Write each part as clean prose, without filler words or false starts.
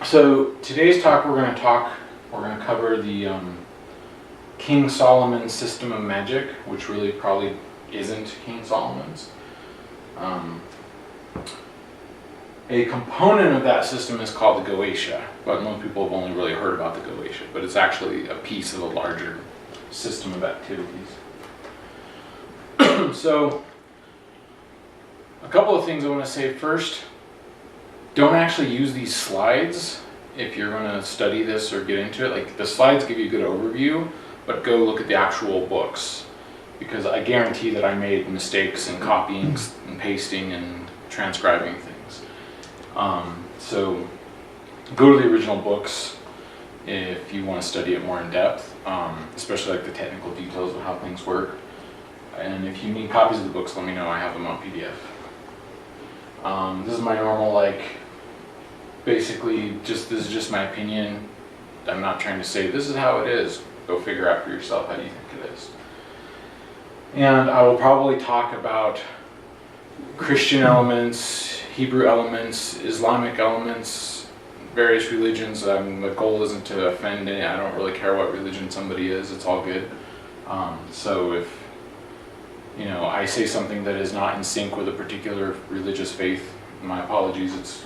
So today's talk, we're going to cover the King Solomon's system of magic, which really probably isn't King Solomon's. A component of that system is called the Goetia, but most people have only really heard about the Goetia, but it's actually a piece of a larger system of activities. So, a couple of things I want to say first. Don't actually use these slides if you're going to study this or get into it. Like, the slides give you a good overview, but go look at the actual books, because I guarantee that I made mistakes in copying and pasting and transcribing things. So go to the original books if you want to study it more in depth, especially like the technical details of how things work. And if you need copies of the books, let me know. I have them on PDF. This is my normal, basically, this is just my opinion. I'm not trying to say this is how it is. Go figure out for yourself how you think it is. And I will probably talk about Christian elements, Hebrew elements, Islamic elements, various religions. The goal isn't to offend any. I don't really care what religion somebody is. It's all good. So if I say something that is not in sync with a particular religious faith, my apologies. It's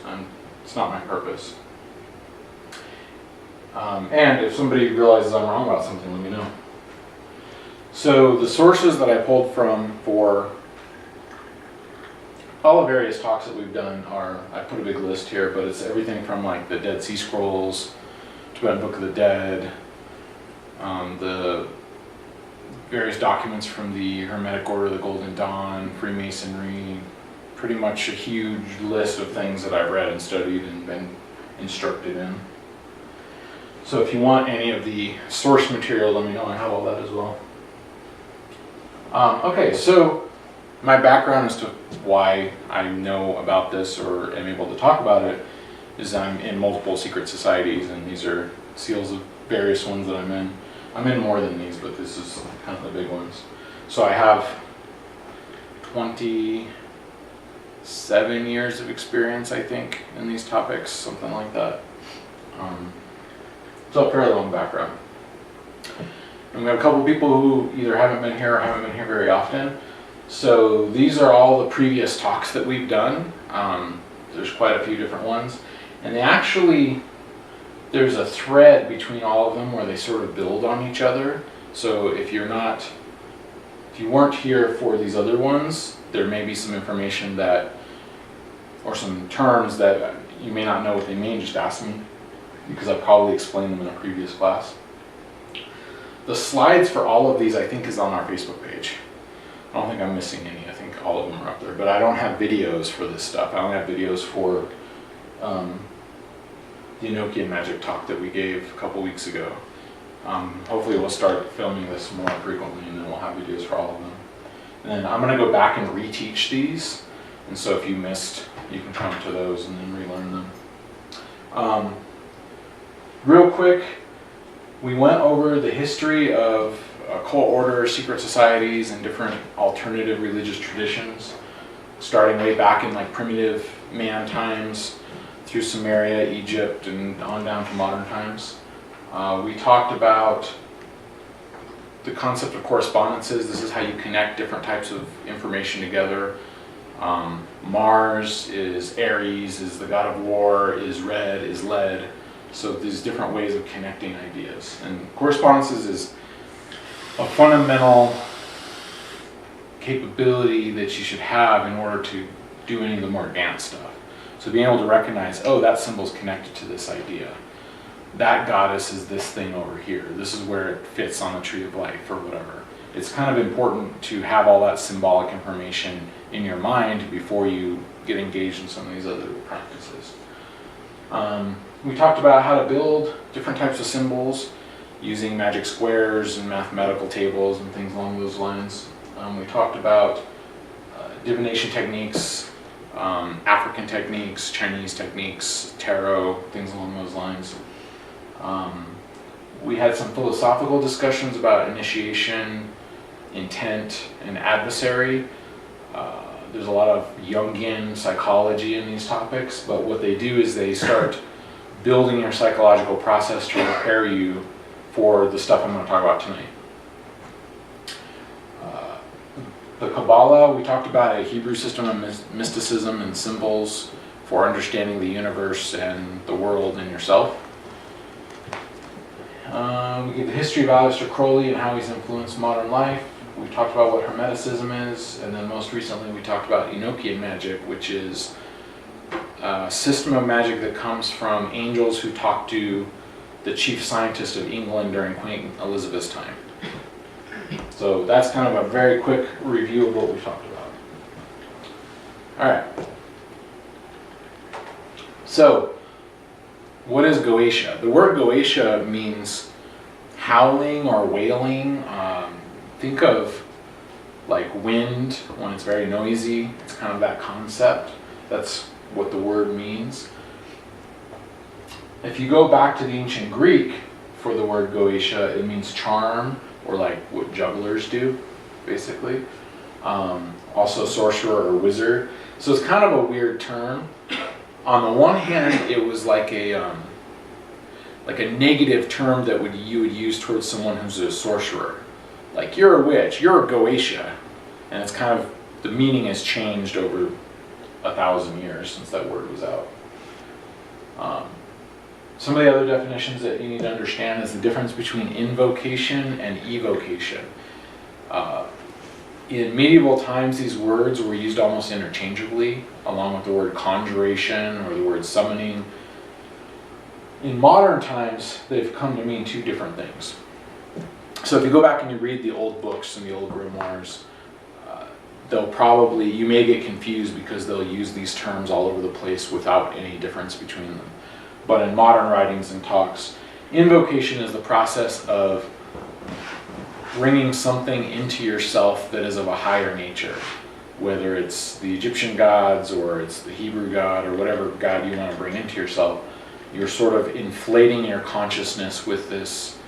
not my purpose. And if somebody realizes I'm wrong about something, let me know. So the sources that I pulled from for all the various talks that we've done are, I put a big list here, but it's everything from like the Dead Sea Scrolls, Tibetan Book of the Dead, the various documents from the Hermetic Order, the Golden Dawn, Freemasonry, pretty much a huge list of things that I've read and studied and been instructed in. So if you want any of the source material, let me know. I have all that as well. Okay, so my background as to why I know about this or am able to talk about it is I'm in multiple secret societies, and these are seals of various ones that I'm in. I'm in more than these, but this is kind of the big ones. So I have 27 years of experience, I think, in these topics, something like that. So a fairly long background. And we have a couple of people who either haven't been here or haven't been here very often. So these are all the previous talks that we've done. There's quite a few different ones. And there's a thread between all of them where they sort of build on each other. So if you weren't here for these other ones, there may be some information or some terms that you may not know what they mean. Just ask me, because I probably explained them in a previous class. The slides for all of these, I think, is on our Facebook page. I don't think I'm missing any. I think all of them are up there. But I don't have videos for this stuff. I only have videos for the Enochian magic talk that we gave a couple weeks ago. Hopefully we'll start filming this more frequently, and then we'll have videos for all of them. And then I'm going to go back and reteach these. And so if you missed, you can come to those and then relearn them. Real quick, we went over the history of occult orders, secret societies, and different alternative religious traditions, starting way back in primitive man times, through Sumeria, Egypt, and on down to modern times. We talked about the concept of correspondences. This is how you connect different types of information together. Mars is Aries, is the god of war, is red, is lead. So there's different ways of connecting ideas. And correspondences is a fundamental capability that you should have in order to do any of the more advanced stuff. So being able to recognize, oh, that symbol's connected to this idea. That goddess is this thing over here. This is where it fits on the tree of life or whatever. It's kind of important to have all that symbolic information in your mind before you get engaged in some of these other practices. We talked about how to build different types of symbols using magic squares and mathematical tables and things along those lines. We talked about divination techniques, African techniques, Chinese techniques, tarot, things along those lines. We had some philosophical discussions about initiation, intent, and adversary. There's a lot of Jungian psychology in these topics, but what they do is they start building your psychological process to prepare you for the stuff I'm going to talk about tonight. The Kabbalah, we talked about a Hebrew system of mysticism and symbols for understanding the universe and the world and yourself. We get the history of Aleister Crowley and how he's influenced modern life. We talked about what Hermeticism is, and then most recently we talked about Enochian magic, which is a system of magic that comes from angels who talked to the chief scientist of England during Queen Elizabeth's time. So that's kind of a very quick review of what we talked about. All right. So, what is Goetia? The word Goetia means howling or wailing. Think of like wind when it's very noisy. It's kind of that concept. That's what the word means. If you go back to the ancient Greek for the word Goetia, it means charm, or like what jugglers do, basically. Also sorcerer or wizard. So it's kind of a weird term. On the one hand, it was like a negative term that you would use towards someone who's a sorcerer. Like, you're a witch, you're a Goetia. And it's kind of, the meaning has changed over 1,000 years since that word was out. Some of the other definitions that you need to understand is the difference between invocation and evocation. In medieval times, these words were used almost interchangeably, along with the word conjuration or the word summoning. In modern times, they've come to mean two different things. So if you go back and you read the old books and the old grimoires, you may get confused because they'll use these terms all over the place without any difference between them. But in modern writings and talks, invocation is the process of bringing something into yourself that is of a higher nature, whether it's the Egyptian gods or it's the Hebrew God or whatever God you want to bring into yourself. You're sort of inflating your consciousness with this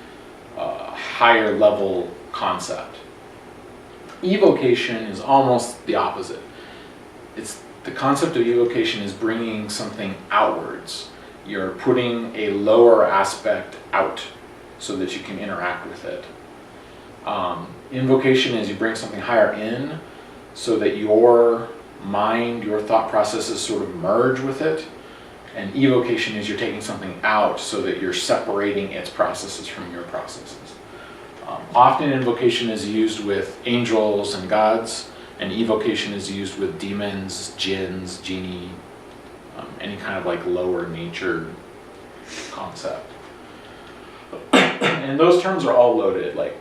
higher level concept. Evocation is almost the opposite. The concept of evocation is bringing something outwards. You're putting a lower aspect out so that you can interact with it. Invocation is you bring something higher in so that your mind, your thought processes sort of merge with it. And evocation is you're taking something out so that you're separating its processes from your processes. Often invocation is used with angels and gods, and evocation is used with demons, jinns, genie, any kind of like lower nature concept. And those terms are all loaded, like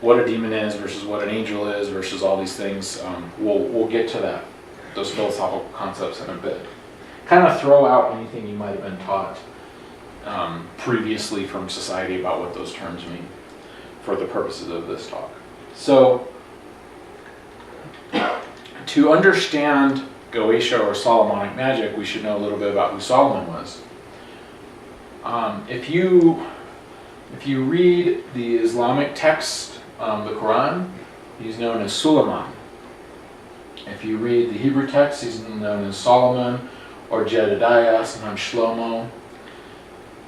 what a demon is versus what an angel is versus all these things. We'll get to those philosophical concepts in a bit. Kind of throw out anything you might have been taught previously from society about what those terms mean for the purposes of this talk. So, to understand Goetia or Solomonic magic, we should know a little bit about who Solomon was. If you read the Islamic text, the Quran, he's known as Suleiman. If you read the Hebrew text, he's known as Solomon or Jedediah, sometimes Shlomo.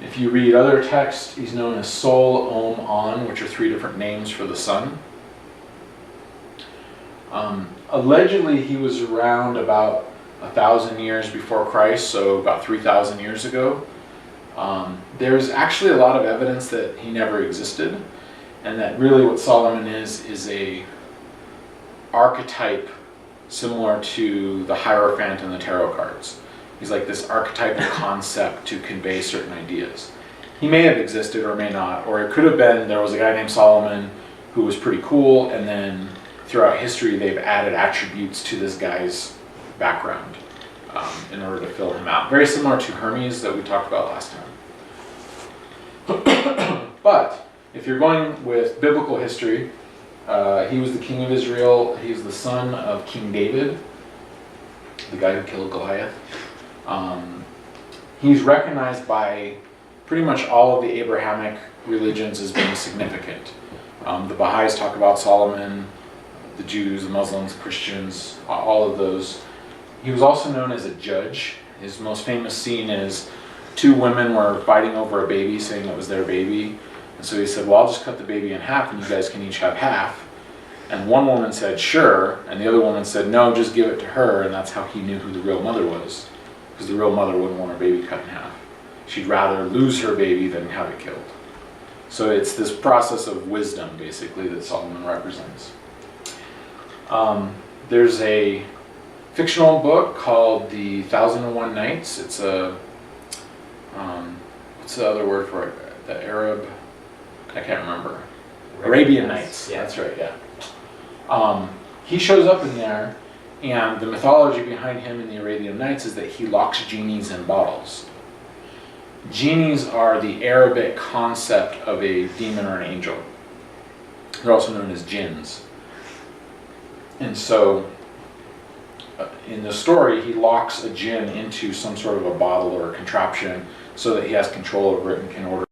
If you read other texts, he's known as Sol, Om, On, which are three different names for the sun. Allegedly, he was around about 1,000 years before Christ, so about 3,000 years ago. There's actually a lot of evidence that he never existed, and that really what Solomon is a archetype similar to the Hierophant and the tarot cards. He's like this archetypal concept to convey certain ideas. He may have existed or may not, or it could have been there was a guy named Solomon who was pretty cool, and then throughout history they've added attributes to this guy's background in order to fill him out. Very similar to Hermes that we talked about last time. But if you're going with biblical history, he was the king of Israel. He's the son of King David, the guy who killed Goliath. He's recognized by pretty much all of the Abrahamic religions as being significant. The Baha'is talk about Solomon, the Jews, the Muslims, Christians, all of those. He was also known as a judge. His most famous scene is two women were fighting over a baby, saying it was their baby. And so he said, well, I'll just cut the baby in half and you guys can each have half. And one woman said, sure. And the other woman said, no, just give it to her. And that's how he knew who the real mother was. Because the real mother wouldn't want her baby cut in half. She'd rather lose her baby than have it killed. So it's this process of wisdom, basically, that Solomon represents. There's a fictional book called The 1001 Nights. It's a, what's the other word for it? The Arab, I can't remember. Arabian Nights, yeah. That's right, yeah. He shows up in there, and the mythology behind him in the Arabian Nights is that he locks genies in bottles. Genies are the Arabic concept of a demon or an angel. They're also known as jinns. And so, in the story, he locks a jinn into some sort of a bottle or a contraption so that he has control over it and can order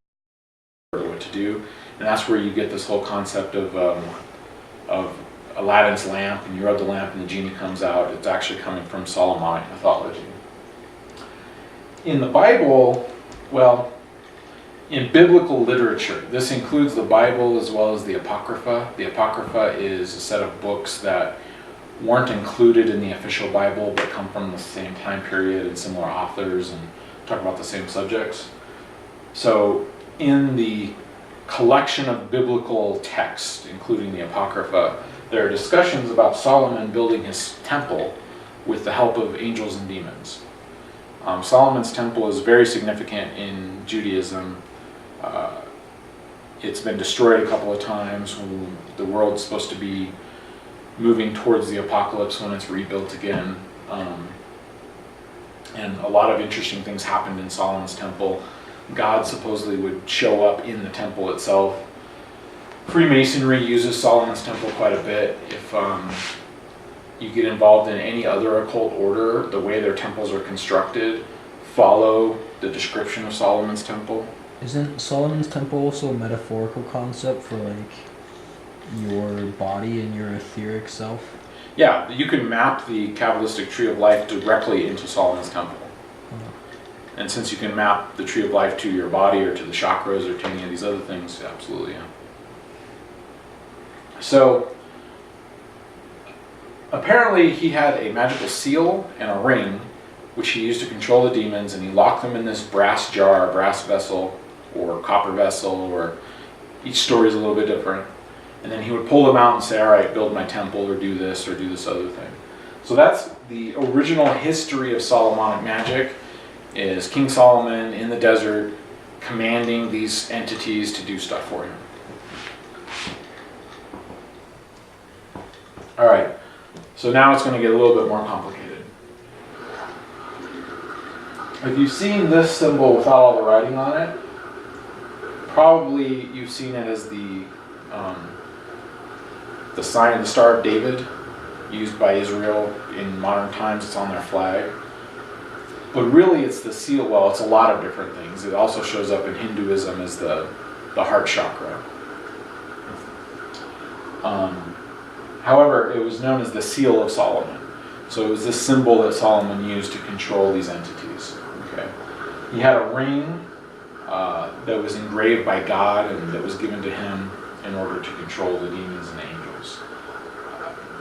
what to do. And that's where you get this whole concept of Aladdin's lamp, and you rub the lamp and the genie comes out. It's actually coming from Solomonic mythology. In the Bible, well, in biblical literature, this includes the Bible as well as the Apocrypha. The Apocrypha is a set of books that weren't included in the official Bible but come from the same time period and similar authors and talk about the same subjects. So in the collection of biblical texts, including the Apocrypha, there are discussions about Solomon building his temple with the help of angels and demons. Solomon's temple is very significant in Judaism. It's been destroyed a couple of times when the world's supposed to be moving towards the apocalypse when it's rebuilt again. And a lot of interesting things happened in Solomon's temple. God supposedly would show up in the temple itself. Freemasonry uses Solomon's temple quite a bit. If you get involved in any other occult order, the way their temples are constructed follow the description of Solomon's temple. Isn't Solomon's temple also a metaphorical concept for like your body and your etheric self? Yeah, you can map the Kabbalistic tree of life directly into Solomon's temple. And since you can map the tree of life to your body or to the chakras or to any of these other things, absolutely, yeah. So, apparently he had a magical seal and a ring, which he used to control the demons, and he locked them in this brass jar, brass vessel, or copper vessel, or each story is a little bit different. And then he would pull them out and say, all right, build my temple, or do this other thing. So that's the original history of Solomonic magic, is King Solomon in the desert commanding these entities to do stuff for him. All right, so now it's going to get a little bit more complicated. If you've seen this symbol without all the writing on it, probably you've seen it as the sign of the Star of David, used by Israel in modern times. It's on their flag. But really it's the seal. Well, it's a lot of different things. It also shows up in Hinduism as the heart chakra. However, it was known as the seal of Solomon. So it was this symbol that Solomon used to control these entities. Okay. He had a ring that was engraved by God and that was given to him in order to control the demons and the angels.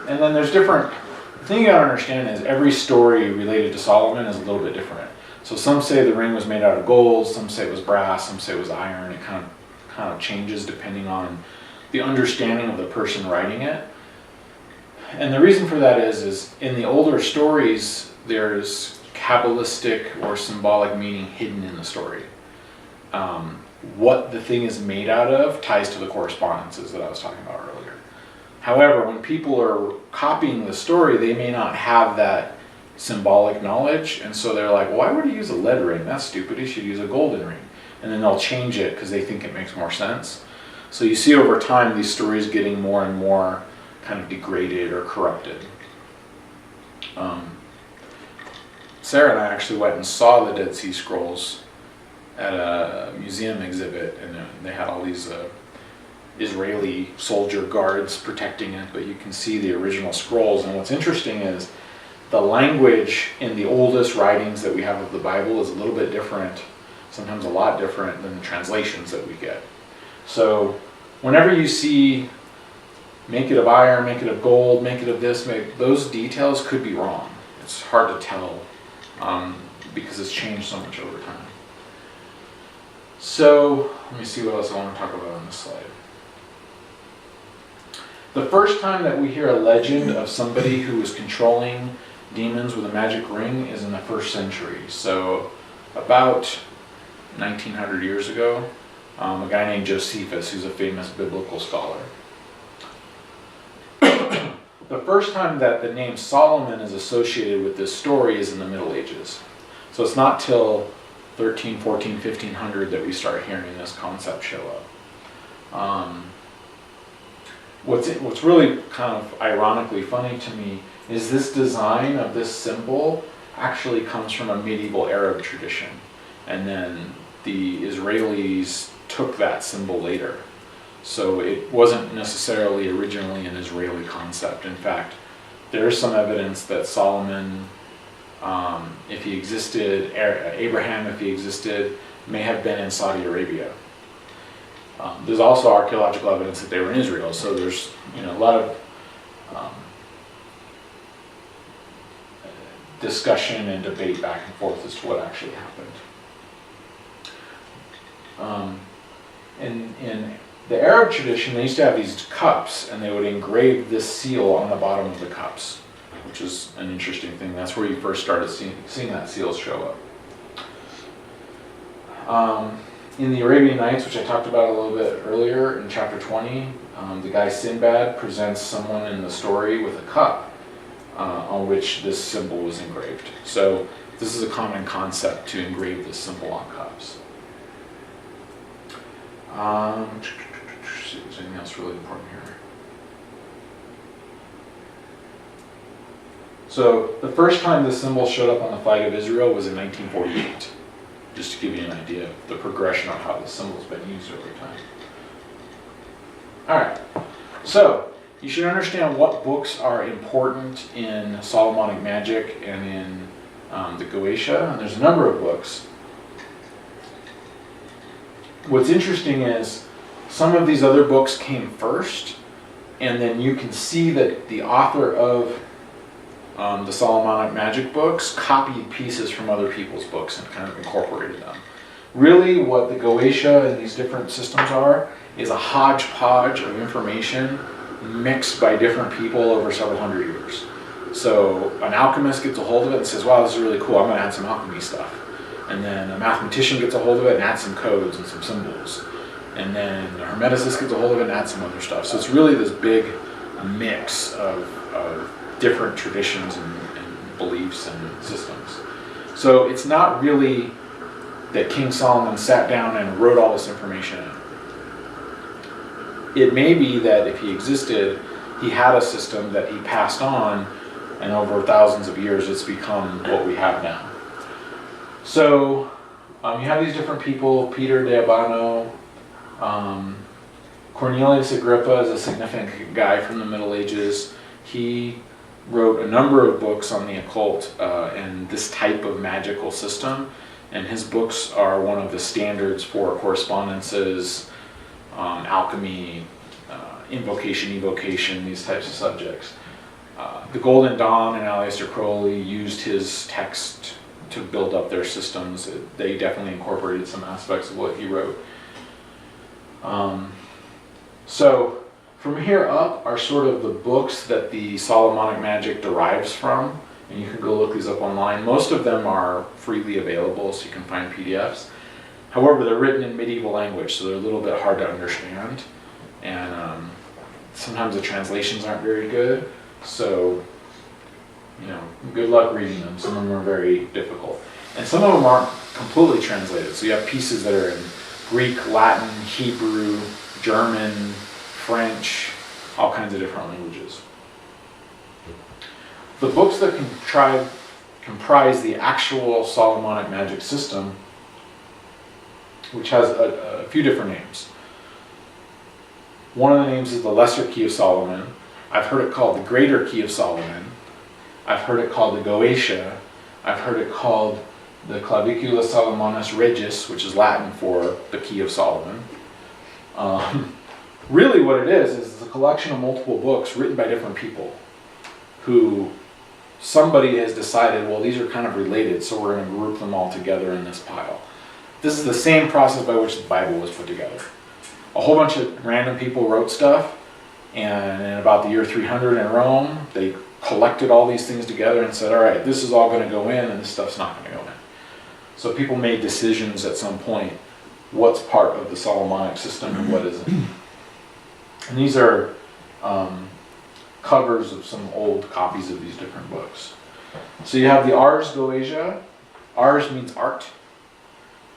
And then there's different... The thing you gotta understand is every story related to Solomon is a little bit different. So some say the ring was made out of gold, some say it was brass, some say it was iron. It kind of changes depending on the understanding of the person writing it. And the reason for that is in the older stories, there's Kabbalistic or symbolic meaning hidden in the story. What the thing is made out of ties to the correspondences that I was talking about earlier. However, when people are copying the story, they may not have that symbolic knowledge, and so they're like, why would he use a lead ring? That's stupid, he should use a golden ring. And then they'll change it because they think it makes more sense. So you see over time these stories getting more and more kind of degraded or corrupted. Sarah and I actually went and saw the Dead Sea Scrolls at a museum exhibit, and they had all these Israeli soldier guards protecting it, but you can see the original scrolls. And what's interesting is the language in the oldest writings that we have of the Bible is a little bit different sometimes a lot different than the translations that we get. So whenever you see make it of iron, make it of gold, make it of this, those details could be wrong. It's hard to tell because it's changed so much over time. So let me see what else I want to talk about on this slide. The first time that we hear a legend of somebody who was controlling demons with a magic ring is in the 1st century. So about 1900 years ago, a guy named Josephus, who's a famous biblical scholar. The first time that the name Solomon is associated with this story is in the Middle Ages. So it's not till 13, 14, 1500 that we start hearing this concept show up. What's really kind of ironically funny to me is this design of this symbol actually comes from a medieval Arab tradition. And then the Israelis took that symbol later. So it wasn't necessarily originally an Israeli concept. In fact, there is some evidence that Solomon, if he existed, Abraham, if he existed, may have been in Saudi Arabia. There's also archaeological evidence that they were in Israel. So there's a lot of discussion and debate back and forth as to what actually happened. In the Arab tradition, they used to have these cups, and they would engrave this seal on the bottom of the cups, which is an interesting thing. That's where you first started seeing that seal show up. In the Arabian Nights, which I talked about a little bit earlier in chapter 20, the guy Sinbad presents someone in the story with a cup on which this symbol was engraved. So this is a common concept to engrave this symbol on cups. See if there's anything else really important here. So the first time this symbol showed up on the flag of Israel was in 1948, just to give you an idea of the progression of how this symbol's been used over time. All right, so you should understand what books are important in Solomonic magic and in the Goetia, and there's a number of books. What's interesting is some of these other books came first, and then you can see that the author of the Solomonic magic books copied pieces from other people's books and kind of incorporated them. Really what the Goetia and these different systems are is a hodgepodge of information mixed by different people over several hundred years. So an alchemist gets a hold of it and says, wow, this is really cool, I'm going to add some alchemy stuff. And then a mathematician gets a hold of it and adds some codes and some symbols. And then a hermeticist gets a hold of it and adds some other stuff. So it's really this big mix of different traditions and beliefs and systems. So it's not really that King Solomon sat down and wrote all this information in. It may be that if he existed, he had a system that he passed on, and over thousands of years it's become what we have now. So you have these different people, Peter de Abano, Cornelius Agrippa is a significant guy from the Middle Ages. He wrote a number of books on the occult and this type of magical system, and his books are one of the standards for correspondences, alchemy, invocation, evocation, these types of subjects. The Golden Dawn and Aleister Crowley used his text to build up their systems. They definitely incorporated some aspects of what he wrote. So from here up are sort of the books that the Solomonic magic derives from, and you can go look these up online. Most of them are freely available, so you can find PDFs. However, they're written in medieval language, so they're a little bit hard to understand, and sometimes the translations aren't very good, so good luck reading them. Some of them are very difficult. And some of them aren't completely translated, so you have pieces that are in Greek, Latin, Hebrew, German, French, all kinds of different languages. The books that comprise the actual Solomonic magic system, which has a few different names. One of the names is the Lesser Key of Solomon. I've heard it called the Greater Key of Solomon. I've heard it called the Goetia. I've heard it called the Clavicula Salomonis Regis, which is Latin for the Key of Solomon. Really what it is a collection of multiple books written by different people who somebody has decided, well, these are kind of related, so we're going to group them all together in this pile. This is the same process by which the Bible was put together. A whole bunch of random people wrote stuff, and in about the year 300 in Rome, they collected all these things together and said, all right, this is all going to go in, and this stuff's not going to go in. So people made decisions at some point, what's part of the Solomonic system and what isn't. And these are covers of some old copies of these different books. So you have the Ars Goetia. Ars means art.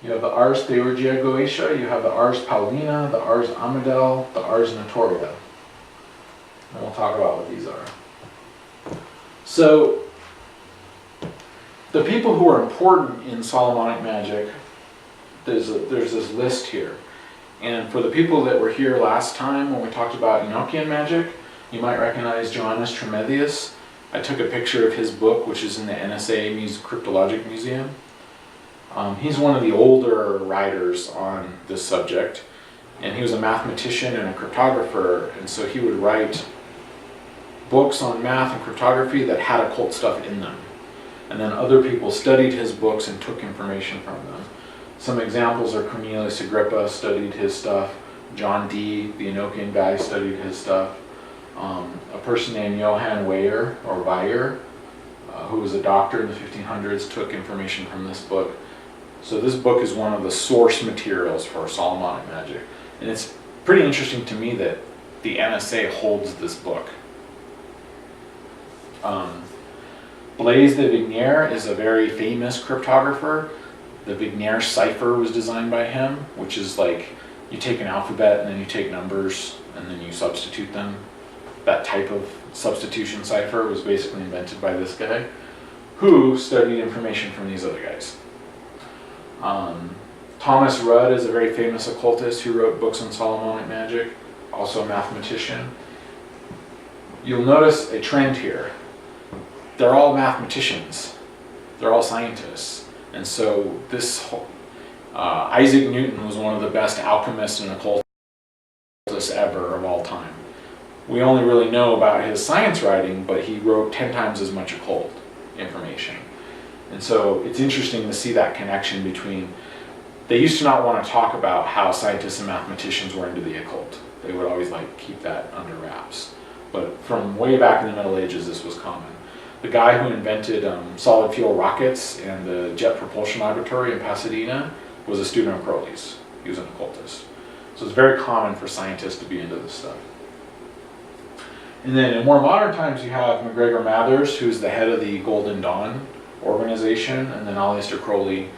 You have the Ars Theurgia Goetia, you have the Ars Paulina, the Ars Amadel, the Ars Notoria. And we'll talk about what these are. So, the people who are important in Solomonic magic, there's this list here. And for the people that were here last time when we talked about Enochian magic, you might recognize Johannes Tremethius. I took a picture of his book, which is in the NSA Cryptologic Museum. He's one of the older writers on this subject, and he was a mathematician and a cryptographer, and so he would write books on math and cryptography that had occult stuff in them. And then other people studied his books and took information from them. Some examples are Cornelius Agrippa studied his stuff, John Dee, the Enochian guy, studied his stuff. A person named Johann Weyer, who was a doctor in the 1500s, took information from this book. So this book is one of the source materials for Solomonic magic. And it's pretty interesting to me that the NSA holds this book. Blaise de Vignières is a very famous cryptographer. The Vignières cipher was designed by him, which is like you take an alphabet and then you take numbers and then you substitute them. That type of substitution cipher was basically invented by this guy, who studied information from these other guys. Thomas Rudd is a very famous occultist who wrote books on Solomonic magic, also a mathematician. You'll notice a trend here. They're all mathematicians. They're all scientists. And so this Isaac Newton was one of the best alchemists and occultists ever of all time. We only really know about his science writing, but he wrote 10 times as much occult information. And so it's interesting to see that connection between, they used to not want to talk about how scientists and mathematicians were into the occult. They would always keep that under wraps. But from way back in the Middle Ages, this was common. The guy who invented solid fuel rockets and the Jet Propulsion Laboratory in Pasadena was a student of Crowley's. He was an occultist. So it's very common for scientists to be into this stuff. And then in more modern times, you have MacGregor Mathers, who's the head of the Golden Dawn organization, and then Aleister Crowley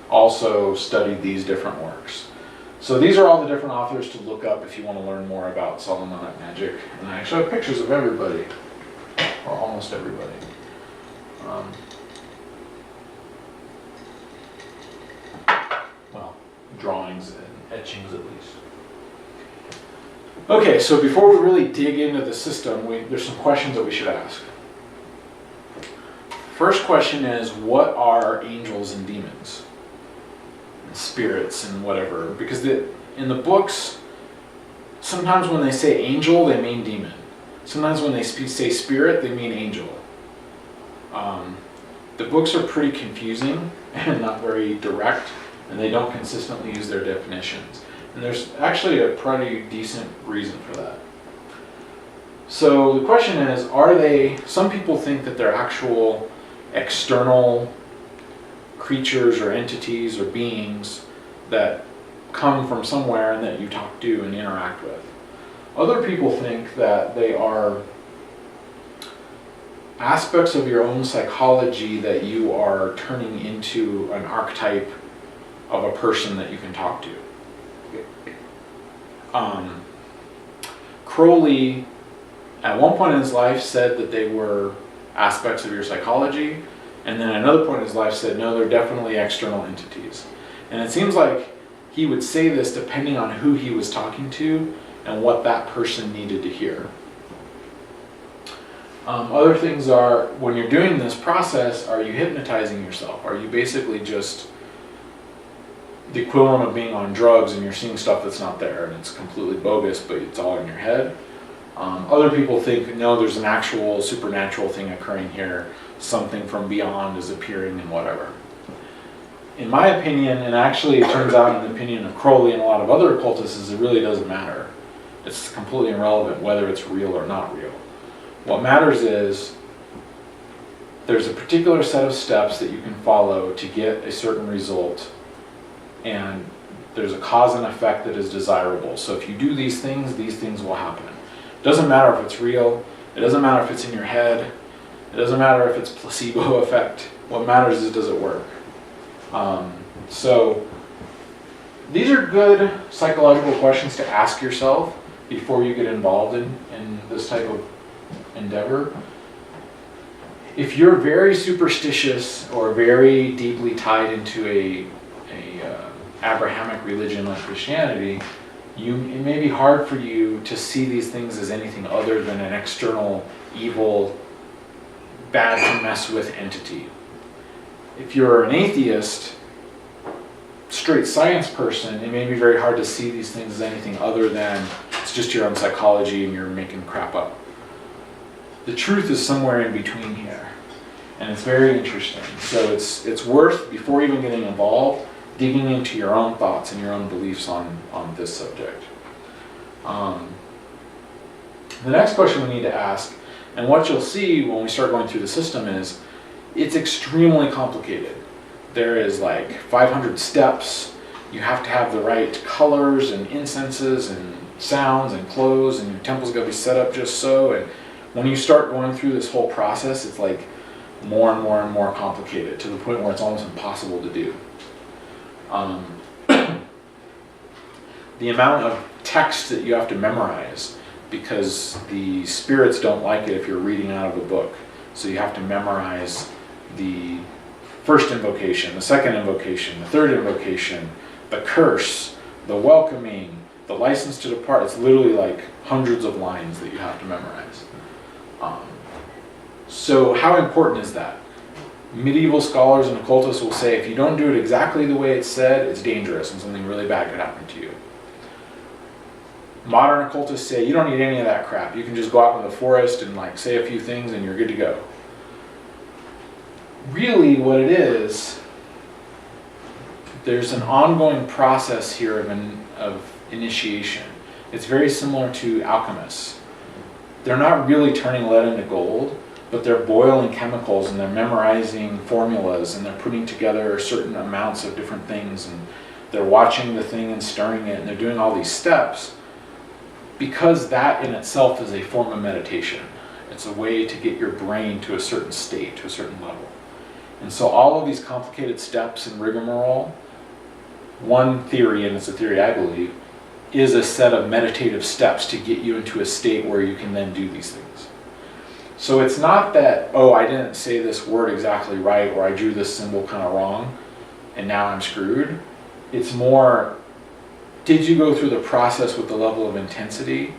also studied these different works. So these are all the different authors to look up if you want to learn more about Solomonic magic. And I actually have pictures of everybody, or almost everybody. Well, drawings and etchings at least. Okay, so before we really dig into the system, there's some questions that we should ask. First question is, what are angels and demons? And spirits and whatever. Because in the books, sometimes when they say angel, they mean demon. Sometimes when they say spirit, they mean angel. The books are pretty confusing and not very direct, and they don't consistently use their definitions. And there's actually a pretty decent reason for that. So the question is, some people think that they're actual external creatures or entities or beings that come from somewhere and that you talk to and interact with. Other people think that they are aspects of your own psychology that you are turning into an archetype of a person that you can talk to. Crowley, at one point in his life, said that they were aspects of your psychology, and then at another point in his life said, no, they're definitely external entities. And it seems like he would say this depending on who he was talking to and what that person needed to hear. Other things are, when you're doing this process, are you hypnotizing yourself? Are you basically just the equivalent of being on drugs and you're seeing stuff that's not there and it's completely bogus, but it's all in your head? Other people think, no, there's an actual supernatural thing occurring here. Something from beyond is appearing and whatever. In my opinion, and actually it turns out in the opinion of Crowley and a lot of other occultists, is it really doesn't matter. It's completely irrelevant whether it's real or not real. What matters is there's a particular set of steps that you can follow to get a certain result, and there's a cause and effect that is desirable. So if you do these things will happen. It doesn't matter if it's real, it doesn't matter if it's in your head, it doesn't matter if it's placebo effect. What matters is, does it work? So these are good psychological questions to ask yourself before you get involved in this type of endeavor. If you're very superstitious or very deeply tied into a Abrahamic religion like Christianity, it may be hard for you to see these things as anything other than an external, evil, bad to mess with entity. If you're an atheist, straight science person, it may be very hard to see these things as anything other than it's just your own psychology and you're making crap up. The truth is somewhere in between here, and it's very interesting. So it's worth, before even getting involved, digging into your own thoughts and your own beliefs on this subject. The next question we need to ask, and what you'll see when we start going through the system, is it's extremely complicated. There is like 500 steps. You have to have the right colors and incenses and sounds and clothes, and your temple's got to be set up just so. And when you start going through this whole process, it's like more and more and more complicated, to the point where it's almost impossible to do. The amount of text that you have to memorize, because the spirits don't like it if you're reading out of a book. So you have to memorize the first invocation, the second invocation, the third invocation, the curse, the welcoming, the license to depart. It's literally like hundreds of lines that you have to memorize. So how important is that? Medieval scholars and occultists will say if you don't do it exactly the way it's said, it's dangerous and something really bad could happen to you. Modern occultists say you don't need any of that crap. You can just go out in the forest and like say a few things and you're good to go. Really what it is, there's an ongoing process here of initiation. It's very similar to alchemists. They're not really turning lead into gold, but they're boiling chemicals and they're memorizing formulas and they're putting together certain amounts of different things, and they're watching the thing and stirring it, and they're doing all these steps, because that in itself is a form of meditation. It's a way to get your brain to a certain state, to a certain level. And so all of these complicated steps and rigmarole, one theory, and it's a theory I believe, is a set of meditative steps to get you into a state where you can then do these things. So it's not that, oh, I didn't say this word exactly right, or I drew this symbol kind of wrong, and now I'm screwed. It's more, did you go through the process with the level of intensity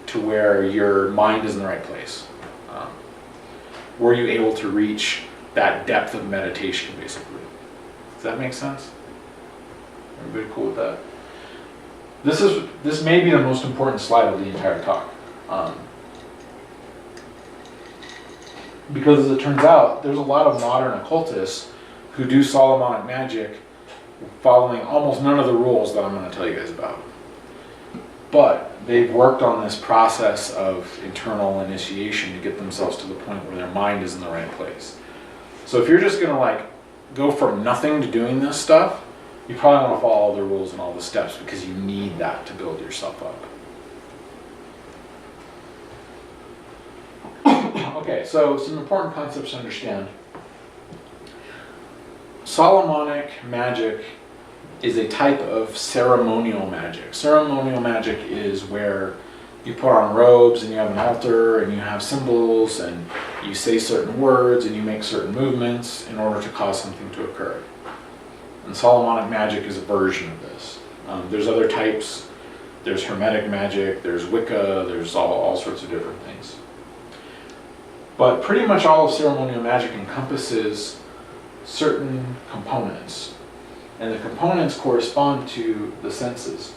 to where your mind is in the right place? Were you able to reach that depth of meditation, basically? Does that make sense? Everybody cool with that? This may be the most important slide of the entire talk. Because as it turns out, there's a lot of modern occultists who do Solomonic magic following almost none of the rules that I'm going to tell you guys about. But they've worked on this process of internal initiation to get themselves to the point where their mind is in the right place. So if you're just going to like go from nothing to doing this stuff, you probably want to follow all the rules and all the steps, because you need that to build yourself up. Okay, so some important concepts to understand. Solomonic magic is a type of ceremonial magic. Ceremonial magic is where you put on robes and you have an altar and you have symbols and you say certain words and you make certain movements in order to cause something to occur. And Solomonic magic is a version of this. There's other types. There's Hermetic magic, there's Wicca, there's all sorts of different things. But pretty much all of ceremonial magic encompasses certain components, and the components correspond to the senses,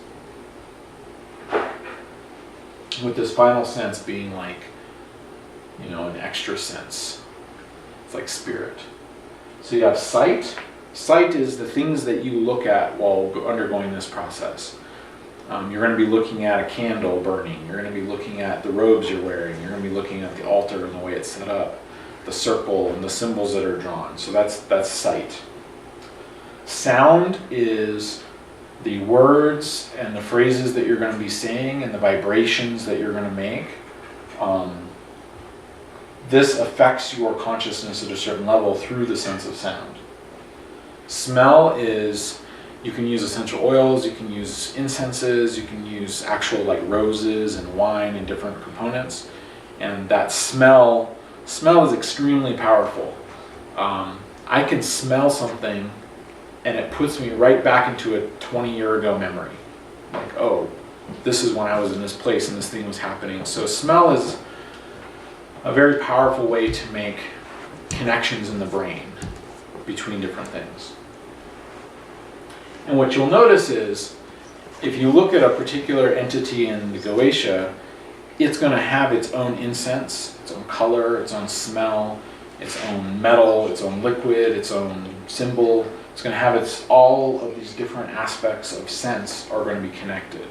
with this final sense being like, you know, an extra sense. It's like spirit. So you have sight. Sight is the things that you look at while undergoing this process. You're going to be looking at a candle burning. You're going to be looking at the robes you're wearing. You're going to be looking at the altar and the way it's set up, the circle and the symbols that are drawn. So that's sight. Sound is the words and the phrases that you're going to be saying and the vibrations that you're going to make. This affects your consciousness at a certain level through the sense of sound. Smell is, you can use essential oils, you can use incenses, you can use actual like roses and wine and different components. And that smell is extremely powerful. I can smell something and it puts me right back into a 20-year ago memory. Like, oh, this is when I was in this place and this thing was happening. So smell is a very powerful way to make connections in the brain between different things. And what you'll notice is, if you look at a particular entity in the Goetia, it's going to have its own incense, its own color, its own smell, its own metal, its own liquid, its own symbol. It's going to have all of these different aspects of sense are going to be connected.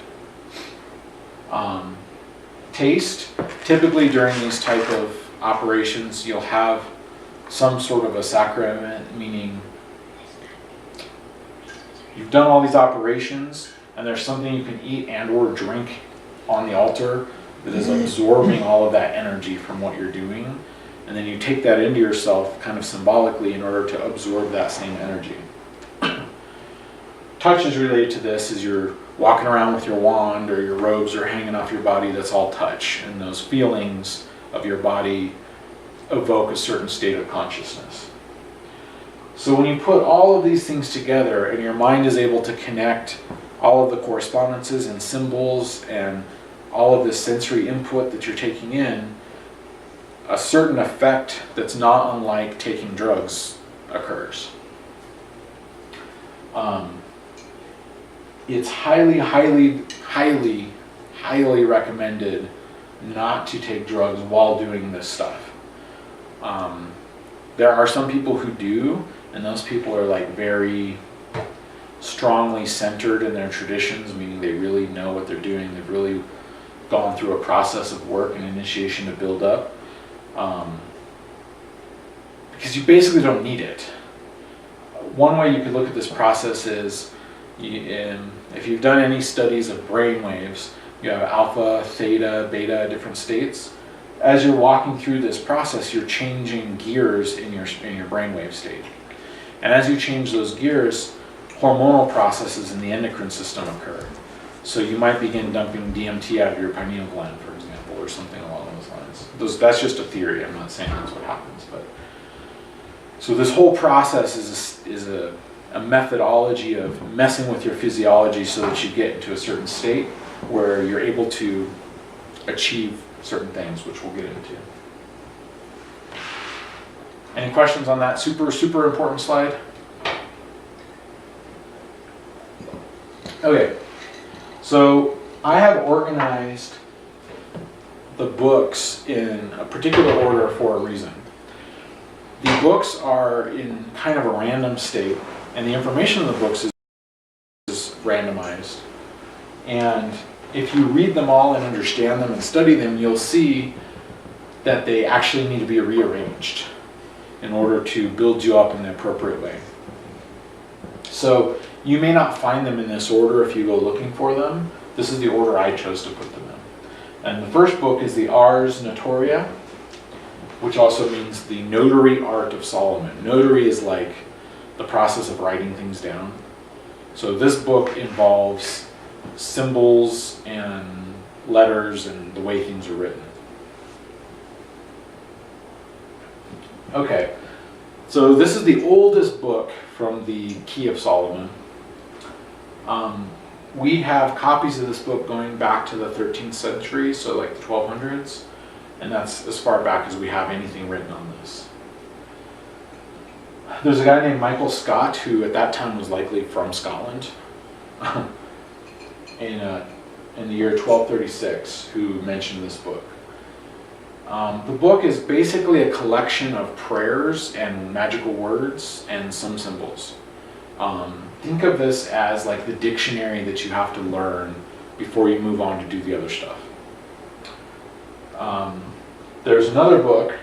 Taste, typically during these type of operations, you'll have some sort of a sacrament, meaning you've done all these operations and there's something you can eat and or drink on the altar that is absorbing all of that energy from what you're doing, and then you take that into yourself kind of symbolically in order to absorb that same energy. Touch is related to this, as you're walking around with your wand or your robes are hanging off your body, that's all touch, and those feelings of your body evoke a certain state of consciousness. So when you put all of these things together and your mind is able to connect all of the correspondences and symbols and all of the sensory input that you're taking in, a certain effect that's not unlike taking drugs occurs. It's highly, highly, highly, highly recommended not to take drugs while doing this stuff. There are some people who do, and those people are like very strongly centered in their traditions, meaning they really know what they're doing. They've really gone through a process of work and initiation to build up. Because you basically don't need it. One way you could look at this process is, if you've done any studies of brain waves, you have alpha, theta, beta, different states. As you're walking through this process, you're changing gears in your brainwave state. And as you change those gears, hormonal processes in the endocrine system occur. So you might begin dumping DMT out of your pineal gland, for example, or something along those lines. That's just a theory. I'm not saying that's what happens. But so this whole process is a methodology of messing with your physiology so that you get into a certain state where you're able to achieve certain things, which we'll get into. Any questions on that super, super important slide? Okay, so I have organized the books in a particular order for a reason. The books are in kind of a random state, and the information in the books is randomized. And if you read them all and understand them and study them, you'll see that they actually need to be rearranged in order to build you up in the appropriate way. So you may not find them in this order if you go looking for them. This is the order I chose to put them in. And the first book is the Ars Notoria, which also means the notary art of Solomon. Notary is like the process of writing things down. So this book involves symbols and letters and the way things are written. Okay, so this is the oldest book from the Key of Solomon. We have copies of this book going back to the 13th century, so like the 1200s. And that's as far back as we have anything written on this. There's a guy named Michael Scott who at that time was likely from Scotland in the year 1236 who mentioned this book. The book is basically a collection of prayers and magical words and some symbols. Think of this as like the dictionary that you have to learn before you move on to do the other stuff. There's another book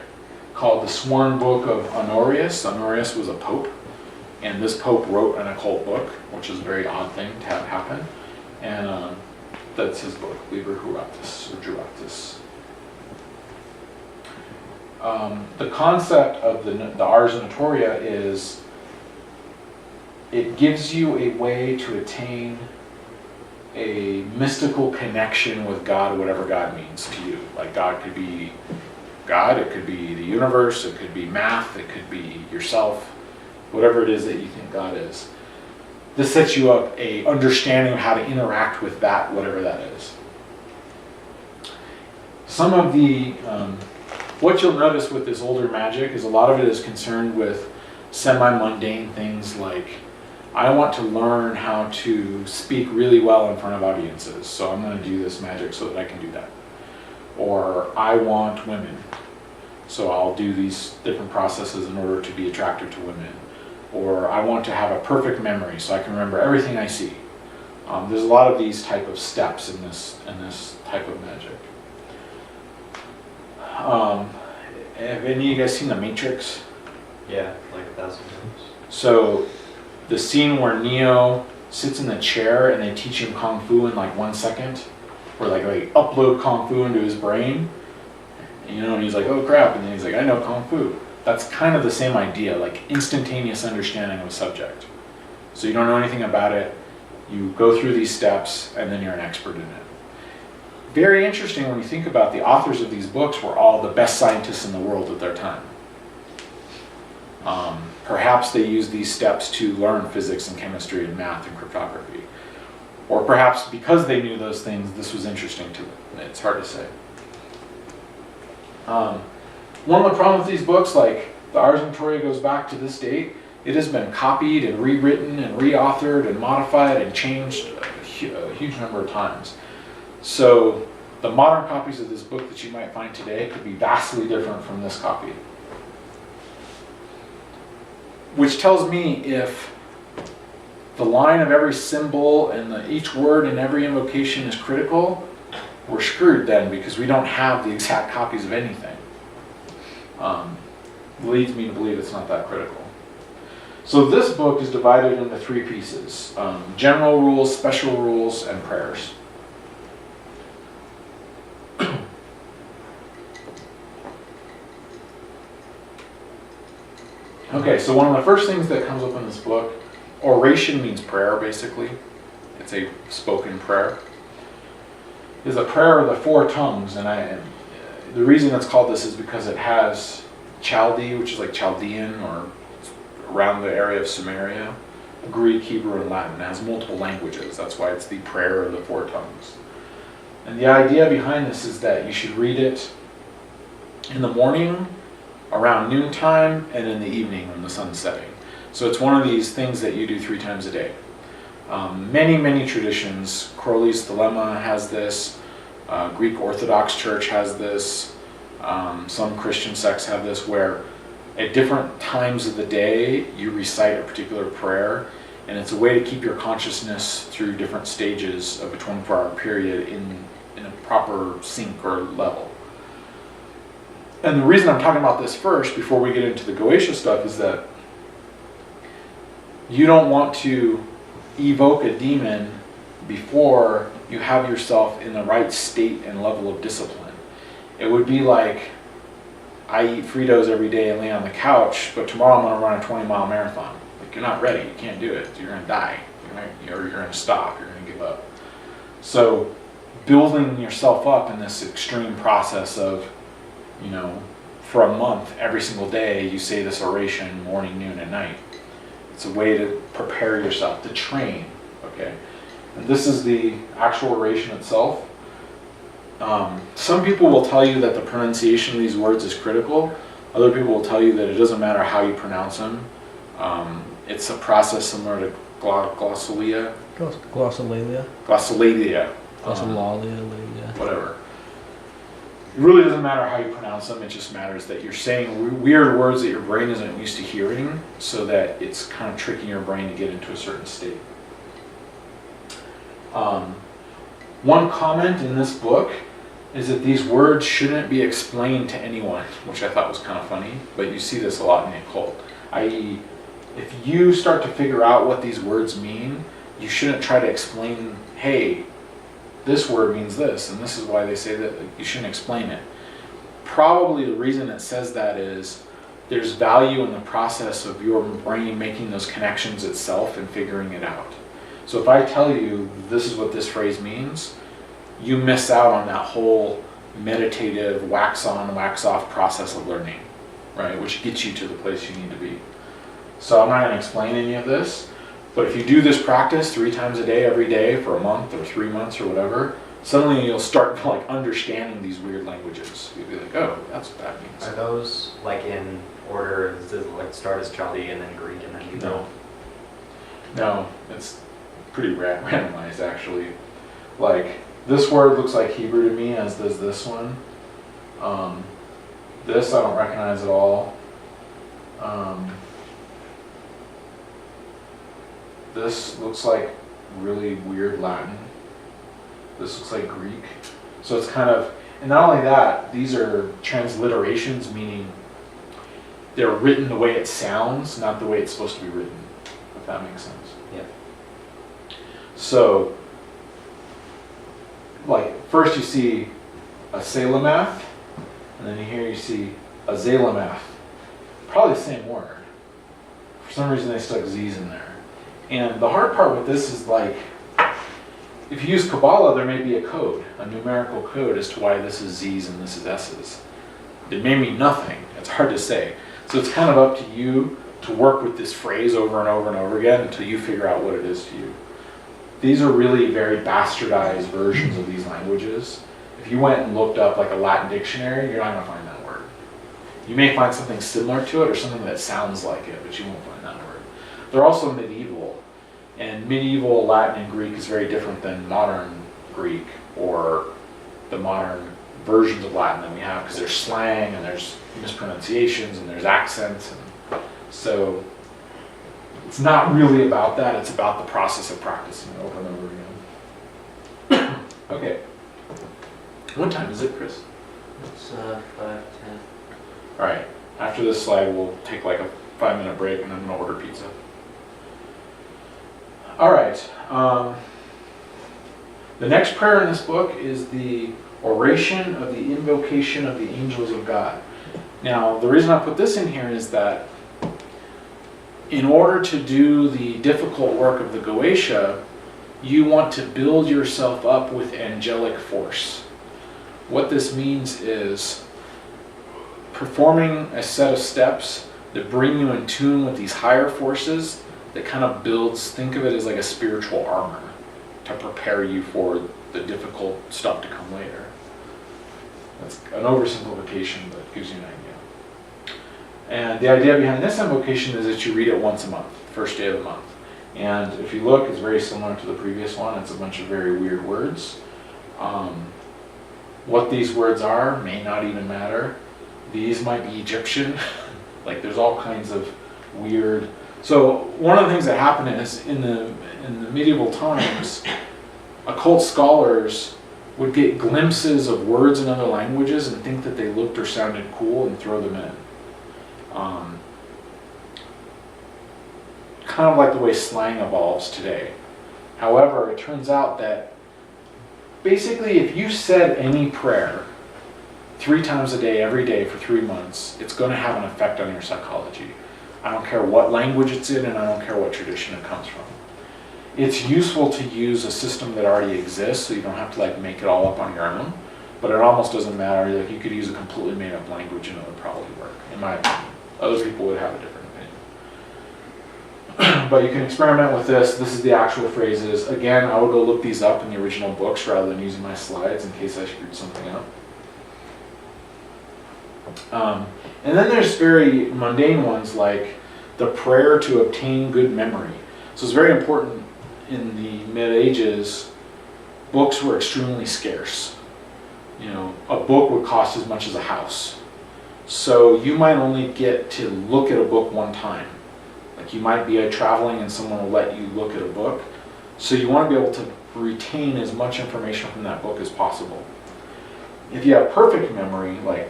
called the Sworn Book of Honorius. Honorius was a pope, and this pope wrote an occult book, which is a very odd thing to have happen. And that's his book, Liber Juratus, or Juratus. The concept of the Ars Notoria is it gives you a way to attain a mystical connection with God, whatever God means to you. Like God could be God, it could be the universe, it could be math, it could be yourself, whatever it is that you think God is. This sets you up a understanding of how to interact with that, whatever that is. Some of the, what you'll notice with this older magic is a lot of it is concerned with semi-mundane things like, I want to learn how to speak really well in front of audiences, so I'm going to do this magic so that I can do that. Or I want women, so I'll do these different processes in order to be attractive to women. Or I want to have a perfect memory so I can remember everything I see. There's a lot of these type of steps in this type of magic. Have any of you guys seen The Matrix? Yeah, like 1,000 times. So the scene where Neo sits in the chair and they teach him Kung Fu in like 1 second, or like they upload Kung Fu into his brain, and he's like, oh crap, and then he's like, I know Kung Fu. That's kind of the same idea, like instantaneous understanding of a subject. So you don't know anything about it, you go through these steps, and then you're an expert in it. Very interesting when you think about the authors of these books were all the best scientists in the world at their time. Perhaps they used these steps to learn physics and chemistry and math and cryptography. Or perhaps because they knew those things, this was interesting to them. It's hard to say. One of the problems with these books, like the Ars Notoria goes back to this date, it has been copied and rewritten and reauthored and modified and changed a huge number of times. So the modern copies of this book that you might find today could be vastly different from this copy. Which tells me if the line of every symbol and each word in every invocation is critical, we're screwed then because we don't have the exact copies of anything. Leads me to believe it's not that critical. So this book is divided into 3 pieces. General rules, special rules, and prayers. Okay, so one of the first things that comes up in this book, oration means prayer, basically. It's a spoken prayer. Is a prayer of the 4 tongues, and the reason it's called this is because it has Chaldee, which is like Chaldean, or around the area of Samaria, Greek, Hebrew, and Latin. It has multiple languages. That's why it's the prayer of the 4 tongues. And the idea behind this is that you should read it in the morning, around noontime, and in the evening when the sun's setting. So it's one of these things that you do 3 times a day. Many traditions, Crowley's Dilemma has this, Greek Orthodox Church has this, some Christian sects have this, where at different times of the day you recite a particular prayer, and it's a way to keep your consciousness through different stages of a 24-hour period in a proper sync or level. And the reason I'm talking about this first, before we get into the Goetia stuff, is that you don't want to evoke a demon before you have yourself in the right state and level of discipline. It would be like, I eat Fritos every day and lay on the couch, but tomorrow I'm going to run a 20-mile marathon. Like, you're not ready, you can't do it, you're going to die, you're going to stop, you're going to give up. So building yourself up in this extreme process of, for a month, every single day, you say this oration morning, noon, and night. It's a way to prepare yourself, to train, okay? And this is the actual oration itself. Some people will tell you that the pronunciation of these words is critical. Other people will tell you that it doesn't matter how you pronounce them. It's a process similar to glossolalia. Glossolalia. Glossolalia. Glossolalia. Whatever. It really doesn't matter how you pronounce them. It just matters that you're saying weird words that your brain isn't used to hearing, so that it's kind of tricking your brain to get into a certain state. One comment in this book is that these words shouldn't be explained to anyone, which I thought was kind of funny, but you see this a lot in the occult. I.e., if you start to figure out what these words mean, you shouldn't try to explain, hey, this word means this, and this is why they say that. You shouldn't explain it. Probably the reason it says that is there's value in the process of your brain making those connections itself and figuring it out. So if I tell you this is what this phrase means, you miss out on that whole meditative wax on, wax off process of learning, right? Which gets you to the place you need to be. So I'm not going to explain any of this, but if you do this practice 3 times a day, every day for a month or 3 months or whatever, suddenly you'll start like understanding these weird languages. You'll be like, oh, that's what that means. Are those like in order, does it like start as Chaldee and then Greek and then Hebrew? No, it's pretty randomized actually. Like this word looks like Hebrew to me, as does this one. This I don't recognize at all. This looks like really weird Latin. This looks like Greek. So it's kind of, and not only that, these are transliterations, meaning they're written the way it sounds, not the way it's supposed to be written, if that makes sense. Yeah. So, like, first you see a Salamath, and then here you see a Zalamath. Probably the same word. For some reason they stuck Z's in there. And the hard part with this is like, if you use Kabbalah, there may be a code, a numerical code as to why this is Z's and this is S's. It may mean nothing. It's hard to say. So it's kind of up to you to work with this phrase over and over and over again until you figure out what it is to you. These are really very bastardized versions of these languages. If you went and looked up like a Latin dictionary, you're not going to find that word. You may find something similar to it or something that sounds like it, but you won't find that word. They're also medieval. And medieval Latin and Greek is very different than modern Greek or the modern versions of Latin that we have, because there's slang and there's mispronunciations and there's accents. And so it's not really about that, it's about the process of practicing over and over again. Okay. What time is it, Chris? It's 5:10. All right. After this slide, we'll take like a 5-minute break and I'm going to order pizza. All right. The next prayer in this book is the oration of the invocation of the angels of God. Now, the reason I put this in here is that in order to do the difficult work of the Goetia, you want to build yourself up with angelic force. What this means is performing a set of steps that bring you in tune with these higher forces that kind of builds, think of it as like a spiritual armor to prepare you for the difficult stuff to come later. That's an oversimplification, but it gives you an idea. And the idea behind this invocation is that you read it once a month, first day of the month. And if you look, it's very similar to the previous one. It's a bunch of very weird words. What these words are may not even matter. These might be Egyptian. Like there's all kinds of weird. So one of the things that happened is in the medieval times, occult scholars would get glimpses of words in other languages and think that they looked or sounded cool and throw them in. Kind of like the way slang evolves today. However, it turns out that basically if you said any prayer 3 times a day, every day for 3 months, it's going to have an effect on your psychology. I don't care what language it's in and I don't care what tradition it comes from. It's useful to use a system that already exists so you don't have to like make it all up on your own, but it almost doesn't matter. Like you could use a completely made up language and it would probably work, in my opinion. Other people would have a different opinion. But you can experiment with this. This is the actual phrases. Again, I would go look these up in the original books rather than using my slides in case I screwed something up. And then there's very mundane ones like the prayer to obtain good memory. So it's very important in the Mid Ages, books were extremely scarce. You know, a book would cost as much as a house. So you might only get to look at a book one time. Like you might be traveling and someone will let you look at a book. So you want to be able to retain as much information from that book as possible. If you have perfect memory, like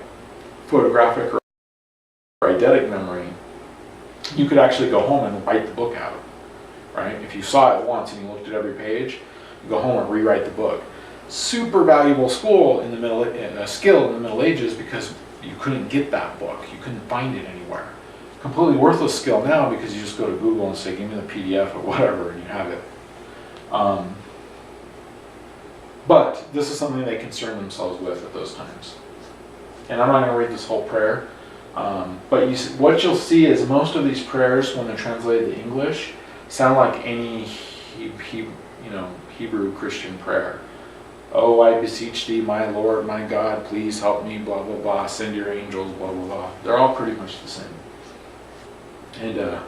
photographic or eidetic memory, you could actually go home and write the book out, right? If you saw it once and you looked at every page, you go home and rewrite the book. Super valuable skill in the Middle Ages because you couldn't get that book. You couldn't find it anywhere. Completely worthless skill now because you just go to Google and say, give me the PDF or whatever, and you have it. But this is something they concern themselves with at those times. And I'm not going to read this whole prayer, but what you'll see is most of these prayers, when they're translated to English, sound like any Hebrew Christian prayer. Oh, I beseech thee, my Lord, my God, please help me, blah, blah, blah, send your angels, blah, blah, blah. They're all pretty much the same. And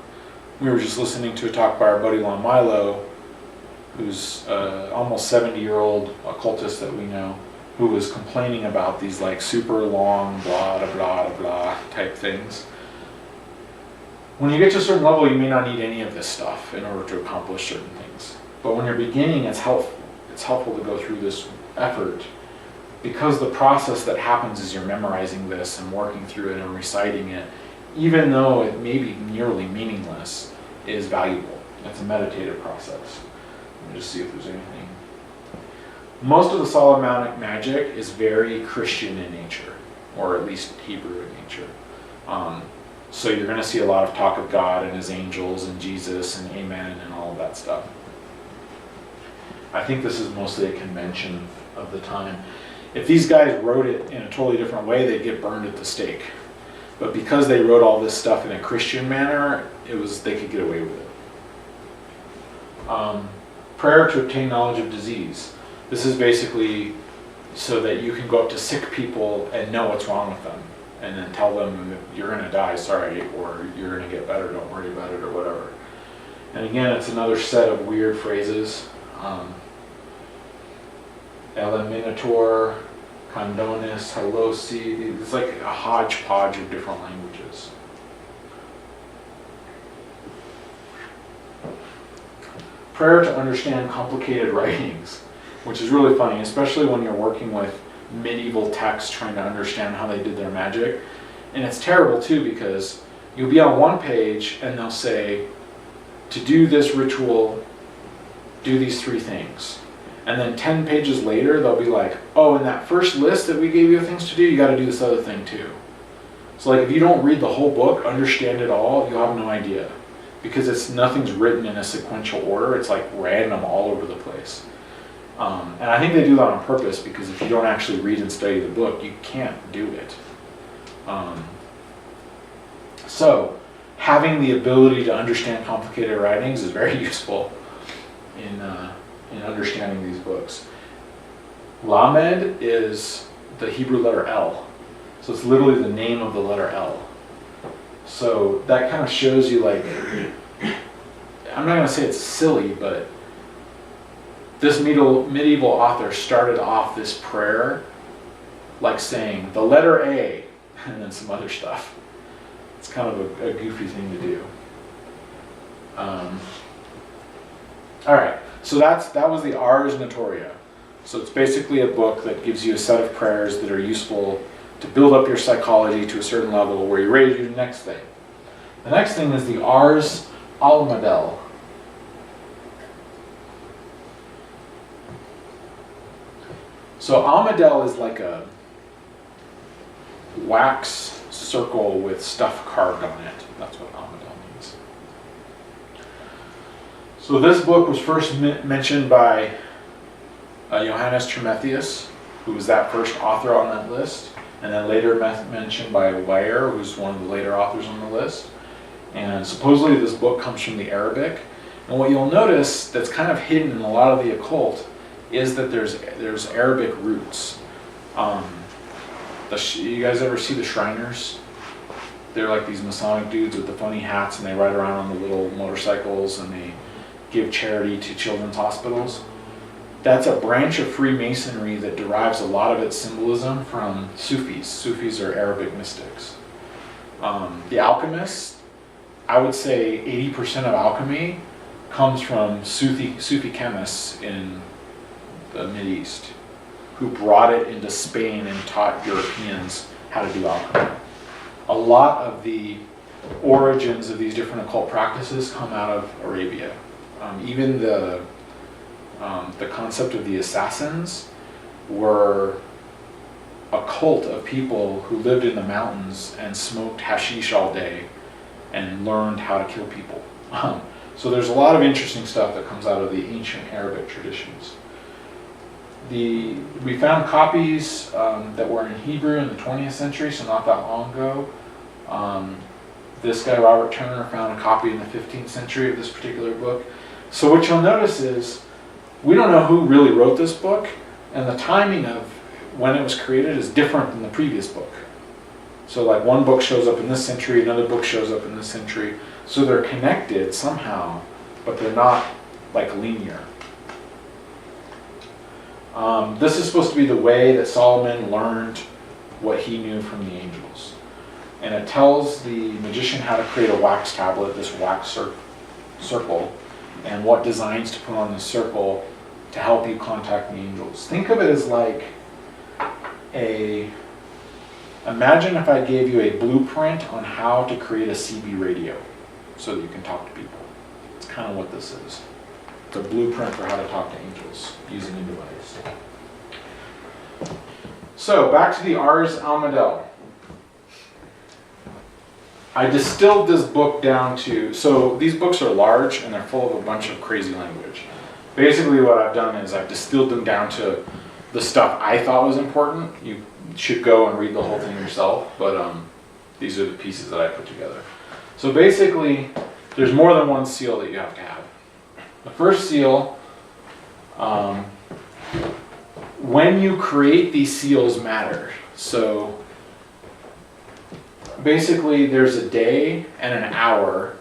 we were just listening to a talk by our buddy Lon Milo, who's almost 70-year-old occultist that we know, who was complaining about these like super long blah, blah, blah, blah type things. When you get to a certain level, you may not need any of this stuff in order to accomplish certain things. But when you're beginning, it's helpful to go through this effort because the process that happens is you're memorizing this and working through it and reciting it, even though it may be nearly meaningless, is valuable. It's a meditative process. Let me just see if there's anything. Most of the Solomonic magic is very Christian in nature, or at least Hebrew in nature. So you're going to see a lot of talk of God and his angels and Jesus and amen and all of that stuff. I think this is mostly a convention of the time. If these guys wrote it in a totally different way, they'd get burned at the stake. But because they wrote all this stuff in a Christian manner, they could get away with it. Prayer to obtain knowledge of disease. This is basically so that you can go up to sick people and know what's wrong with them, and then tell them you're going to die, sorry, or you're going to get better, don't worry about it, or whatever. And again, it's another set of weird phrases. Eliminator, condonis, halosi, it's like a hodgepodge of different languages. Prayer to understand complicated writings, which is really funny, especially when you're working with medieval texts trying to understand how they did their magic. And it's terrible too because you'll be on one page and they'll say, to do this ritual, do these 3 things. And then 10 pages later, they'll be like, oh, in that first list that we gave you of things to do, you got to do this other thing too. So like if you don't read the whole book, understand it all, you'll have no idea. Because nothing's written in a sequential order, it's like random all over the place. And I think they do that on purpose because if you don't actually read and study the book, you can't do it. So having the ability to understand complicated writings is very useful in understanding these books. Lamed is the Hebrew letter L. So it's literally the name of the letter L. So that kind of shows you, like, I'm not going to say it's silly, but this medieval author started off this prayer like saying the letter A and then some other stuff. It's kind of a goofy thing to do. All right, so that was the Ars Notoria. So it's basically a book that gives you a set of prayers that are useful to build up your psychology to a certain level where you're ready to do the next thing. The next thing is the Ars Almadel. So Almadel is like a wax circle with stuff carved on it. That's what Almadel means. So this book was first mentioned by Johannes Tremethius, who was that first author on that list, and then later mentioned by Weyer, who's one of the later authors on the list. And supposedly this book comes from the Arabic. And what you'll notice that's kind of hidden in a lot of the occult is that there's Arabic roots. You guys ever see the Shriners? They're like these Masonic dudes with the funny hats, and they ride around on the little motorcycles, and they give charity to children's hospitals. That's a branch of Freemasonry that derives a lot of its symbolism from Sufis. Sufis are Arabic mystics. The alchemists, I would say 80% of alchemy comes from Sufi chemists in the Mideast, who brought it into Spain and taught Europeans how to do alchemy. A lot of the origins of these different occult practices come out of Arabia. Even the concept of the assassins were a cult of people who lived in the mountains and smoked hashish all day and learned how to kill people. So there's a lot of interesting stuff that comes out of the ancient Arabic traditions. We found copies that were in Hebrew in the 20th century, so not that long ago. This guy, Robert Turner, found a copy in the 15th century of this particular book. So what you'll notice is, we don't know who really wrote this book, and the timing of when it was created is different than the previous book. So like one book shows up in this century, another book shows up in this century. So they're connected somehow, but they're not like linear. This is supposed to be the way that Solomon learned what he knew from the angels. And it tells the magician how to create a wax tablet, this wax circle, and what designs to put on the circle to help you contact the angels. Think of it as like imagine if I gave you a blueprint on how to create a CB radio so that you can talk to people. It's kind of what this is. It's a blueprint for how to talk to angels using a device. So back to the Ars Almadel. I distilled this book down to, so these books are large and they're full of a bunch of crazy language. Basically what I've done is I've distilled them down to the stuff I thought was important. You should go and read the whole thing yourself, but these are the pieces that I put together. So basically, there's more than one seal that you have to have. The first seal, when you create these seals matter. So basically there's a day and an hour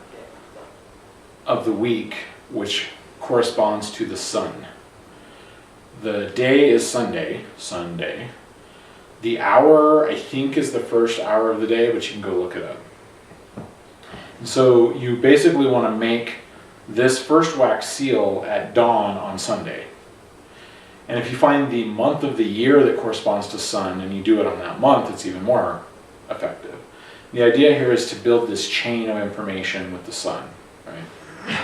of the week which corresponds to the sun. The day is Sunday. The hour, I think, is the first hour of the day, but you can go look it up. And so you basically want to make this first wax seal at dawn on Sunday. And if you find the month of the year that corresponds to sun and you do it on that month, it's even more effective. The idea here is to build this chain of information with the sun, right?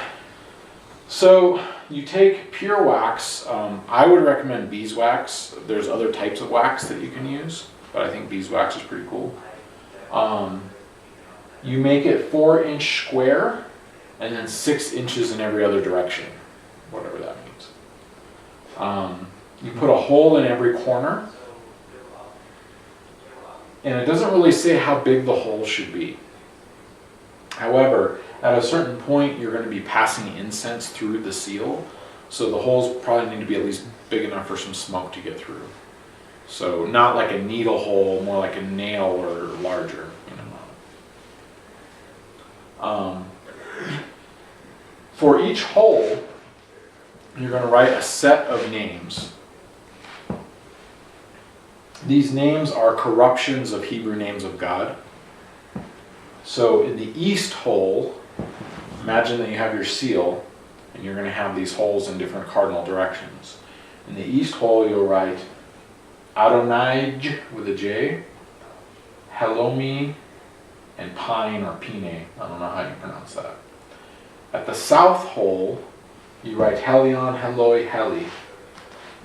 So you take pure wax. I would recommend beeswax. There's other types of wax that you can use, but I think beeswax is pretty cool. You make it 4-inch square and then 6 inches in every other direction, whatever that means. You put a hole in every corner, and it doesn't really say how big the hole should be. However, at a certain point, you're going to be passing incense through the seal, so the holes probably need to be at least big enough for some smoke to get through. So not like a needle hole, more like a nail or larger. For each hole, you're going to write a set of names. These names are corruptions of Hebrew names of God. So in the east hole, imagine that you have your seal, and you're going to have these holes in different cardinal directions. In the east hole, you'll write Adonai with a J, Helomi, and Pine or Pine. I don't know how you pronounce that. At the south hole, you write Helion, Heloi, Heli.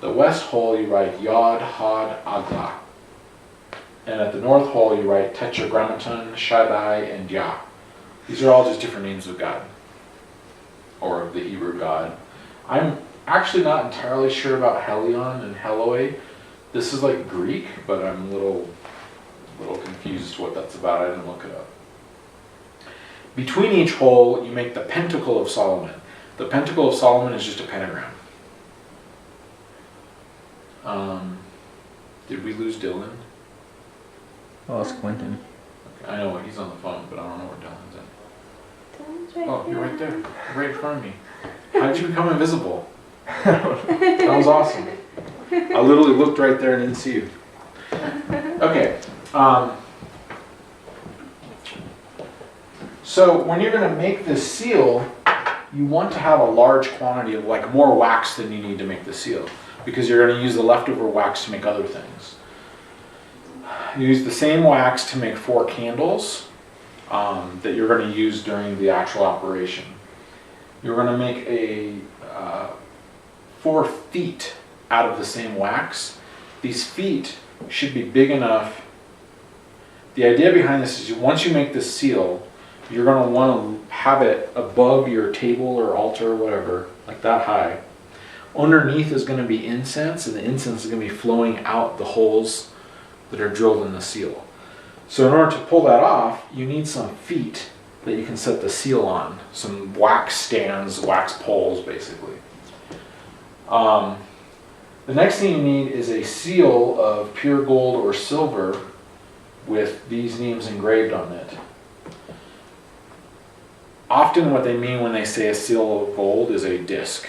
The west hole, you write Yod, Hod, Agla. And at the north hole, you write Tetragrammaton, Shaddai, and Yah. These are all just different names of God, or of the Hebrew God. I'm actually not entirely sure about Helion and Heloi. This is like Greek, but I'm a little confused what that's about. I didn't look it up. Between each hole, you make the Pentacle of Solomon. The Pentacle of Solomon is just a pentagram. Did we lose Dylan? Oh, it's Quentin. I know he's on the phone, but I don't know where Dylan's at. Dylan's right Oh, you're here. right there. You're right in front of me. How did you become invisible? That was awesome. I literally looked right there and didn't see you. Okay. So when you're going to make this seal, you want to have a large quantity of like more wax than you need to make the seal, because you're going to use the leftover wax to make other things. You use the same wax to make 4 candles that you're going to use during the actual operation. You're going to make a 4 feet out of the same wax. These feet should be big enough. The idea behind this is once you make this seal, you're going to want to have it above your table or altar or whatever, like that high. Underneath is going to be incense, and the incense is going to be flowing out the holes that are drilled in the seal. So in order to pull that off, you need some feet that you can set the seal on. Some wax stands, wax poles, basically. The next thing you need is a seal of pure gold or silver with these names engraved on it. Often what they mean when they say a seal of gold is a disc.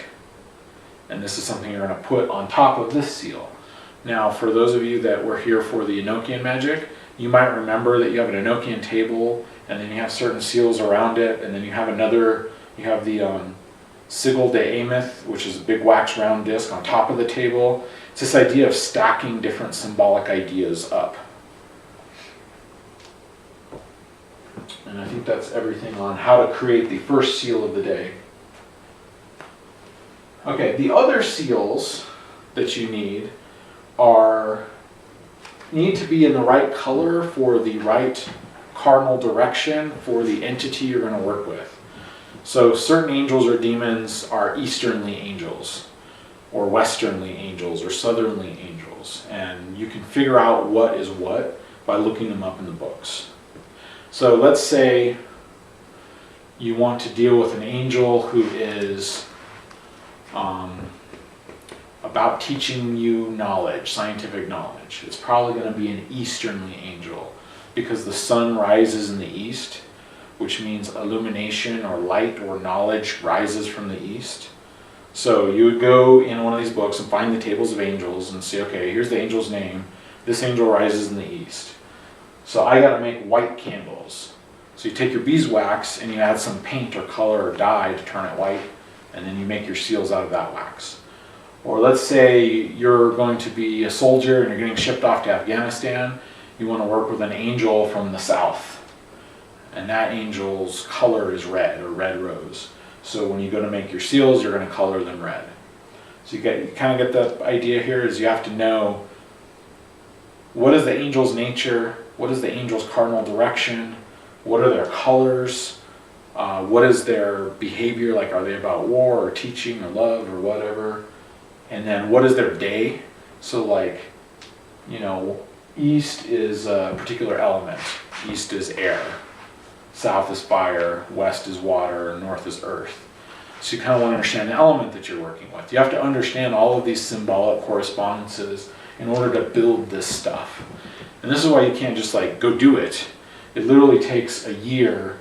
And this is something you're going to put on top of this seal. Now, for those of you that were here for the Enochian magic, you might remember that you have an Enochian table, and then you have certain seals around it, and then you have the sigil de Ameth, which is a big wax round disc on top of the table. It's this idea of stacking different symbolic ideas up. And I think that's everything on how to create the first seal of the day. Okay, the other seals that you need need to be in the right color for the right cardinal direction for the entity you're going to work with. So certain angels or demons are easternly angels, or westernly angels, or southerly angels, and you can figure out what is what by looking them up in the books. So let's say you want to deal with an angel who is about teaching you knowledge, scientific knowledge. It's probably going to be an easternly angel because the sun rises in the east, which means illumination or light or knowledge rises from the east. So you would go in one of these books and find the tables of angels and say, okay, here's the angel's name. This angel rises in the east. So I got to make white candles. So you take your beeswax and you add some paint or color or dye to turn it white, and then you make your seals out of that wax. Or let's say you're going to be a soldier and you're getting shipped off to Afghanistan. You want to work with an angel from the south, and that angel's color is red or red rose. So when you go to make your seals, you're going to color them red. So you kind of get the idea here is you have to know what is the angel's nature, what is the angel's cardinal direction, what are their colors, what is their behavior, like are they about war or teaching or love or whatever, and then what is their day. So like, east is a particular element. East is air, south is fire, west is water, and north is earth. So you kind of want to understand the element that you're working with. You have to understand all of these symbolic correspondences in order to build this stuff. And this is why you can't just like go do it. It literally takes a year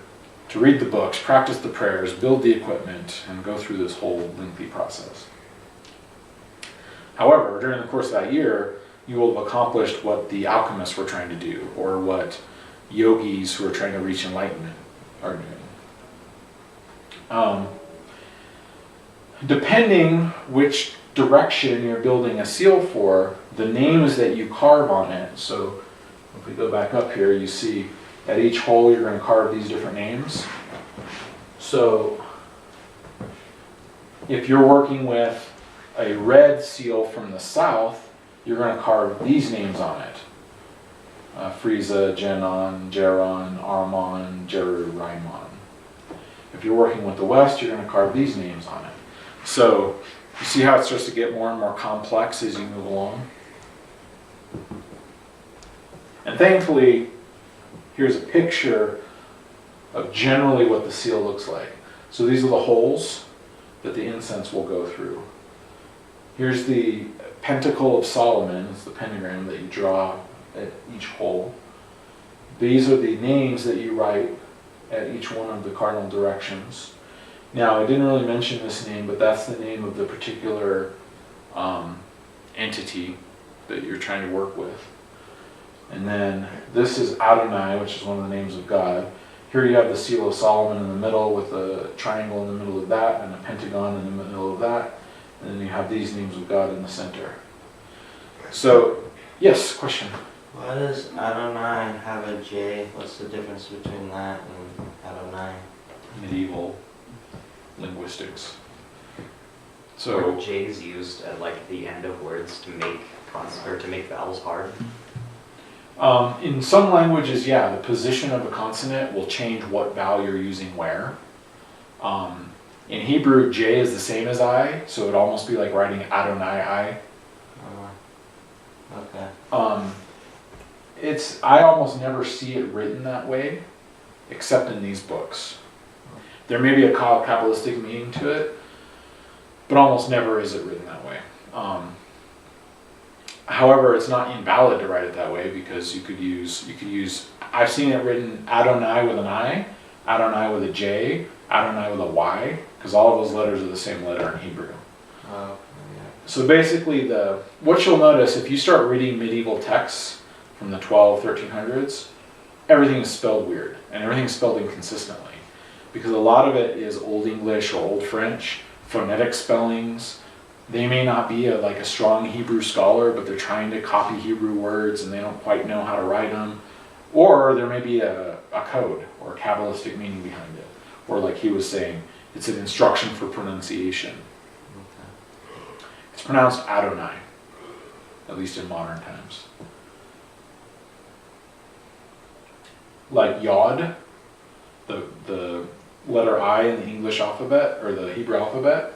to read the books, practice the prayers, build the equipment, and go through this whole lengthy process. However, during the course of that year, you will have accomplished what the alchemists were trying to do, or what yogis who are trying to reach enlightenment are doing. Depending which direction you're building a seal for, the names that you carve on it, so if we go back up here, you see at each hole you're going to carve these different names. So if you're working with a red seal from the south, you're going to carve these names on it. Frieza, Genon, Geron, Armon, Jerurimon. If you're working with the west, you're going to carve these names on it. So you see how it starts to get more and more complex as you move along? And thankfully, here's a picture of generally what the seal looks like. So these are the holes that the incense will go through. Here's the pentacle of Solomon. It's the pentagram that you draw at each hole. These are the names that you write at each one of the cardinal directions. Now, I didn't really mention this name, but that's the name of the particular entity that you're trying to work with. And then this is Adonai, which is one of the names of God. Here you have the seal of Solomon in the middle with a triangle in the middle of that and a pentagon in the middle of that. And then you have these names of God in the center. So, yes, question? Why does Adonai have a J? What's the difference between that and Adonai? Medieval linguistics. So So, J is used at like the end of words to make or to make vowels hard. in some languages, yeah, the position of a consonant will change what vowel you're using where. In Hebrew, J is the same as I, so it'd almost be like writing Adonai I. Okay. I almost never see it written that way, except in these books. There may be a Kabbalistic meaning to it, but almost never is it written that way. However, it's not invalid to write it that way because you could use, I've seen it written Adonai with an I, Adonai with a J, Adonai with a Y, because all of those letters are the same letter in Hebrew. Oh, So basically, what you'll notice if you start reading medieval texts from the 1300s, everything is spelled weird and everything is spelled inconsistently because a lot of it is Old English or Old French, phonetic spellings. They may not be a strong Hebrew scholar, but they're trying to copy Hebrew words and they don't quite know how to write them. Or there may be a code or a Kabbalistic meaning behind it. Or like he was saying, it's an instruction for pronunciation. It's pronounced Adonai, at least in modern times. Like Yod, the letter I in the English alphabet, or the Hebrew alphabet,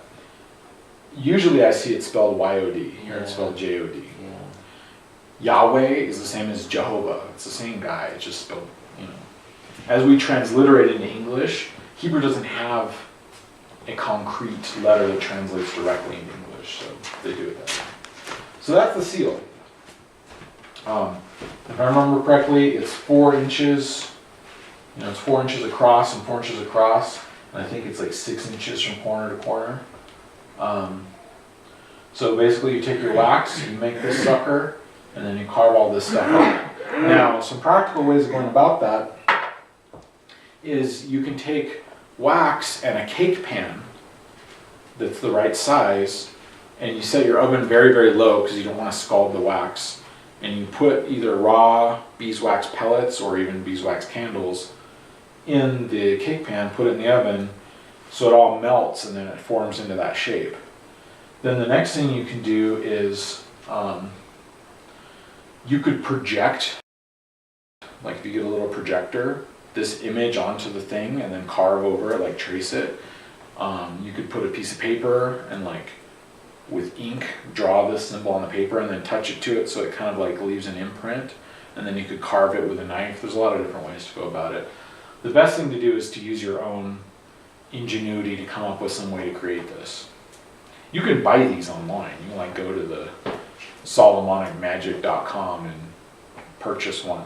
usually I see it spelled Y-O-D. Here it's spelled J-O-D. yeah. Yahweh is the same as Jehovah. It's the same guy, it's just spelled, As we transliterate into English, Hebrew doesn't have a concrete letter that translates directly into English, so they do it that way. So that's the seal. If I remember correctly, it's 4 inches. It's 4 inches across and 4 inches across, and I think it's like 6 inches from corner to corner. So basically, you take your wax, you make this sucker, and then you carve all this stuff out. Now, some practical ways of going about that is you can take wax and a cake pan that's the right size, and you set your oven very, very low because you don't want to scald the wax, and you put either raw beeswax pellets or even beeswax candles in the cake pan, put it in the oven so it all melts and then it forms into that shape. Then the next thing you can do is you could project, like if you get a little projector, this image onto the thing and then carve over it, like trace it. You could put a piece of paper and with ink draw this symbol on the paper and then touch it to it so it kind of leaves an imprint, and then you could carve it with a knife. There's a lot of different ways to go about it. The best thing to do is to use your own ingenuity to come up with some way to create this. You can buy these online. You can go to the solomonicmagic.com and purchase one,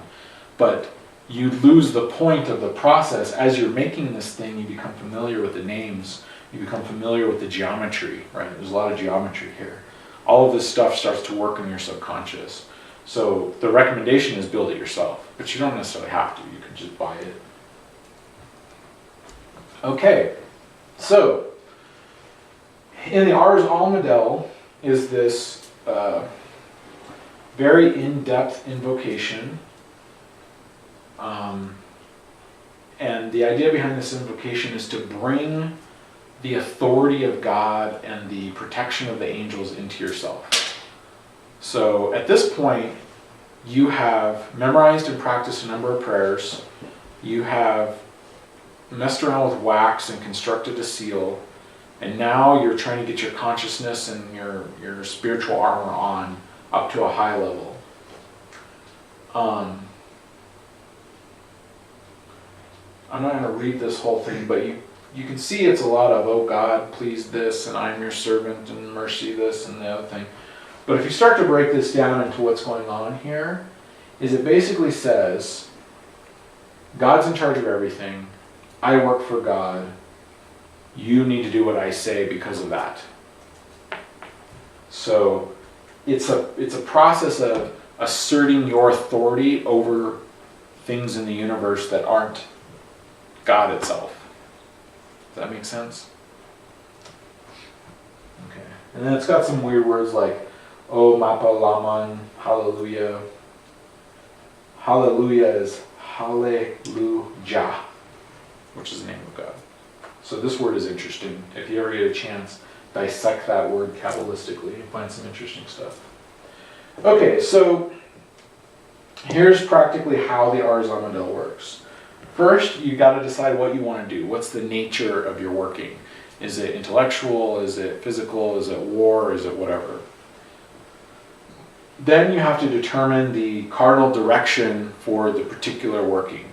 but you lose the point of the process. As you're making this thing, you become familiar with the names, you become familiar with the geometry, right? There's a lot of geometry here. All of this stuff starts to work in your subconscious. So the recommendation is build it yourself, but you don't necessarily have to. You can just buy it. Okay, so in the Ars Almadel is this very in-depth invocation. And the idea behind this invocation is to bring the authority of God and the protection of the angels into yourself. So at this point, you have memorized and practiced a number of prayers. You have messed around with wax and constructed a seal. And now you're trying to get your consciousness and your spiritual armor on up to a high level. I'm not gonna read this whole thing, but you can see it's a lot of, oh God, please this, and I'm your servant, and mercy this, and the other thing. But if you start to break this down into what's going on here, is it basically says, God's in charge of everything, I work for God, you need to do what I say because of that. So it's a process of asserting your authority over things in the universe that aren't God itself. Does that make sense? Okay. And then it's got some weird words like, oh Mapa Laman, hallelujah. Hallelujah is hallelujah, which is the name of God. So this word is interesting. If you ever get a chance, dissect that word Kabbalistically and find some interesting stuff. Okay, so here's practically how the Ars Amidel works. First, you got to decide what you want to do. What's the nature of your working? Is it intellectual? Is it physical? Is it war? Is it whatever? Then you have to determine the cardinal direction for the particular working.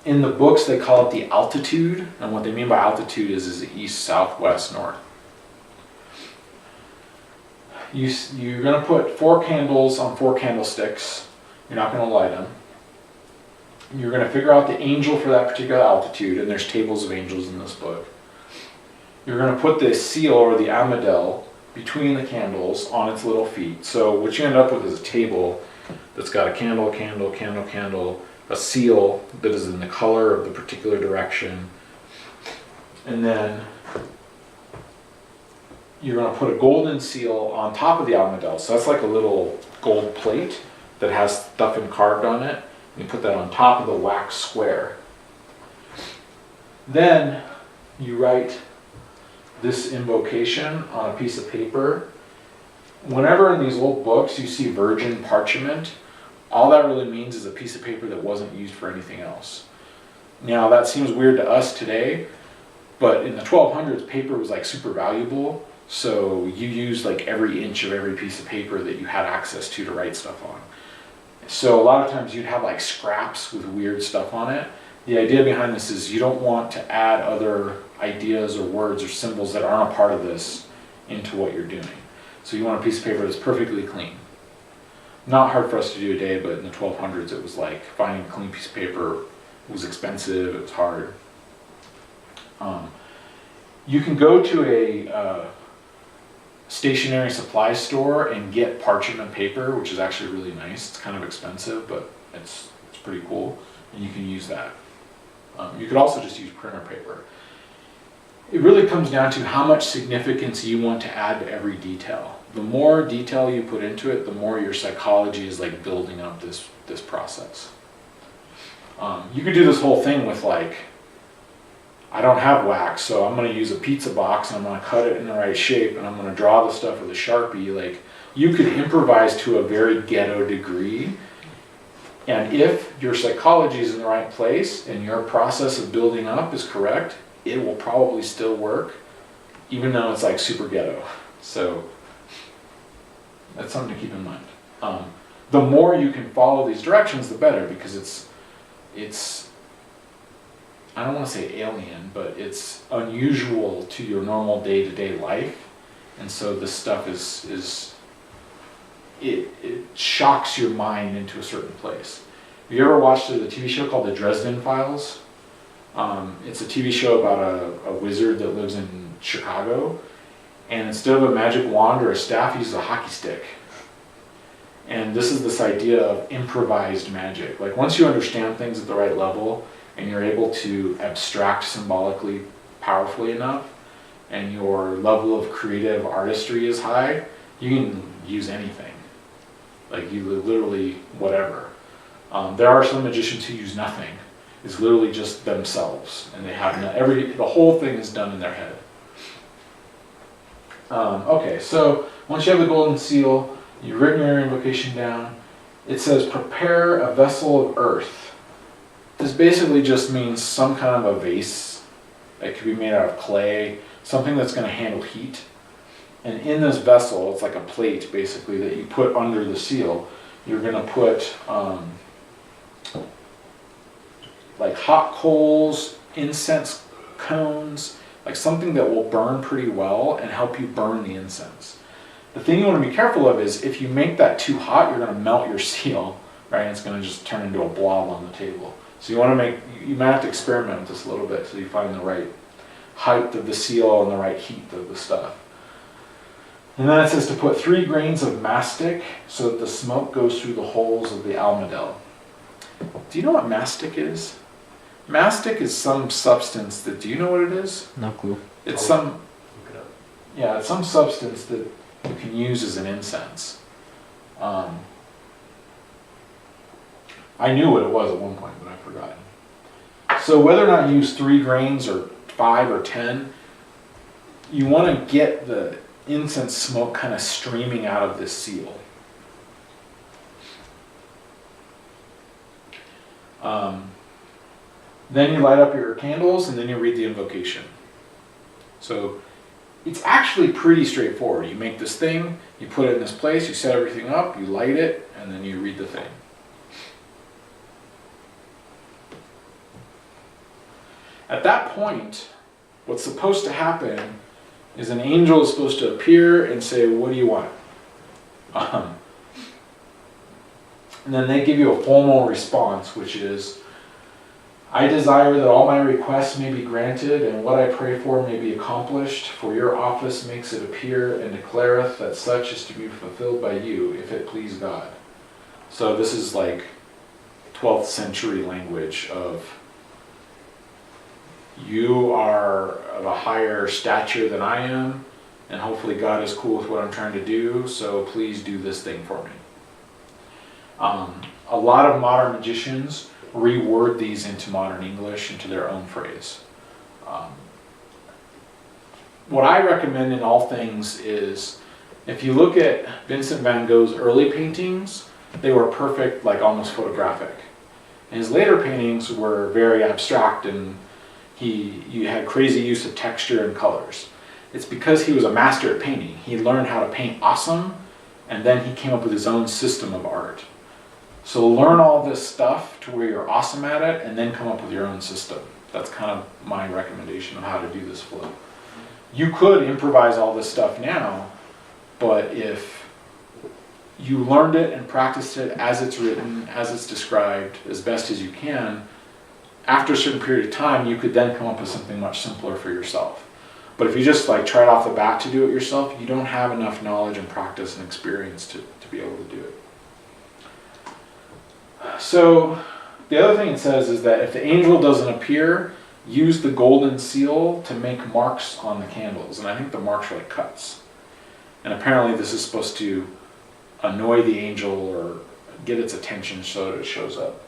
In the books, they call it the altitude, and what they mean by altitude is east, south, west, north. You're going to put 4 candles on 4 candlesticks. You're not going to light them. You're going to figure out the angel for that particular altitude, and there's tables of angels in this book. You're going to put the seal or the amidel between the candles on its little feet. So what you end up with is a table that's got a candle, candle, candle, candle, a seal that is in the color of the particular direction, and then you're going to put a golden seal on top of the amidel. So that's like a little gold plate that has stuff carved on it. You put that on top of the wax square. Then you write this invocation on a piece of paper. Whenever in these old books you see virgin parchment, all that really means is a piece of paper that wasn't used for anything else. Now that seems weird to us today, but in the 1200s paper was like super valuable, so you used like every inch of every piece of paper that you had access to write stuff on. So a lot of times you'd have like scraps with weird stuff on it. The idea behind this is you don't want to add other ideas or words or symbols that aren't a part of this into what you're doing. So you want a piece of paper that's perfectly clean. Not hard for us to do today, but in the 1200s it was like finding a clean piece of paper was expensive, it was hard. You can go to a stationery supply store and get parchment paper, which is actually really nice. It's kind of expensive, but it's pretty cool, and you can use that. You could also just use printer paper. It really comes down to how much significance you want to add to every detail. The more detail you put into it, the more your psychology is like building up this process. You could do this whole thing with like, I don't have wax, so I'm going to use a pizza box and I'm going to cut it in the right shape and I'm going to draw the stuff with a Sharpie. Like, you could improvise to a very ghetto degree, and if your psychology is in the right place and your process of building up is correct, it will probably still work, even though it's like super ghetto. So that's something to keep in mind. The more you can follow these directions, the better, because it's I don't want to say alien, but it's unusual to your normal day-to-day life, and so this stuff it shocks your mind into a certain place. Have you ever watched the TV show called The Dresden Files? It's a TV show about a wizard that lives in Chicago, and instead of a magic wand or a staff, he uses a hockey stick. And this is this idea of improvised magic. Like, once you understand things at the right level, and you're able to abstract symbolically powerfully enough, and your level of creative artistry is high, you can use anything. Like, you literally, whatever. There are some magicians who use nothing. It's literally just themselves, and they have the whole thing is done in their head. Okay, so once you have the golden seal, you've written your invocation down, it says prepare a vessel of earth. This basically just means some kind of a vase. It could be made out of clay, something that's going to handle heat. And in this vessel, it's like a plate basically that you put under the seal. You're going to put like hot coals, incense cones, like something that will burn pretty well and help you burn the incense. The thing you want to be careful of is if you make that too hot, you're going to melt your seal, right? And it's going to just turn into a blob on the table. So you want to you might have to experiment with this a little bit so you find the right height of the seal and the right heat of the stuff. And then it says to put 3 grains of mastic so that the smoke goes through the holes of the almadel. Do you know what mastic is? Mastic is some substance that, do you know what it is? No clue. It's Look some, it up. yeah, it's some substance that you can use as an incense. I knew what it was at one point, but I've forgotten. So whether or not you use 3 grains or 5 or 10, you want to get the incense smoke kind of streaming out of this seal. Then you light up your candles and then you read the invocation. So it's actually pretty straightforward. You make this thing, you put it in this place, you set everything up, you light it, and then you read the thing. At that point, what's supposed to happen is an angel is supposed to appear and say, what do you want? And then they give you a formal response, which is, I desire that all my requests may be granted, and what I pray for may be accomplished, for your office makes it appear and declareth that such is to be fulfilled by you, if it please God. So this is like 12th century language of, you are of a higher stature than I am, and hopefully God is cool with what I'm trying to do, so please do this thing for me. A lot of modern magicians reword these into modern English, into their own phrase. What I recommend in all things is, if you look at Vincent van Gogh's early paintings, they were perfect, like almost photographic. And his later paintings were very abstract, and you had crazy use of texture and colors. It's because he was a master at painting. He learned how to paint awesome, and then he came up with his own system of art. So learn all this stuff to where you're awesome at it, and then come up with your own system. That's kind of my recommendation of how to do this flow. You could improvise all this stuff now, but if you learned it and practiced it as it's written, as it's described, as best as you can, after a certain period of time, you could then come up with something much simpler for yourself. But if you just like tried off the bat to do it yourself, you don't have enough knowledge and practice and experience to be able to do it. So the other thing it says is that if the angel doesn't appear, use the golden seal to make marks on the candles. And I think the marks are like cuts. And apparently this is supposed to annoy the angel or get its attention so that it shows up.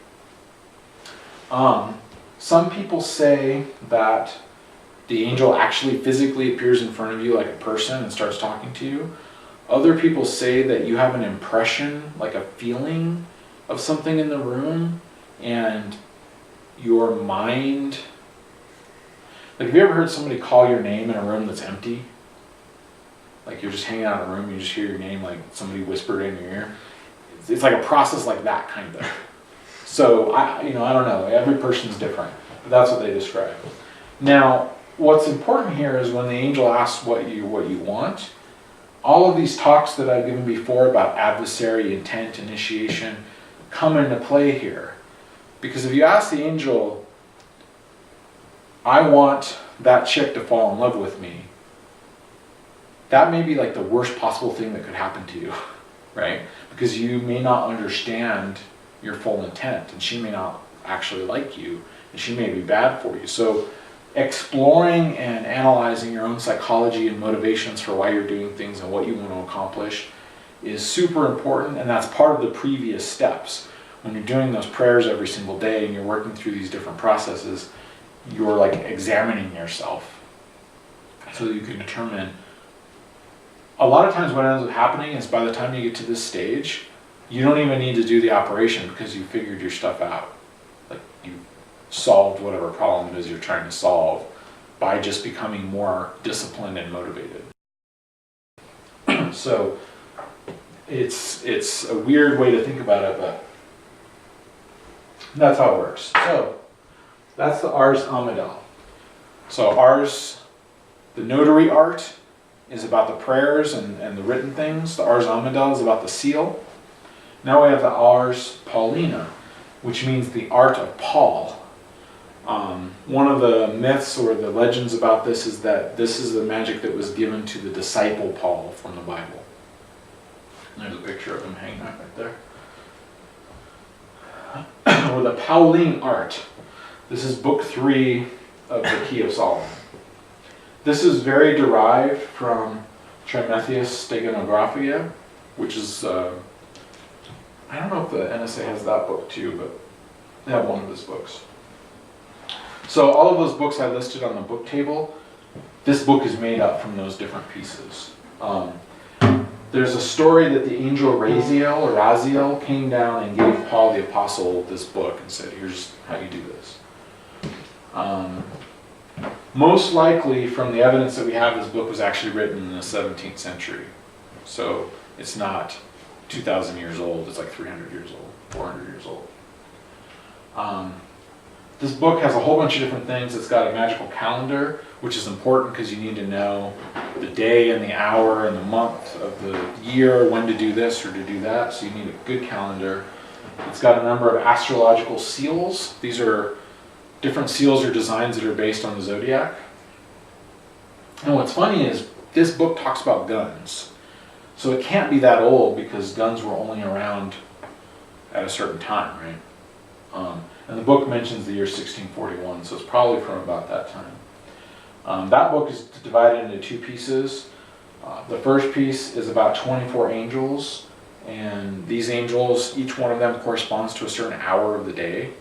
Some people say that the angel actually physically appears in front of you like a person and starts talking to you. Other people say that you have an impression, like a feeling of something in the room, and your mind, like, have you ever heard somebody call your name in a room that's empty? Like you're just hanging out in a room, you just hear your name, like somebody whispered in your ear. It's like a process like that, kind of. So I don't know, every person's different, but that's what they describe. Now, what's important here is when the angel asks what you want, all of these talks that I've given before about adversary, intent, initiation, come into play here. Because if you ask the angel, I want that chick to fall in love with me, that may be like the worst possible thing that could happen to you, right? Because you may not understand your full intent, and she may not actually like you, and she may be bad for you. So exploring and analyzing your own psychology and motivations for why you're doing things and what you want to accomplish is super important, and that's part of the previous steps. When you're doing those prayers every single day and you're working through these different processes, you're like examining yourself so that you can determine. A lot of times what ends up happening is by the time you get to this stage, you don't even need to do the operation because you figured your stuff out. Like you solved whatever problem it is you're trying to solve by just becoming more disciplined and motivated. So it's a weird way to think about it, but that's how it works. So That's the Ars Amida. So Ars, the notary art, is about the prayers and the written things. The Ars Amida is about the seal. Now we have the Ars Paulina, which means the art of Paul. One of the myths or the legends about this is that this is the magic that was given to the disciple Paul from the Bible. There's a picture of him hanging out right there. Or the Pauline art. This is book 3 of the Key of Solomon. This is very derived from Trimethius Steganographia, which is, I don't know if the NSA has that book too, but they have one of his books. So all of those books I listed on the book table, this book is made up from those different pieces. There's a story that the angel Raziel came down and gave Paul the apostle this book and said, here's how you do this. Most likely, from the evidence that we have, this book was actually written in the 17th century. So it's not 2,000 years old, it's like 300 years old, 400 years old. This book has a whole bunch of different things. It's got a magical calendar, which is important because you need to know the day and the hour and the month of the year, when to do this or to do that. So you need a good calendar. It's got a number of astrological seals. These are different seals or designs that are based on the zodiac. And what's funny is this book talks about guns. So it can't be that old because guns were only around at a certain time, right? And the book mentions the year 1641, so it's probably from about that time. That book is divided into 2 pieces. The first piece is about 24 angels, and these angels, each one of them corresponds to a certain hour of the day.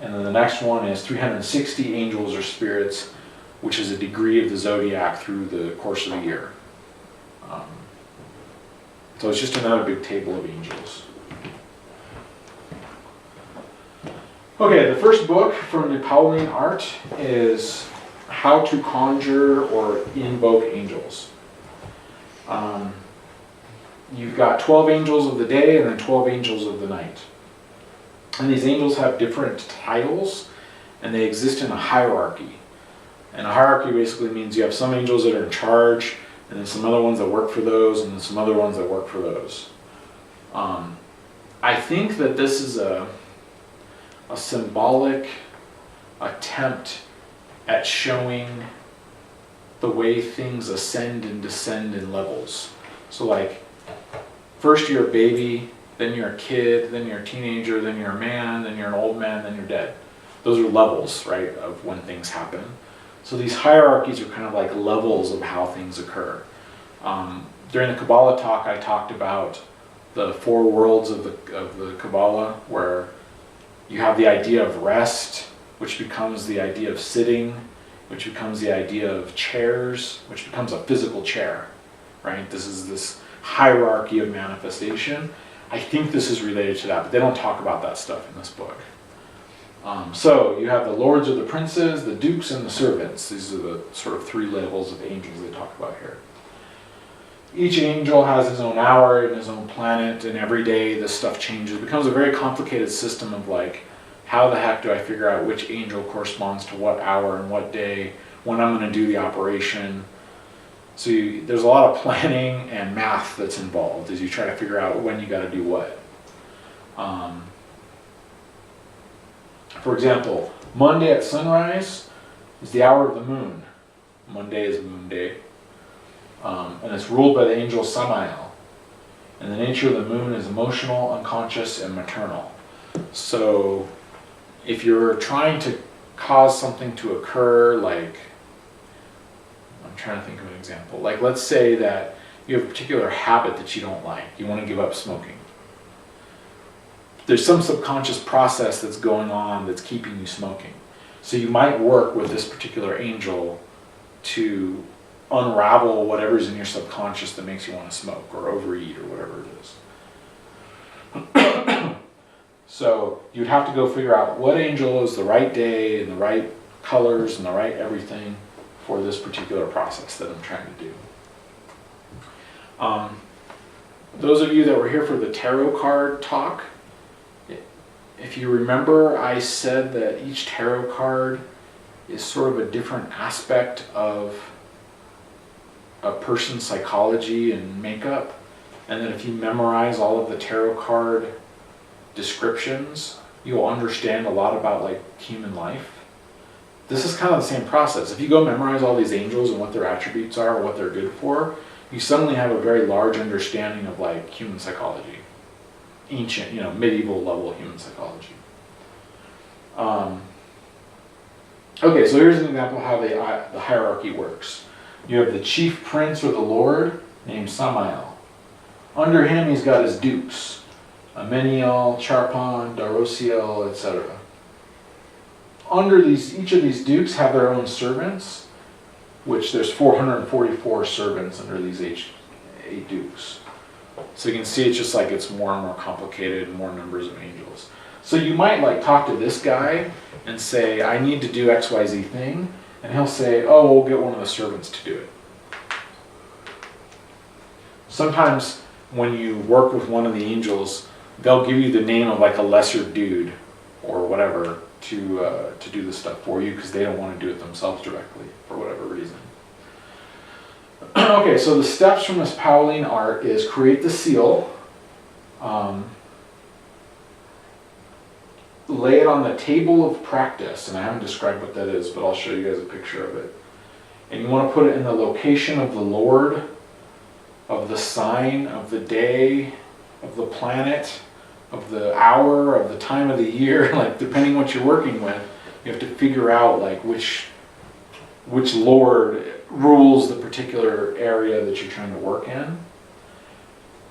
And then the next one is 360 angels or spirits, which is a degree of the zodiac through the course of the year. So it's just another big table of angels. Okay, the first book from the Pauline art is How to Conjure or Invoke Angels. You've got 12 angels of the day and then 12 angels of the night. And these angels have different titles, and they exist in a hierarchy. And a hierarchy basically means you have some angels that are in charge, and then some other ones that work for those, and then some other ones that work for those. I think that this is a symbolic attempt at showing the way things ascend and descend in levels. So like, first you're a baby, then you're a kid, then you're a teenager, then you're a man, then you're an old man, then you're dead. Those are levels, right, of when things happen. So these hierarchies are kind of like levels of how things occur. During the Kabbalah talk, I talked about the 4 worlds of the Kabbalah, where you have the idea of rest, which becomes the idea of sitting, which becomes the idea of chairs, which becomes a physical chair, right? This is this hierarchy of manifestation. I think this is related to that, but they don't talk about that stuff in this book. So you have the lords or the princes, the dukes, and the servants. These are the sort of 3 levels of angels they talk about here. Each angel has his own hour and his own planet, and every day this stuff changes. It becomes a very complicated system of like, how the heck do I figure out which angel corresponds to what hour and what day, when I'm going to do the operation. So there's a lot of planning and math that's involved as you try to figure out when you got to do what. For example, Monday at sunrise is the hour of the moon. Monday is moon day. And it's ruled by the angel Samael. And the nature of the moon is emotional, unconscious, and maternal. So if you're trying to cause something to occur, like, I'm trying to think of an example. Like, let's say that you have a particular habit that you don't like. You want to give up smoking. There's some subconscious process that's going on that's keeping you smoking. So you might work with this particular angel to unravel whatever's in your subconscious that makes you want to smoke or overeat or whatever it is. So you'd have to go figure out what angel is the right day and the right colors and the right everything for this particular process that I'm trying to do. Those of you that were here for the tarot card talk, if you remember, I said that each tarot card is sort of a different aspect of a person's psychology and makeup. And then if you memorize all of the tarot card descriptions, you'll understand a lot about like human life. This is kind of the same process. If you go memorize all these angels and what their attributes are, what they're good for, you suddenly have a very large understanding of like human psychology. Ancient, medieval level human psychology. Okay, so here's an example of how the hierarchy works. You have the chief prince or the lord named Samael. Under him he's got his dukes, Ameniel, Charpan, Darosiel, etc. Under each of these dukes have their own servants, which there's 444 servants under these eight dukes. So you can see it's just like it's more and more complicated, more numbers of angels. So you might like talk to this guy and say, I need to do XYZ thing, and he'll say, oh, we'll get one of the servants to do it. Sometimes when you work with one of the angels, they'll give you the name of like a lesser dude or whatever to do the stuff for you because they don't want to do it themselves directly for whatever reason. Okay, so the steps from this Pauline art is create the seal, lay it on the table of practice, and I haven't described what that is, but I'll show you guys a picture of it. And you want to put it in the location of the Lord, of the sign, of the day, of the planet, of the hour, of the time of the year, like depending what you're working with, you have to figure out like which Lord rules the particular area that you're trying to work in.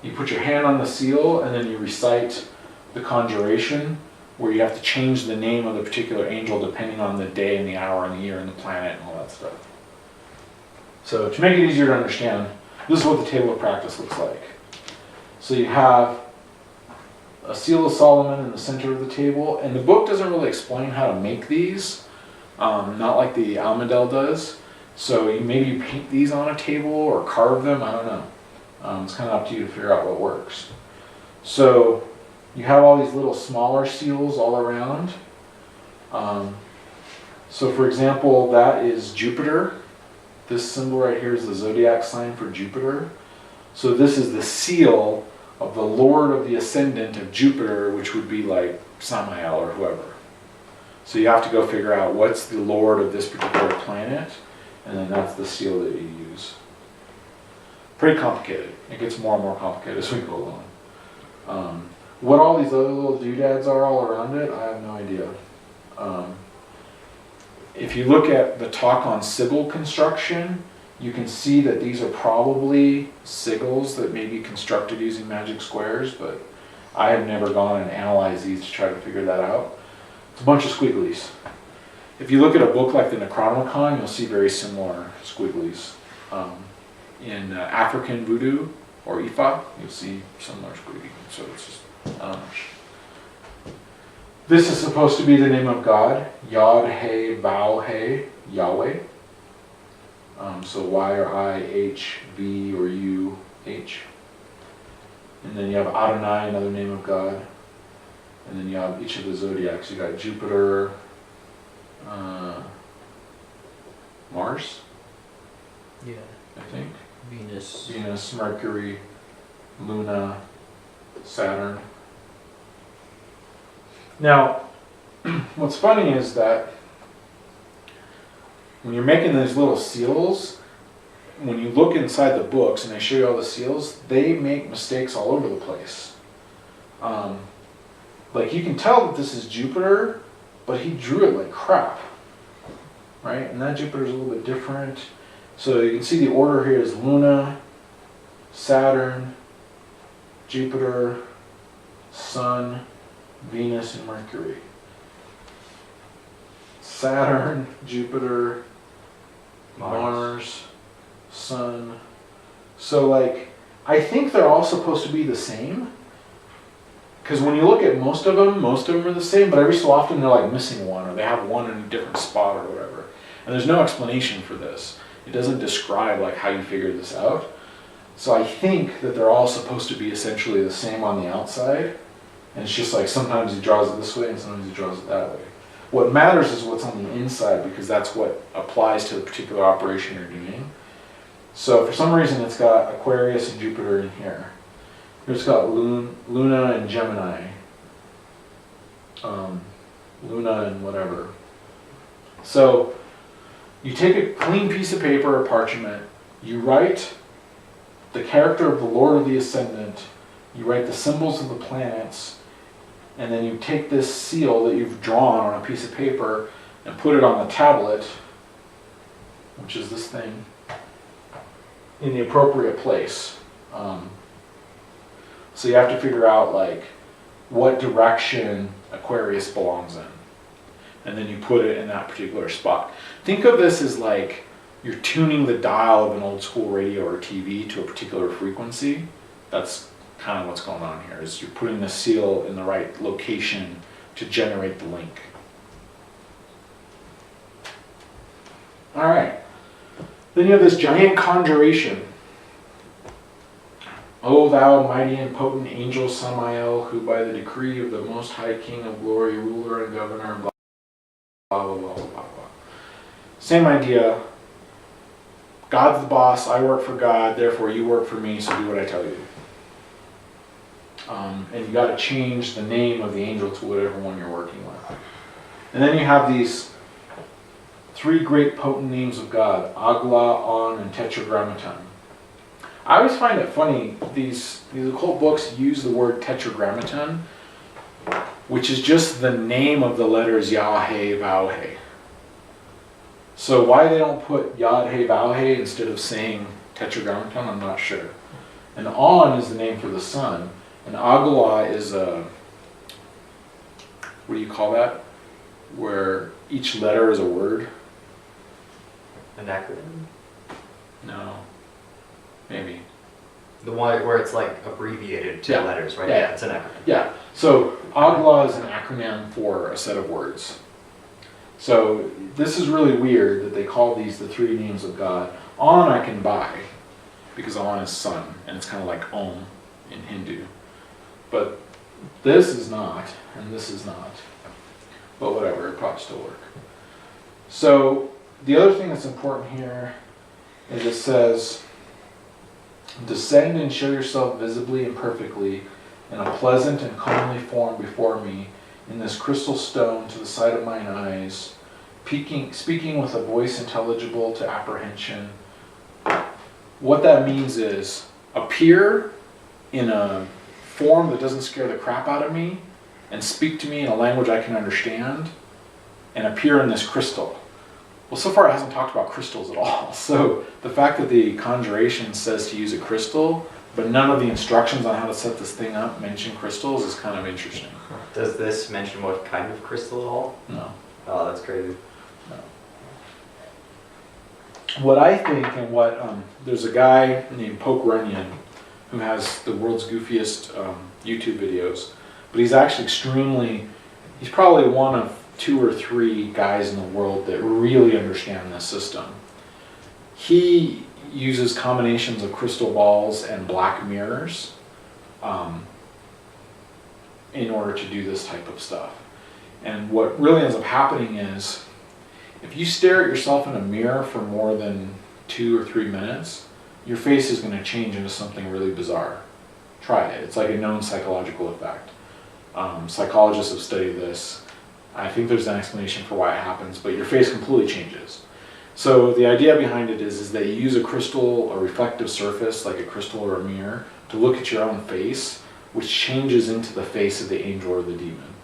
You put your hand on the seal and then you recite the conjuration where you have to change the name of the particular angel depending on the day and the hour and the year and the planet and all that stuff. So to make it easier to understand, this is what the table of practice looks like. So you have a seal of Solomon in the center of the table, and the book doesn't really explain how to make these, not like the Almadel does. So you maybe paint these on a table or carve them, I don't know. It's kind of up to you to figure out what works. So you have all these little smaller seals all around. So for example, that is Jupiter. This symbol right here is the zodiac sign for Jupiter. So this is the seal of the Lord of the Ascendant of Jupiter, which would be like Samael or whoever. So you have to go figure out what's the Lord of this particular planet, and then that's the seal that you use. Pretty complicated. It gets more and more complicated as we go along. What all these other little doodads are all around it, I have no idea. If you look at the talk on sigil construction, you can see that these are probably sigils that may be constructed using magic squares, but I have never gone and analyzed these to try to figure that out. It's a bunch of squigglies. If you look at a book like the Necronomicon, you'll see very similar squigglies. In African voodoo or Ifa, you'll see similar squiggly. So it's just, this is supposed to be the name of God, Yod He Vau He, Yahweh. So Y or I, H, V or U, H. And then you have Adonai, another name of God. And then you have each of the zodiacs. You got Jupiter, Mars, Yeah. I think. Venus. Mercury, Luna, Saturn. Now, what's funny is that when you're making these little seals, when you look inside the books and they show you all the seals, they make mistakes all over the place. Like you can tell that this is Jupiter, but he drew it like crap, right? And that Jupiter's a little bit different. So you can see the order here is Luna, Saturn, Jupiter, Sun, Venus, and Mercury. Saturn, Jupiter, Mars, Sun. So like, I think they're all supposed to be the same. Because when you look at most of them are the same, but every so often they're like missing one, or they have one in a different spot or whatever. And there's no explanation for this. It doesn't describe like how you figure this out. So I think that they're all supposed to be essentially the same on the outside, And it's just like sometimes he draws it this way and sometimes he draws it that way. What matters is what's on the inside because that's what applies to the particular operation you're doing. So for some reason it's got Aquarius and Jupiter in here. Here it's got Luna and Gemini. Luna and whatever. So you take a clean piece of paper or parchment, you write the character of the Lord of the Ascendant, you write the symbols of the planets, and then you take this seal that you've drawn on a piece of paper and put it on the tablet, which is this thing, in the appropriate place. So you have to figure out like what direction Aquarius belongs in. And then you put it in that particular spot. Think of this as like you're tuning the dial of an old school radio or TV to a particular frequency. That's kind of what's going on here, is you're putting the seal in the right location to generate the link. All right. Then you have this giant conjuration. O thou mighty and potent angel Samael, who by the decree of the Most High King of Glory, ruler and governor, blah, blah, blah, blah, blah. Same idea. God's the boss, I work for God, therefore you work for me, so do what I tell you. And you got to change the name of the angel to whatever one you're working with. And then you have these three great potent names of God, Agla, On, and Tetragrammaton. I always find it funny, these occult books use the word Tetragrammaton, which is just the name of the letters Yah, He, Vau, He. So why they don't put Yod, He, Vau, He instead of saying Tetragrammaton, I'm not sure. And On is the name for the sun, and Agala is a, what do you call that? Where each letter is a word? An acronym? No. Maybe. The one where it's like abbreviated to Yeah. letters, right? Yeah. It's an acronym. Yeah, so Agla is an acronym for a set of words. So this is really weird that they call these the three names of God. On I can buy, because On is sun, and it's kind of like Om in Hindu. But this is not, and this is not. But whatever, it probably still work. So the other thing that's important here is it says, descend and show yourself visibly and perfectly in a pleasant and comely form before me, in this crystal stone to the sight of mine eyes, speaking with a voice intelligible to apprehension. What that means is appear in a form that doesn't scare the crap out of me and speak to me in a language I can understand and appear in this crystal. Well, so far it hasn't talked about crystals at all. So the fact that the conjuration says to use a crystal, but none of the instructions on how to set this thing up mention crystals is kind of interesting. Does this mention what kind of crystal at all? No. Oh, that's crazy. What I think, and what there's a guy named Poke Runyon who has the world's goofiest YouTube videos, but he's actually he's probably one of 2 or 3 guys in the world that really understand this system. He uses combinations of crystal balls and black mirrors in order to do this type of stuff. And what really ends up happening is, if you stare at yourself in a mirror for more than 2 or 3 minutes, your face is going to change into something really bizarre. Try it. It's like a known psychological effect. Psychologists have studied this. I think there's an explanation for why it happens, but your face completely changes. So the idea behind it is that you use a crystal, a reflective surface, like a crystal or a mirror, to look at your own face, which changes into the face of the angel or the demon.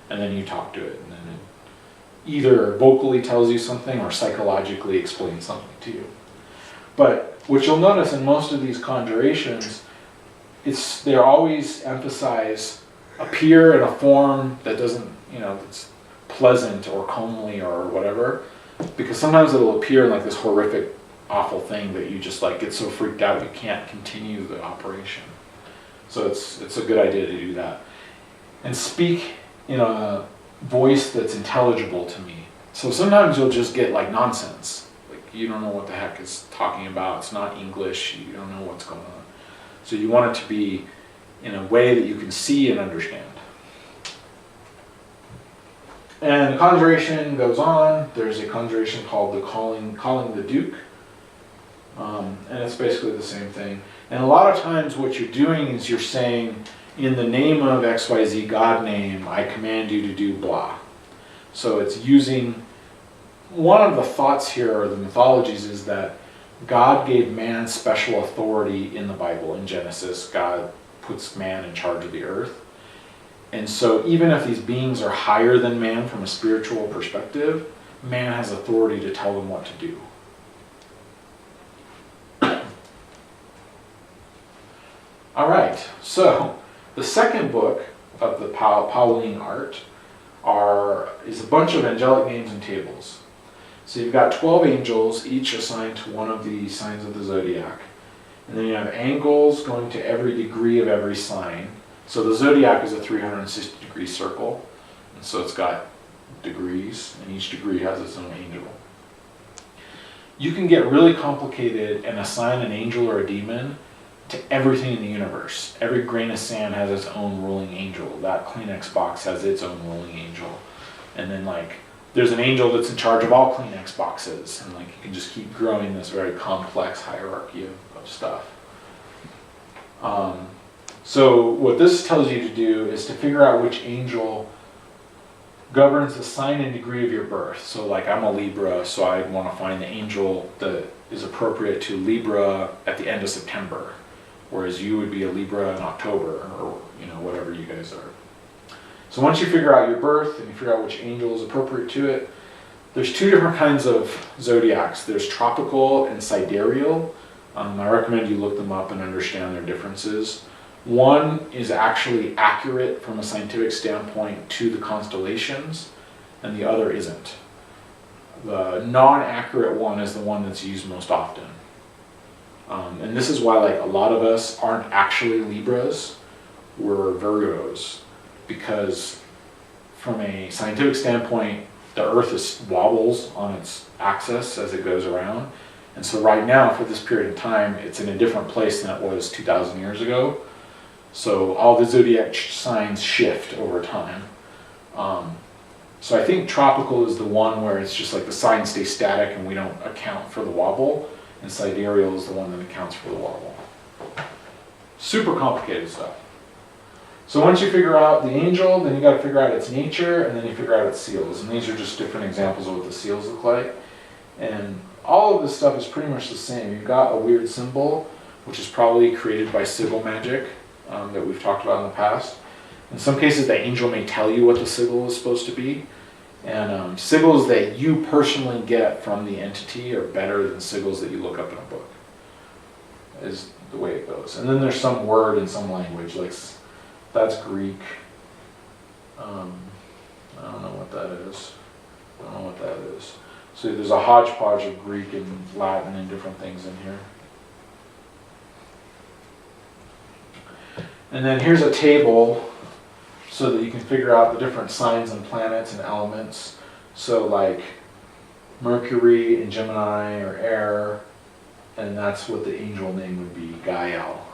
And then you talk to it, and then it either vocally tells you something or psychologically explains something to you. But what you'll notice in most of these conjurations, they always emphasize appear in a form that doesn't, that's pleasant or comely or whatever, because sometimes it'll appear in like this horrific, awful thing that you just like get so freaked out you can't continue the operation. So it's a good idea to do that. And speak in a voice that's intelligible to me. So sometimes you'll just get like nonsense. Like you don't know what the heck it's talking about. It's not English. You don't know what's going on. So you want it to be in a way that you can see and understand. And the conjuration goes on. There's a conjuration called the calling the Duke. And it's basically the same thing. And a lot of times what you're doing is you're saying, in the name of XYZ God name, I command you to do blah. So it's using, one of the thoughts here, or the mythologies, is that God gave man special authority in the Bible. In Genesis, God puts man in charge of the earth. And so even if these beings are higher than man from a spiritual perspective, man has authority to tell them what to do. All right, so the second book of the Pauline art is a bunch of angelic names and tables. So you've got 12 angels, each assigned to one of the signs of the zodiac. And then you have angles going to every degree of every sign. So the zodiac is a 360-degree circle, and so it's got degrees, and each degree has its own angel. You can get really complicated and assign an angel or a demon to everything in the universe. Every grain of sand has its own ruling angel. That Kleenex box has its own ruling angel. And then there's an angel that's in charge of all Kleenex boxes. And you can just keep growing this very complex hierarchy of stuff. So what this tells you to do is to figure out which angel governs the sign and degree of your birth. So I'm a Libra, so I want to find the angel that is appropriate to Libra at the end of September. Whereas you would be a Libra in October, or whatever you guys are. So once you figure out your birth and you figure out which angel is appropriate to it, there's two different kinds of zodiacs. There's tropical and sidereal. I recommend you look them up and understand their differences. One is actually accurate from a scientific standpoint to the constellations, and the other isn't. The non-accurate one is the one that's used most often. And this is why a lot of us aren't actually Libras, we're Virgos, because from a scientific standpoint, the Earth wobbles on its axis as it goes around. And so right now, for this period of time, it's in a different place than it was 2,000 years ago. So all the zodiac signs shift over time. So I think tropical is the one where it's just the signs stay static and we don't account for the wobble. And sidereal is the one that accounts for the wobble. Super complicated stuff. So once you figure out the angel, then you got to figure out its nature, and then you figure out its seals. And these are just different examples of what the seals look like. And all of this stuff is pretty much the same. You've got a weird symbol, which is probably created by sigil magic that we've talked about in the past. In some cases, the angel may tell you what the sigil is supposed to be. And sigils that you personally get from the entity are better than sigils that you look up in a book, is the way it goes. And then there's some word in some language, that's Greek. I don't know what that is. So there's a hodgepodge of Greek and Latin and different things in here. And then here's a table so that you can figure out the different signs and planets and elements. So Mercury and Gemini or air, and that's what the angel name would be, Gael.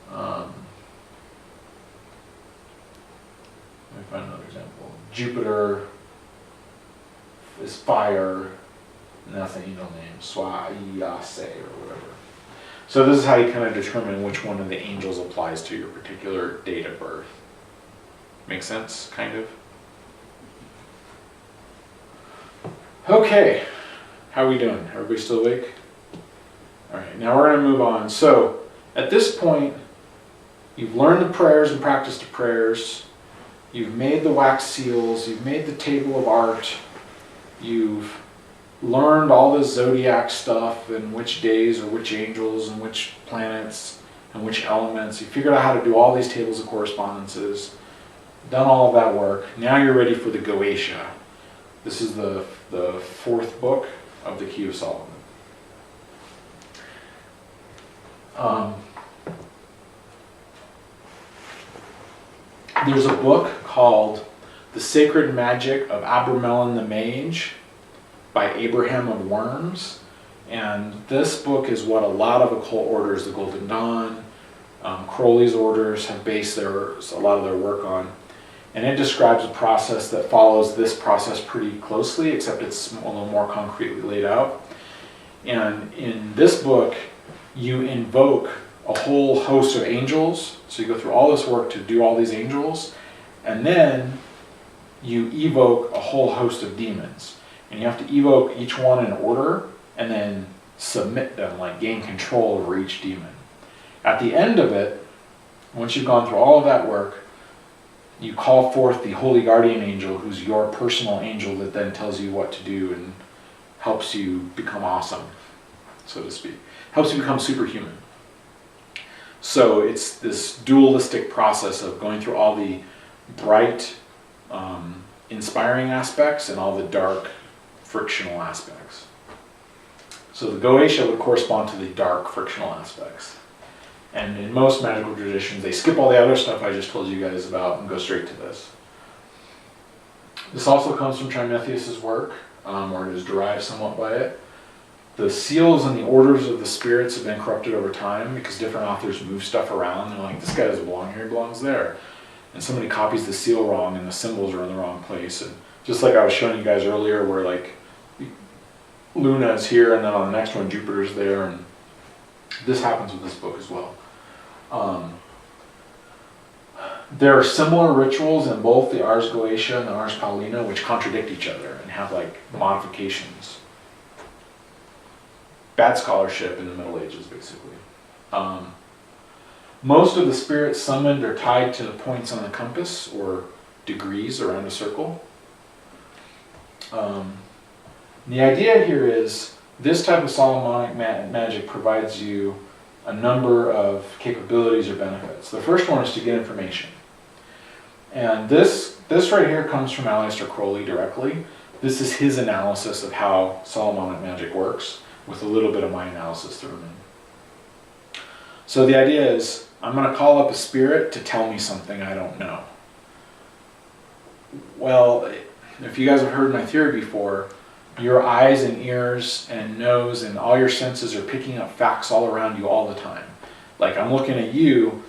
Let me find another example. Jupiter is fire, and that's the angel name, Swayase or whatever. So this is how you kind of determine which one of the angels applies to your particular date of birth. Make sense, kind of? Okay, how are we doing? Everybody still awake? All right, now we're going to move on. So at this point, you've learned the prayers and practiced the prayers. You've made the wax seals. You've made the table of art. You've learned all this zodiac stuff and which days or which angels and which planets and which elements. You figured out how to do all these tables of correspondences. Done all of that work. Now you're ready for the Goetia. This is the fourth book of the Key of Solomon. There's a book called The Sacred Magic of Abramelin the Mage by Abraham of Worms. And this book is what a lot of occult orders, the Golden Dawn, Crowley's orders have based a lot of their work on. And it describes a process that follows this process pretty closely, except it's a little more concretely laid out. And in this book, you invoke a whole host of angels. So you go through all this work to do all these angels, and then you evoke a whole host of demons. And you have to evoke each one in order, and then submit them, like gain control over each demon. At the end of it, once you've gone through all of that work, you call forth the holy guardian angel, who's your personal angel that then tells you what to do and helps you become awesome, so to speak. Helps you become superhuman. So it's this dualistic process of going through all the bright, inspiring aspects and all the dark, frictional aspects. So the Goetia would correspond to the dark, frictional aspects. And in most magical traditions, they skip all the other stuff I just told you guys about and go straight to this. This also comes from Trimethius' work, or it is derived somewhat by it. The seals and the orders of the spirits have been corrupted over time because different authors move stuff around. They're like, this guy doesn't belong here, he belongs there. And somebody copies the seal wrong and the symbols are in the wrong place. And just like I was showing you guys earlier, where like Luna is here and then on the next one Jupiter's there, and this happens with this book as well. There are similar rituals in both the Ars Goetia and the Ars Paulina which contradict each other and have like modifications. Bad scholarship in the Middle Ages, basically. Most of the spirits summoned are tied to the points on the compass or degrees around a circle. The idea here is this type of Solomonic magic provides you a number of capabilities or benefits. The first one is to get information. And this right here comes from Aleister Crowley directly. This is his analysis of how Solomonic magic works, with a little bit of my analysis thrown in. So the idea is, I'm going to call up a spirit to tell me something I don't know. Well, if you guys have heard my theory before, your eyes and ears and nose and all your senses are picking up facts all around you all the time. Like I'm looking at you,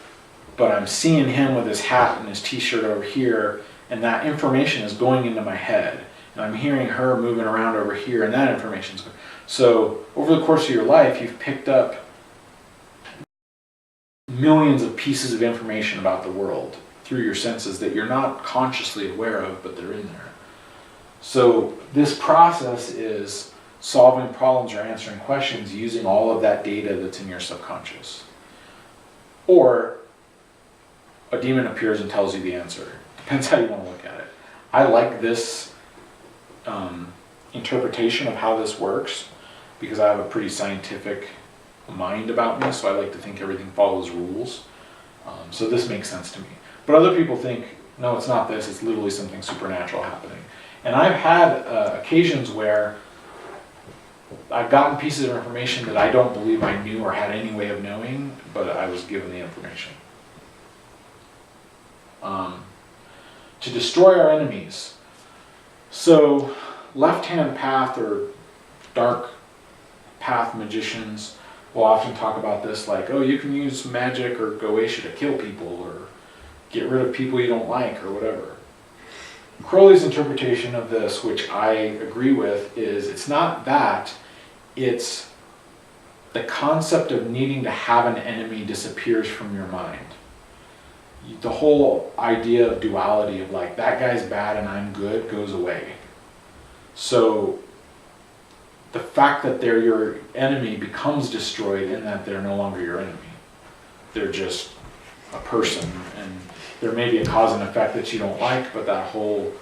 but I'm seeing him with his hat and his t-shirt over here, and that information is going into my head. And I'm hearing her moving around over here, and that information's going. So over the course of your life, you've picked up millions of pieces of information about the world through your senses that you're not consciously aware of, but they're in there. So this process is solving problems or answering questions using all of that data that's in your subconscious. Or a demon appears and tells you the answer. Depends how you want to look at it. I like this interpretation of how this works because I have a pretty scientific mind about me, so I like to think everything follows rules. So this makes sense to me. But other people think, no, it's not this, it's literally something supernatural happening. And I've had occasions where I've gotten pieces of information that I don't believe I knew or had any way of knowing, but I was given the information. To destroy our enemies. So left-hand path or dark path magicians will often talk about this like, oh, you can use magic or Goetia to kill people or get rid of people you don't like or whatever. Crowley's interpretation of this, which I agree with, is it's not that, it's the concept of needing to have an enemy disappears from your mind. The whole idea of duality of like, that guy's bad and I'm good goes away. So the fact that they're your enemy becomes destroyed in that they're no longer your enemy. They're just a person, and there may be a cause and effect that you don't like, but that whole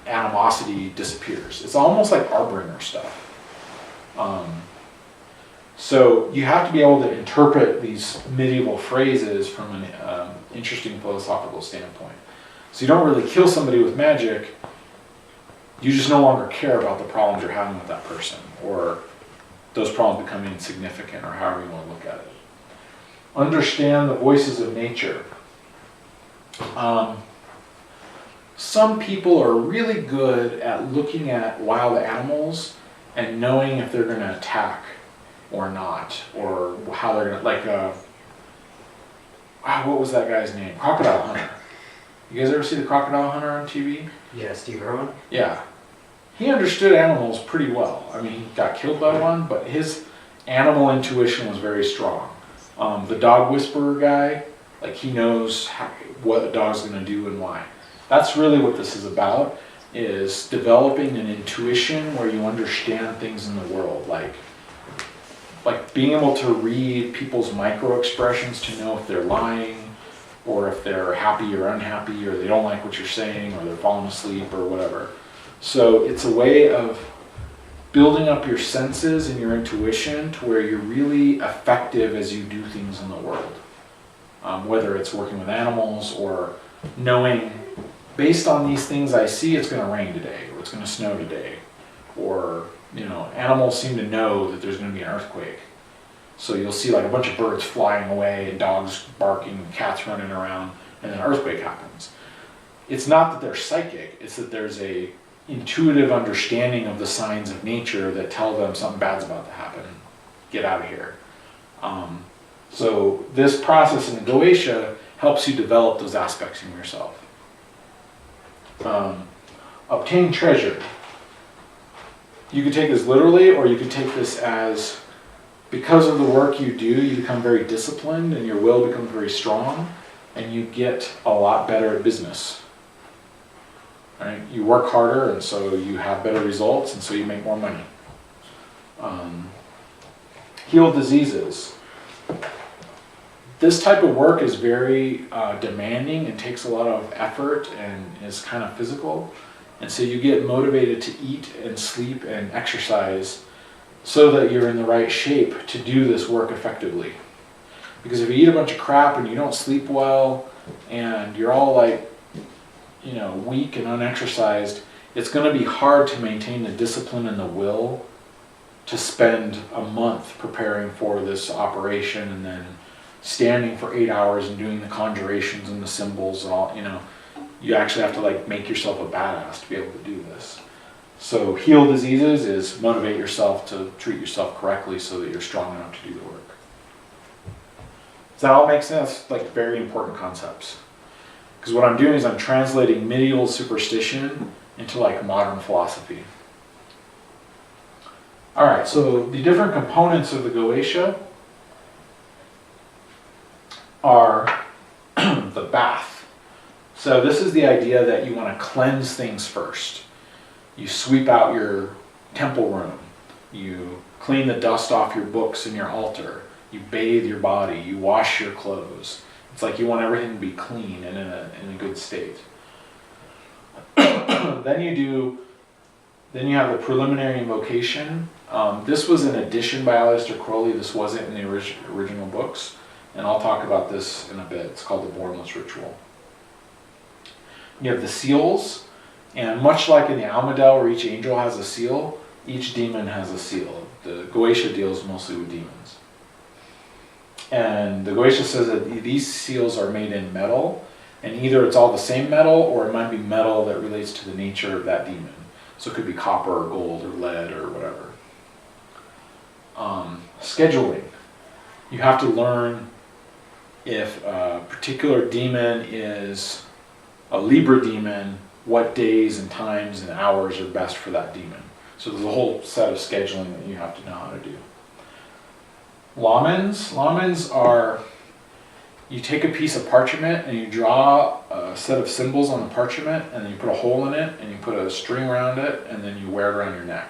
animosity disappears. It's almost like Harbinger stuff. So you have to be able to interpret these medieval phrases from an interesting philosophical standpoint. So you don't really kill somebody with magic, you just no longer care about the problems you're having with that person, or those problems become insignificant, or however you want to look at it. Understand the voices of nature. Some people are really good at looking at wild animals and knowing if they're going to attack or not, or how they're going to, like wow, what was that guy's name? Crocodile Hunter. You guys ever see the Crocodile Hunter on TV? Yeah, Steve Irwin. Yeah. He understood animals pretty well. I mean, he got killed by one, but his animal intuition was very strong. The dog whisperer guy, like he knows what a dog's going to do and why. That's really what this is about, is developing an intuition where you understand things in the world, like being able to read people's micro expressions to know if they're lying, or if they're happy or unhappy, or they don't like what you're saying, or they're falling asleep, or whatever. So it's a way of building up your senses and your intuition to where you're really effective as you do things in the world. Whether it's working with animals or knowing, based on these things I see, it's going to rain today, or it's going to snow today, or animals seem to know that there's going to be an earthquake. So you'll see like a bunch of birds flying away and dogs barking and cats running around, and then an earthquake happens. It's not that they're psychic, it's that there's a intuitive understanding of the signs of nature that tell them something bad's about to happen. Get out of here. So this process in Goetia helps you develop those aspects in yourself. Obtain treasure. You could take this literally, or you could take this as, because of the work you do, you become very disciplined and your will becomes very strong, and you get a lot better at business. Right? You work harder, and so you have better results, and so you make more money. Heal diseases. This type of work is very demanding and takes a lot of effort and is kind of physical. And so you get motivated to eat and sleep and exercise so that you're in the right shape to do this work effectively. Because if you eat a bunch of crap and you don't sleep well and you're all like, weak and unexercised, it's going to be hard to maintain the discipline and the will to spend a month preparing for this operation and then standing for 8 hours and doing the conjurations and the symbols and all. You actually have to make yourself a badass to be able to do this. So heal diseases is motivate yourself to treat yourself correctly so that you're strong enough to do the work. Does that all make sense? Very important concepts. Because what I'm doing is I'm translating medieval superstition into modern philosophy. All right, so the different components of the Goetia are the bath. So this is the idea that you want to cleanse things first. You sweep out your temple room. You clean the dust off your books and your altar. You bathe your body. You wash your clothes. It's like you want everything to be clean and in a good state. Then you have the preliminary invocation. This was an addition by Aleister Crowley. This wasn't in the original books. And I'll talk about this in a bit. It's called the Bornless Ritual. You have the seals, and much like in the Almadel where each angel has a seal, each demon has a seal. The Goetia deals mostly with demons. And the Goetia says that these seals are made in metal, and either it's all the same metal, or it might be metal that relates to the nature of that demon. So it could be copper or gold or lead or whatever. Scheduling. You have to learn if a particular demon is a Libra demon, what days and times and hours are best for that demon. So there's a whole set of scheduling that you have to know how to do. Lamens are, you take a piece of parchment and you draw a set of symbols on the parchment, and then you put a hole in it and you put a string around it, and then you wear it around your neck.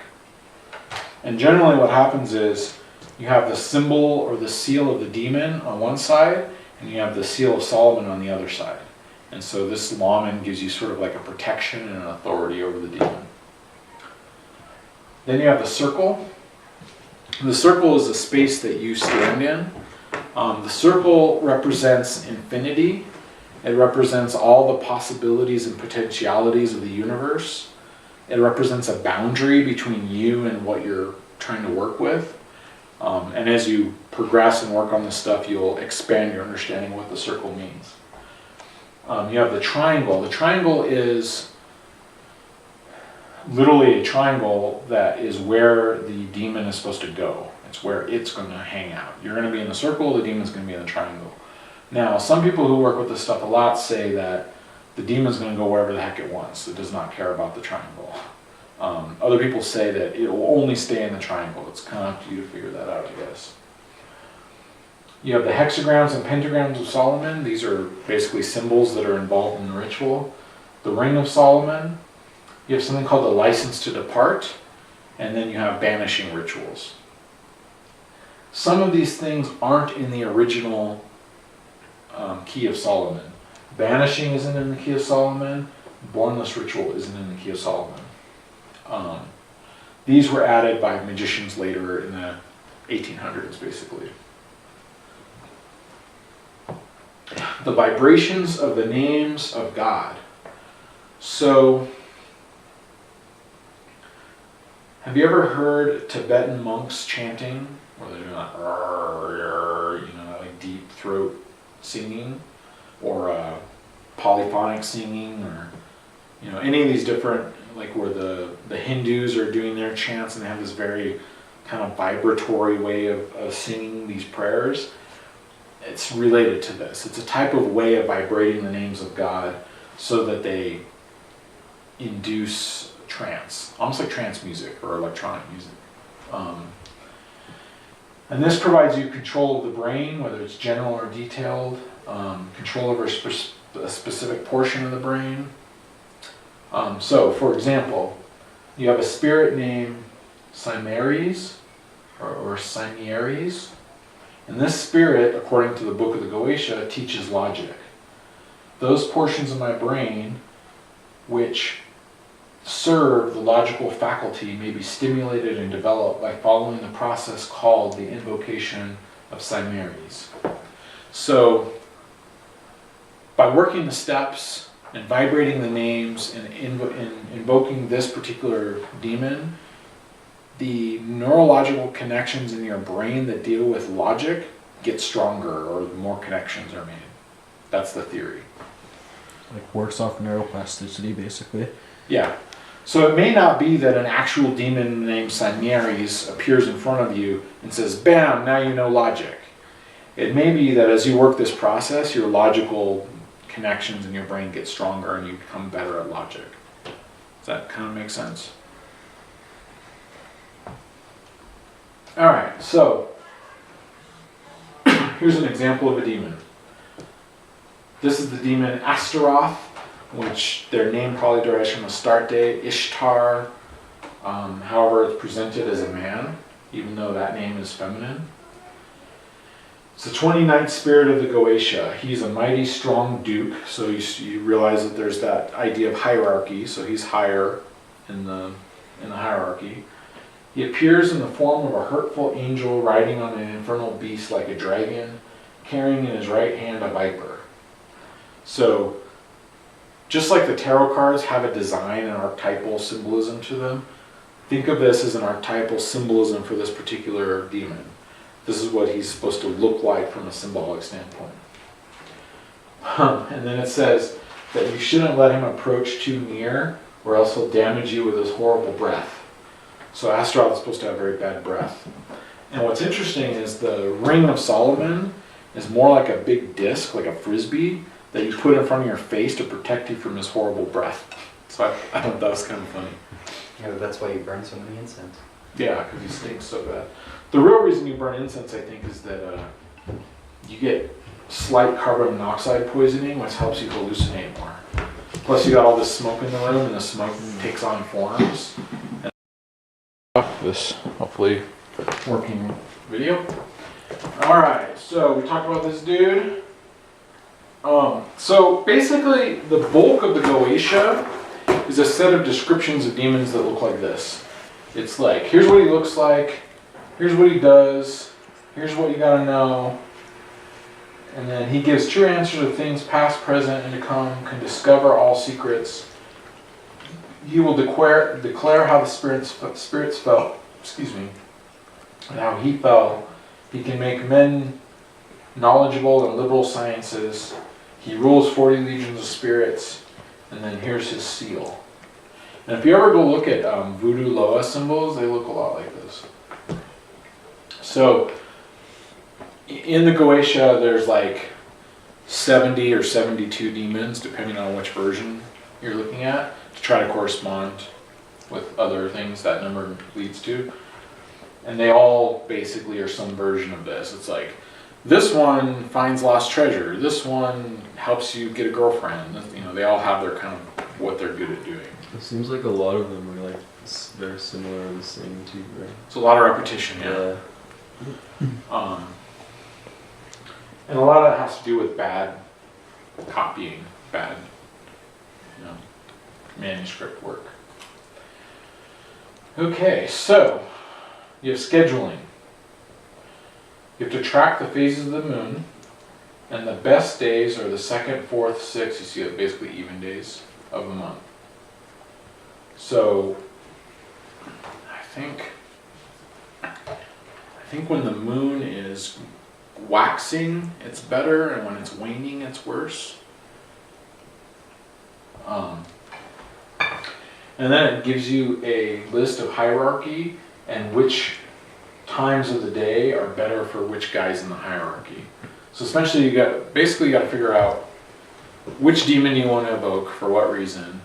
And generally what happens is you have the symbol or the seal of the demon on one side, and you have the seal of Solomon on the other side. And so this lamen gives you sort of like a protection and an authority over the demon. Then you have the circle. The circle is the space that you stand in. The circle represents infinity. It represents all the possibilities and potentialities of the universe. It represents a boundary between you and what you're trying to work with. And as you progress and work on this stuff, you'll expand your understanding of what the circle means. You have the triangle. The triangle is literally a triangle that is where the demon is supposed to go. It's where it's going to hang out. You're going to be in the circle, the demon's going to be in the triangle. Now, some people who work with this stuff a lot say that the demon's going to go wherever the heck it wants. It does not care about the triangle. Other people say that it will only stay in the triangle. It's kind of up to you to figure that out, I guess. You have the hexagrams and pentagrams of Solomon. These are basically symbols that are involved in the ritual. The ring of Solomon. You have something called the license to depart. And then you have banishing rituals. Some of these things aren't in the original key of Solomon. Banishing isn't in the key of Solomon. Bornless ritual isn't in the key of Solomon. These were added by magicians later in the 1800s, basically. The vibrations of the names of God. So, have you ever heard Tibetan monks chanting? Where they're doing that, like deep throat singing, or polyphonic singing, or any of these different, like where the Hindus are doing their chants and they have this very kind of vibratory way of singing these prayers. It's related to this. It's a type of way of vibrating the names of God so that they induce trance, almost like trance music or electronic music. And this provides you control of the brain, whether it's general or detailed, control over a specific portion of the brain. So, for example, you have a spirit named Cimeres, or Cimeres, and this spirit, according to the book of the Goetia, teaches logic. Those portions of my brain which serve the logical faculty may be stimulated and developed by following the process called the invocation of Cimeres. So, by working the steps and vibrating the names and invoking this particular demon, the neurological connections in your brain that deal with logic get stronger, or more connections are made. That's the theory. Like works off neuroplasticity, basically. Yeah. So it may not be that an actual demon named Cimeres appears in front of you and says, bam, now you know logic. It may be that as you work this process, your logical connections in your brain get stronger and you become better at logic. Does that kind of make sense? Alright, so here's an example of a demon. This is the demon Astaroth, which their name probably derives from Astarte, Ishtar. However, it's presented as a man, even though that name is feminine. It's the 29th spirit of the Goetia. He's a mighty strong duke, so you realize that there's that idea of hierarchy, so he's higher in the hierarchy. He appears in the form of a hurtful angel riding on an infernal beast like a dragon, carrying in his right hand a viper. So, just like the tarot cards have a design and archetypal symbolism to them, think of this as an archetypal symbolism for this particular demon. This is what he's supposed to look like from a symbolic standpoint. And then it says that you shouldn't let him approach too near, or else he'll damage you with his horrible breath. So Astaroth is supposed to have very bad breath. And what's interesting is the Ring of Solomon is more like a big disc, like a frisbee, that you put in front of your face to protect you from his horrible breath. So I thought that was kind of funny. Yeah, but that's why you burn so many incense. Yeah, because he stinks so bad. The real reason you burn incense, I think, is that you get slight carbon monoxide poisoning, which helps you hallucinate more. Plus, you got all this smoke in the room, and the smoke takes on forms. This hopefully working video. All right, so we talked about this dude. So basically, the bulk of the Goetia is a set of descriptions of demons that look like this. It's like, here's what he looks like, here's what he does, here's what you gotta know, and then he gives true answers of things past, present, and to come, can discover all secrets. He will declare how the spirits felt, and how he fell. He can make men knowledgeable in liberal sciences. He rules 40 legions of spirits, and then here's his seal. And if you ever go look at voodoo Loa symbols, they look a lot like this. So, in the Goetia, there's like 70 or 72 demons, depending on which version you're looking at, to try to correspond with other things that number leads to. And they all basically are some version of this. It's like, this one finds lost treasure, this one helps you get a girlfriend. You know, they all have their kind of what they're good at doing. It seems like a lot of them are like very similar or the same too, right? It's a lot of repetition, yeah. And a lot of that has to do with bad copying, bad, you know, manuscript work. Okay, so you have scheduling. You have to track the phases of the moon, and the best days are the 2nd, 4th, 6th, you see it basically even days of the month. So I think when the moon is waxing, it's better, and when it's waning, it's worse. And then it gives you a list of hierarchy and which times of the day are better for which guys in the hierarchy. So essentially, you got to figure out which demon you want to evoke for what reason.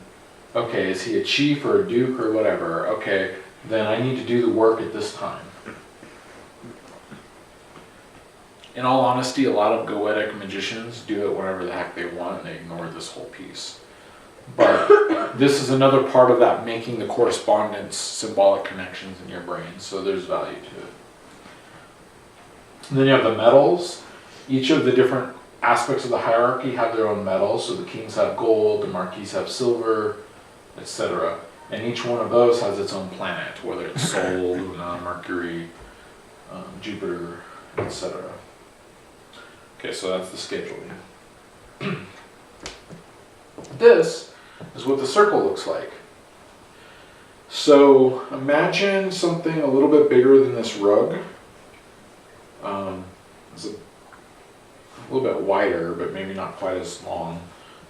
Okay, is he a chief or a duke or whatever? Okay, then I need to do the work at this time. In all honesty, a lot of Goetic magicians do it whenever the heck they want, and they ignore this whole piece. But this is another part of that, making the correspondence, symbolic connections in your brain, so there's value to it. And then you have the metals. Each of the different aspects of the hierarchy have their own metals, so the kings have gold, the marquis have silver, etc. And each one of those has its own planet, whether it's Sol, Luna, Mercury, Jupiter, etc. Okay, so that's the scheduling. This is what the circle looks like. So imagine something a little bit bigger than this rug. It's a little bit wider, but maybe not quite as long.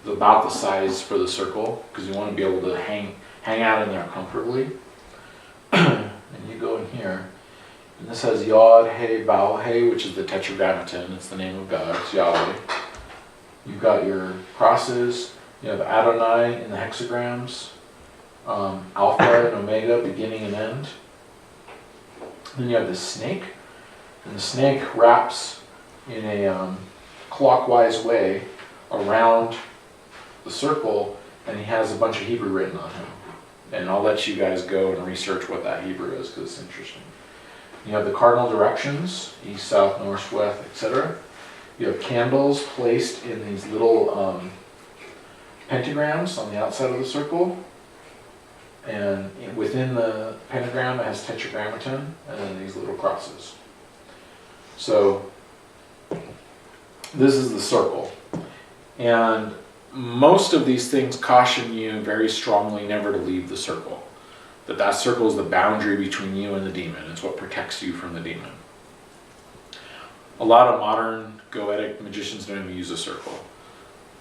It's about the size for the circle, because you want to be able to hang out in there comfortably. And you go in here, and this has Yod, He, Vau, He, which is the Tetragrammaton. It's the name of God. It's Yahweh. You've got your crosses. You have Adonai in the hexagrams, Alpha and Omega, beginning and end. Then you have this snake, and the snake wraps in a clockwise way around the circle, and he has a bunch of Hebrew written on him. And I'll let you guys go and research what that Hebrew is, because it's interesting. You have the cardinal directions, east, south, north, west, etc. You have candles placed in these little pentagrams on the outside of the circle, and within the pentagram it has tetragrammaton, and then these little crosses. So this is the circle, and most of these things caution you very strongly never to leave the circle. That circle is the boundary between you and the demon. It's what protects you from the demon. A lot of modern Goetic magicians don't even use a circle.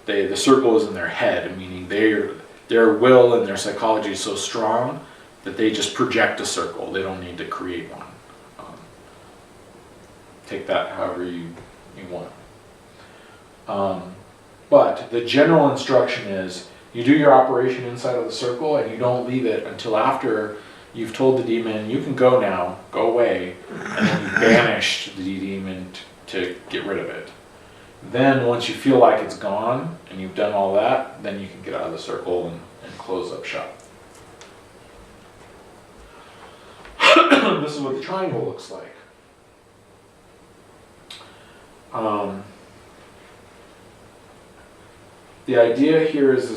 The circle is in their head, meaning their will and their psychology is so strong that they just project a circle. They don't need to create one. Take that however you want. But the general instruction is you do your operation inside of the circle, and you don't leave it until after you've told the demon, you can go now, go away, and then you banish the demon to get rid of it. Then once you feel like it's gone and you've done all that, then you can get out of the circle and close up shop. This is what the triangle looks like. The idea here is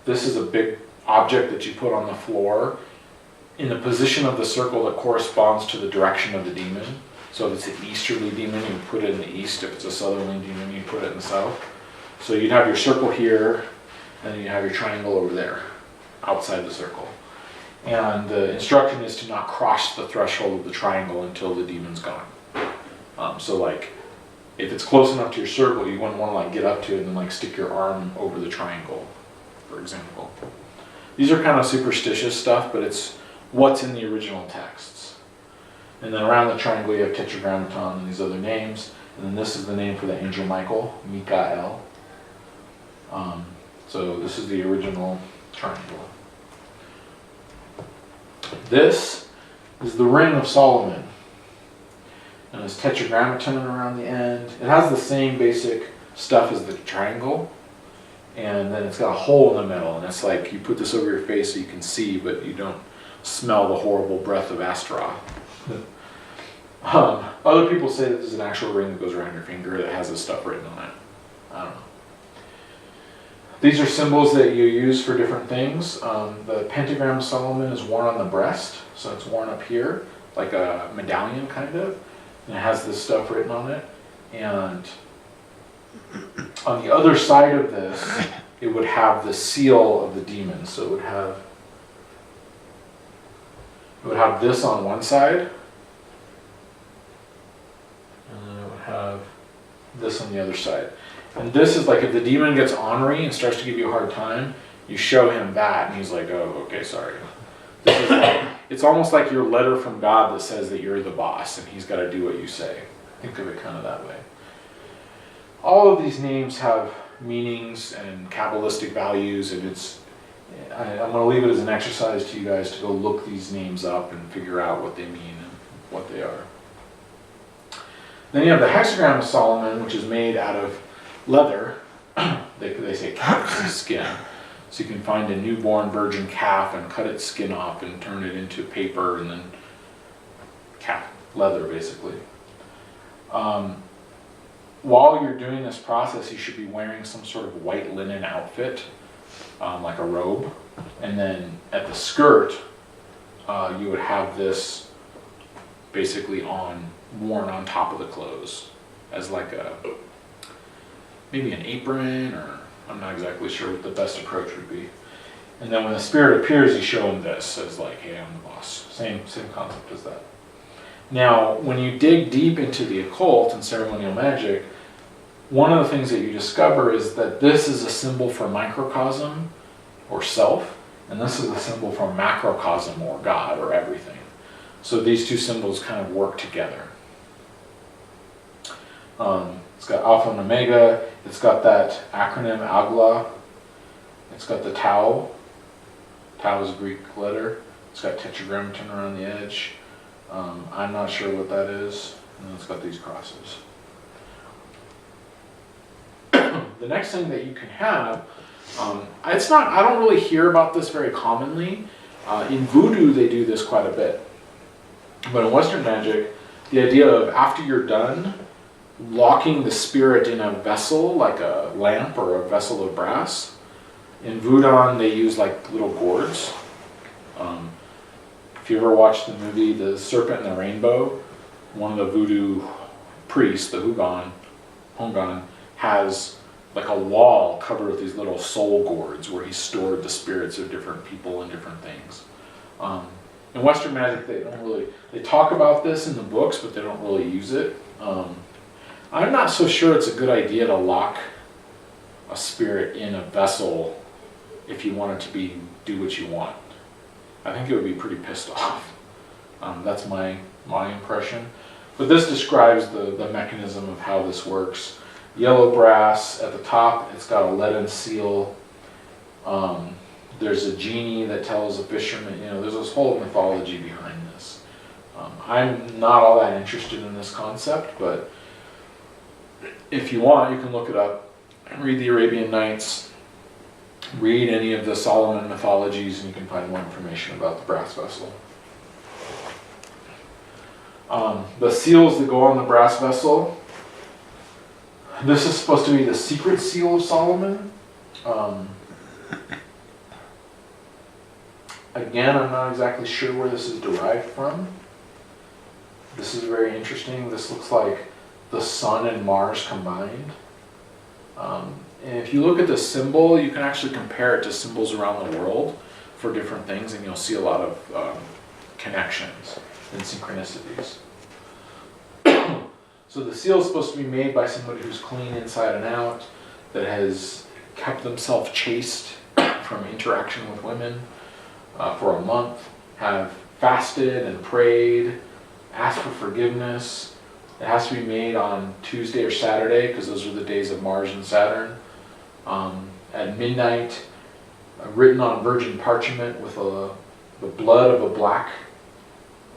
this is a big object that you put on the floor in the position of the circle that corresponds to the direction of the demon. So if it's an easterly demon, you put it in the east. If it's a southerly demon, you put it in the south. So you'd have your circle here, and then you have your triangle over there, outside the circle. And the instruction is to not cross the threshold of the triangle until the demon's gone. So like, if it's close enough to your circle, you wouldn't want to like get up to it and like stick your arm over the triangle, for example. These are kind of superstitious stuff, but it's what's in the original texts. And then around the triangle you have tetragrammaton and these other names. And then this is the name for the angel Michael, Mikael. So this is the original triangle. This is the ring of Solomon. And it's tetragrammaton around the end. It has the same basic stuff as the triangle. And then it's got a hole in the middle. And it's like you put this over your face so you can see, but you don't smell the horrible breath of Astaroth. Other people say that there's an actual ring that goes around your finger that has this stuff written on it. I don't know. These are symbols that you use for different things. The pentagram of Solomon is worn on the breast, so it's worn up here, like a medallion kind of, and it has this stuff written on it. And on the other side of this, it would have the seal of the demon. So it would have this on one side, and then it would have this on the other side. And this is like if the demon gets ornery and starts to give you a hard time, you show him that, and he's like, oh, okay, sorry. This is like, it's almost like your letter from God that says that you're the boss, and he's got to do what you say. Think of it kind of that way. All of these names have meanings and Kabbalistic values, and I'm going to leave it as an exercise to you guys to go look these names up and figure out what they mean and what they are. Then you have the hexagram of Solomon, which is made out of leather. They say calf's skin. So you can find a newborn virgin calf and cut its skin off and turn it into paper and then calf leather, basically. While you're doing this process, you should be wearing some sort of white linen outfit, like a robe. And then at the skirt, you would have this basically worn on top of the clothes as like maybe an apron, or I'm not exactly sure what the best approach would be. And then when the spirit appears, you show him this as like, hey, I'm the boss. Same concept as that. Now, when you dig deep into the occult and ceremonial magic, one of the things that you discover is that this is a symbol for microcosm or self, and this is a symbol for macrocosm or God or everything. So these two symbols kind of work together. It's got Alpha and Omega. It's got that acronym AGLA. It's got the Tau. Tau is a Greek letter. It's got tetragrammaton around the edge. I'm not sure what that is. And then it's got these crosses. The next thing that you can have, I don't really hear about this very commonly. In voodoo, they do this quite a bit. But in Western magic, the idea of after you're done, locking the spirit in a vessel, like a lamp or a vessel of brass. In Voodoo, they use like little gourds. If you ever watched the movie The Serpent and the Rainbow, one of the voodoo priests, the Hongan, has like a wall covered with these little soul gourds where he stored the spirits of different people and different things. In Western magic, they talk about this in the books, but they don't really use it. I'm not so sure it's a good idea to lock a spirit in a vessel if you want it to do what you want. I think it would be pretty pissed off. That's my impression. But this describes the mechanism of how this works. Yellow brass at the top, it's got a leaden seal. There's a genie that tells a fisherman, there's this whole mythology behind this. I'm not all that interested in this concept, but if you want, you can look it up and read the Arabian Nights, read any of the Solomon mythologies, and you can find more information about the brass vessel. The seals that go on the brass vessel, this is supposed to be the secret seal of Solomon. Again, I'm not exactly sure where this is derived from. This is very interesting. This looks like the sun and Mars combined. And if you look at the symbol, you can actually compare it to symbols around the world for different things, and you'll see a lot of connections and synchronicities. So the seal is supposed to be made by somebody who's clean inside and out, that has kept themselves chaste from interaction with women for a month, have fasted and prayed, asked for forgiveness, It has to be made on Tuesday or Saturday, because those are the days of Mars and Saturn. At midnight, written on virgin parchment with the blood of a black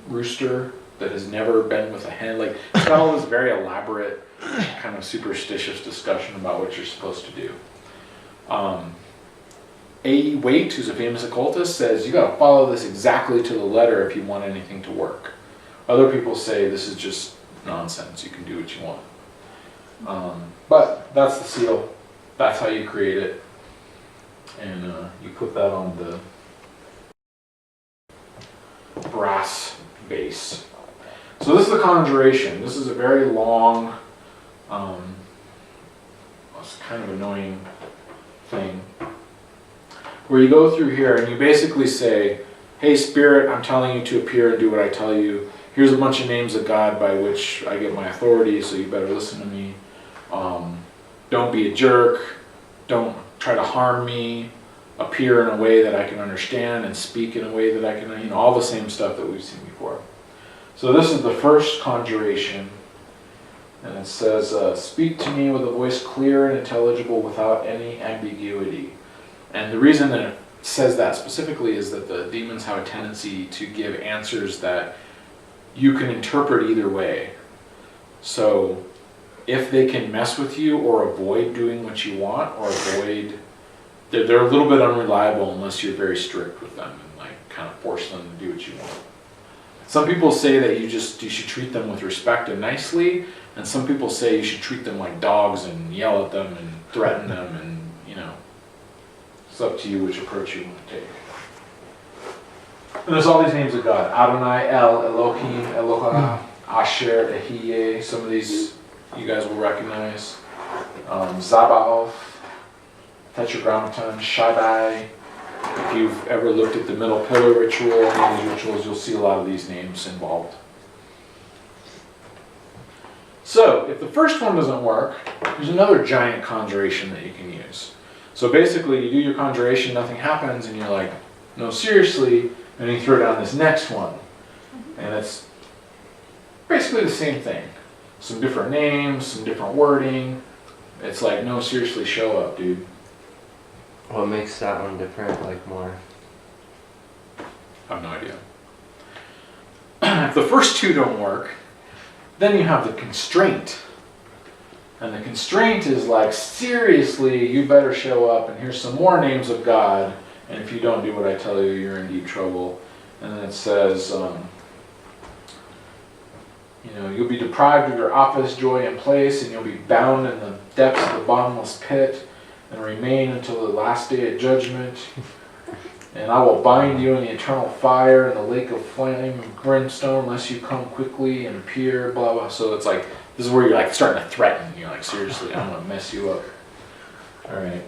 rooster that has never been with a hen. Like, it's got all this very elaborate, kind of superstitious discussion about what you're supposed to do. A. Waite, who's a famous occultist, says you got to follow this exactly to the letter if you want anything to work. Other people say this is just nonsense. You can do what you want. But that's the seal. That's how you create it. And you put that on the brass base. So this is the conjuration. This is a very long, it's kind of annoying thing, where you go through here and you basically say, hey Spirit, I'm telling you to appear and do what I tell you. Here's a bunch of names of God by which I get my authority, so you better listen to me. Don't be a jerk. Don't try to harm me. Appear in a way that I can understand and speak in a way that I can, all the same stuff that we've seen before. So this is the first conjuration. And it says, speak to me with a voice clear and intelligible without any ambiguity. And the reason that it says that specifically is that the demons have a tendency to give answers that you can interpret either way. So if they can mess with you or avoid doing what you want, or avoid, they're a little bit unreliable unless you're very strict with them and like kind of force them to do what you want. Some people say that you should treat them with respect and nicely, and some people say you should treat them like dogs and yell at them and threaten them, and it's up to you which approach you want to take. And there's all these names of God: Adonai, El, Elohim, Eloha, Asher, Ehyeh. Some of these you guys will recognize. Zabaoth, Tetragrammaton, Shaddai. If you've ever looked at the middle pillar ritual, any of these rituals, you'll see a lot of these names involved. So, if the first one doesn't work, there's another giant conjuration that you can use. So basically, you do your conjuration, nothing happens, and you're like, no, seriously, and you throw down this next one. And it's basically the same thing. Some different names, some different wording. It's like, no, seriously, show up, dude. What makes that one different, like more? I have no idea. If the first two don't work, then you have the constraint. And the constraint is like, seriously, you better show up, and here's some more names of God, and if you don't do what I tell you, you're in deep trouble. And then it says, you'll be deprived of your office, joy, and place, and you'll be bound in the depths of the bottomless pit, and remain until the last day of judgment. And I will bind you in the eternal fire and the lake of flame and brimstone, unless you come quickly and appear, blah, blah. So it's like, this is where you're like starting to threaten. You're like, seriously, I'm going to mess you up. All right.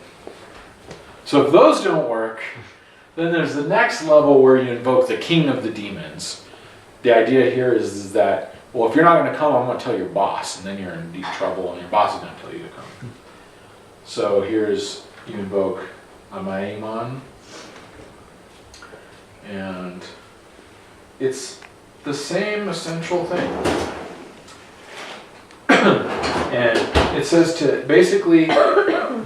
So if those don't work, then there's the next level where you invoke the king of the demons. The idea here is that, well, if you're not going to come, I'm going to tell your boss, and then you're in deep trouble, and your boss is going to tell you to come. So you invoke Amaimon, and it's the same essential thing. And it says to basically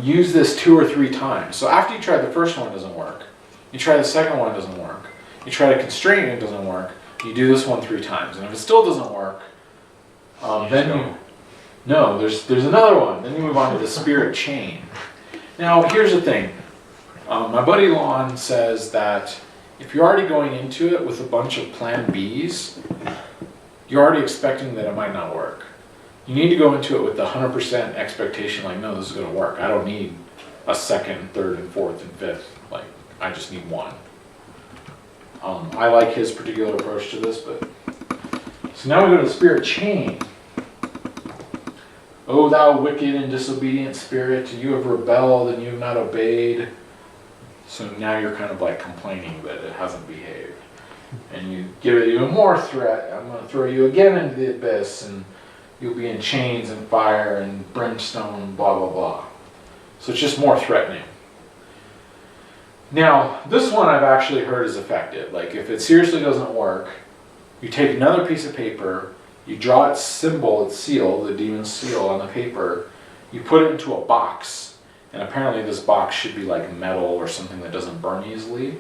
use this 2 or 3 times. So after you try the first one, it doesn't work. You try the second one, it doesn't work. You try to constrain it, it doesn't work. You do this one 3 times. And if it still doesn't work, there's another one. Then you move on to the spirit chain. Now, here's the thing. My buddy Lon says that if you're already going into it with a bunch of plan Bs, you're already expecting that it might not work. You need to go into it with the 100% expectation, like, no, this is going to work. I don't need a second, third, and fourth, and fifth. Like, I just need one. I like his particular approach to this, but... So now we go to the spirit chain. O thou wicked and disobedient spirit, you have rebelled and you have not obeyed. So now you're kind of like complaining that it hasn't behaved. And you give it even more threat. I'm going to throw you again into the abyss, and you'll be in chains and fire and brimstone, blah, blah, blah. So it's just more threatening. Now, this one I've actually heard is effective. Like, if it seriously doesn't work, you take another piece of paper You draw its symbol, its seal, the demon's seal on the paper. You put it into a box, and apparently this box should be like metal or something that doesn't burn easily.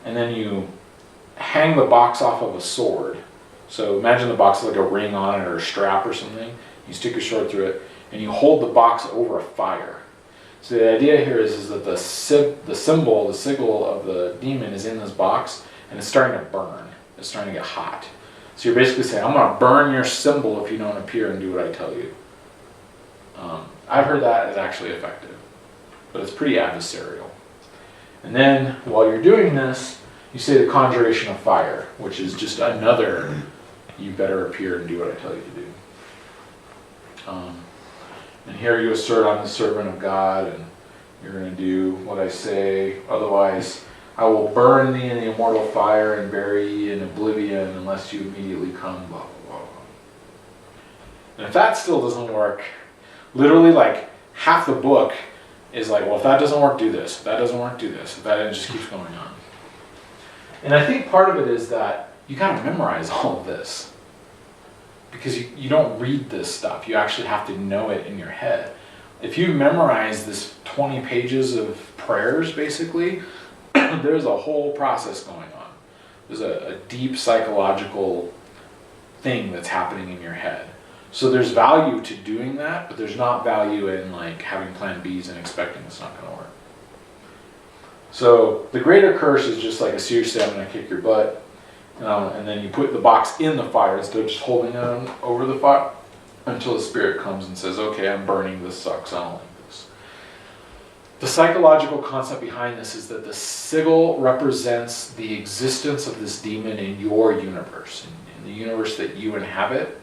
And then you hang the box off of a sword. So imagine the box with like a ring on it or a strap or something. You stick your sword through it, and you hold the box over a fire. So the idea here is that the symbol, the sigil of the demon is in this box, and it's starting to burn. It's starting to get hot. So you're basically saying, I'm going to burn your symbol if you don't appear and do what I tell you. I've heard that is actually effective, but it's pretty adversarial. And then while you're doing this, you say the conjuration of fire, which is just another, you better appear and do what I tell you to do. And here you assert, I'm the servant of God, and you're going to do what I say. Otherwise, I will burn thee in the immortal fire and bury ye in oblivion unless you immediately come, blah, blah, blah. And if that still doesn't work, literally like half the book is like, well, if that doesn't work, do this. If that doesn't work, do this. If that, it just keeps going on. And I think part of it is that you gotta memorize all of this. Because you don't read this stuff. You actually have to know it in your head. If you memorize this 20 pages of prayers, basically, there's a whole process going on. There's a deep psychological thing that's happening in your head. So there's value to doing that, but there's not value in like having plan Bs and expecting it's not going to work. So the greater curse is just like a seriously, I'm going to kick your butt. And then you put the box in the fire instead of just holding it over the fire until the spirit comes and says, okay, I'm burning, this sucks, I don't like this. The psychological concept behind this is that the sigil represents the existence of this demon in your universe. In the universe that you inhabit,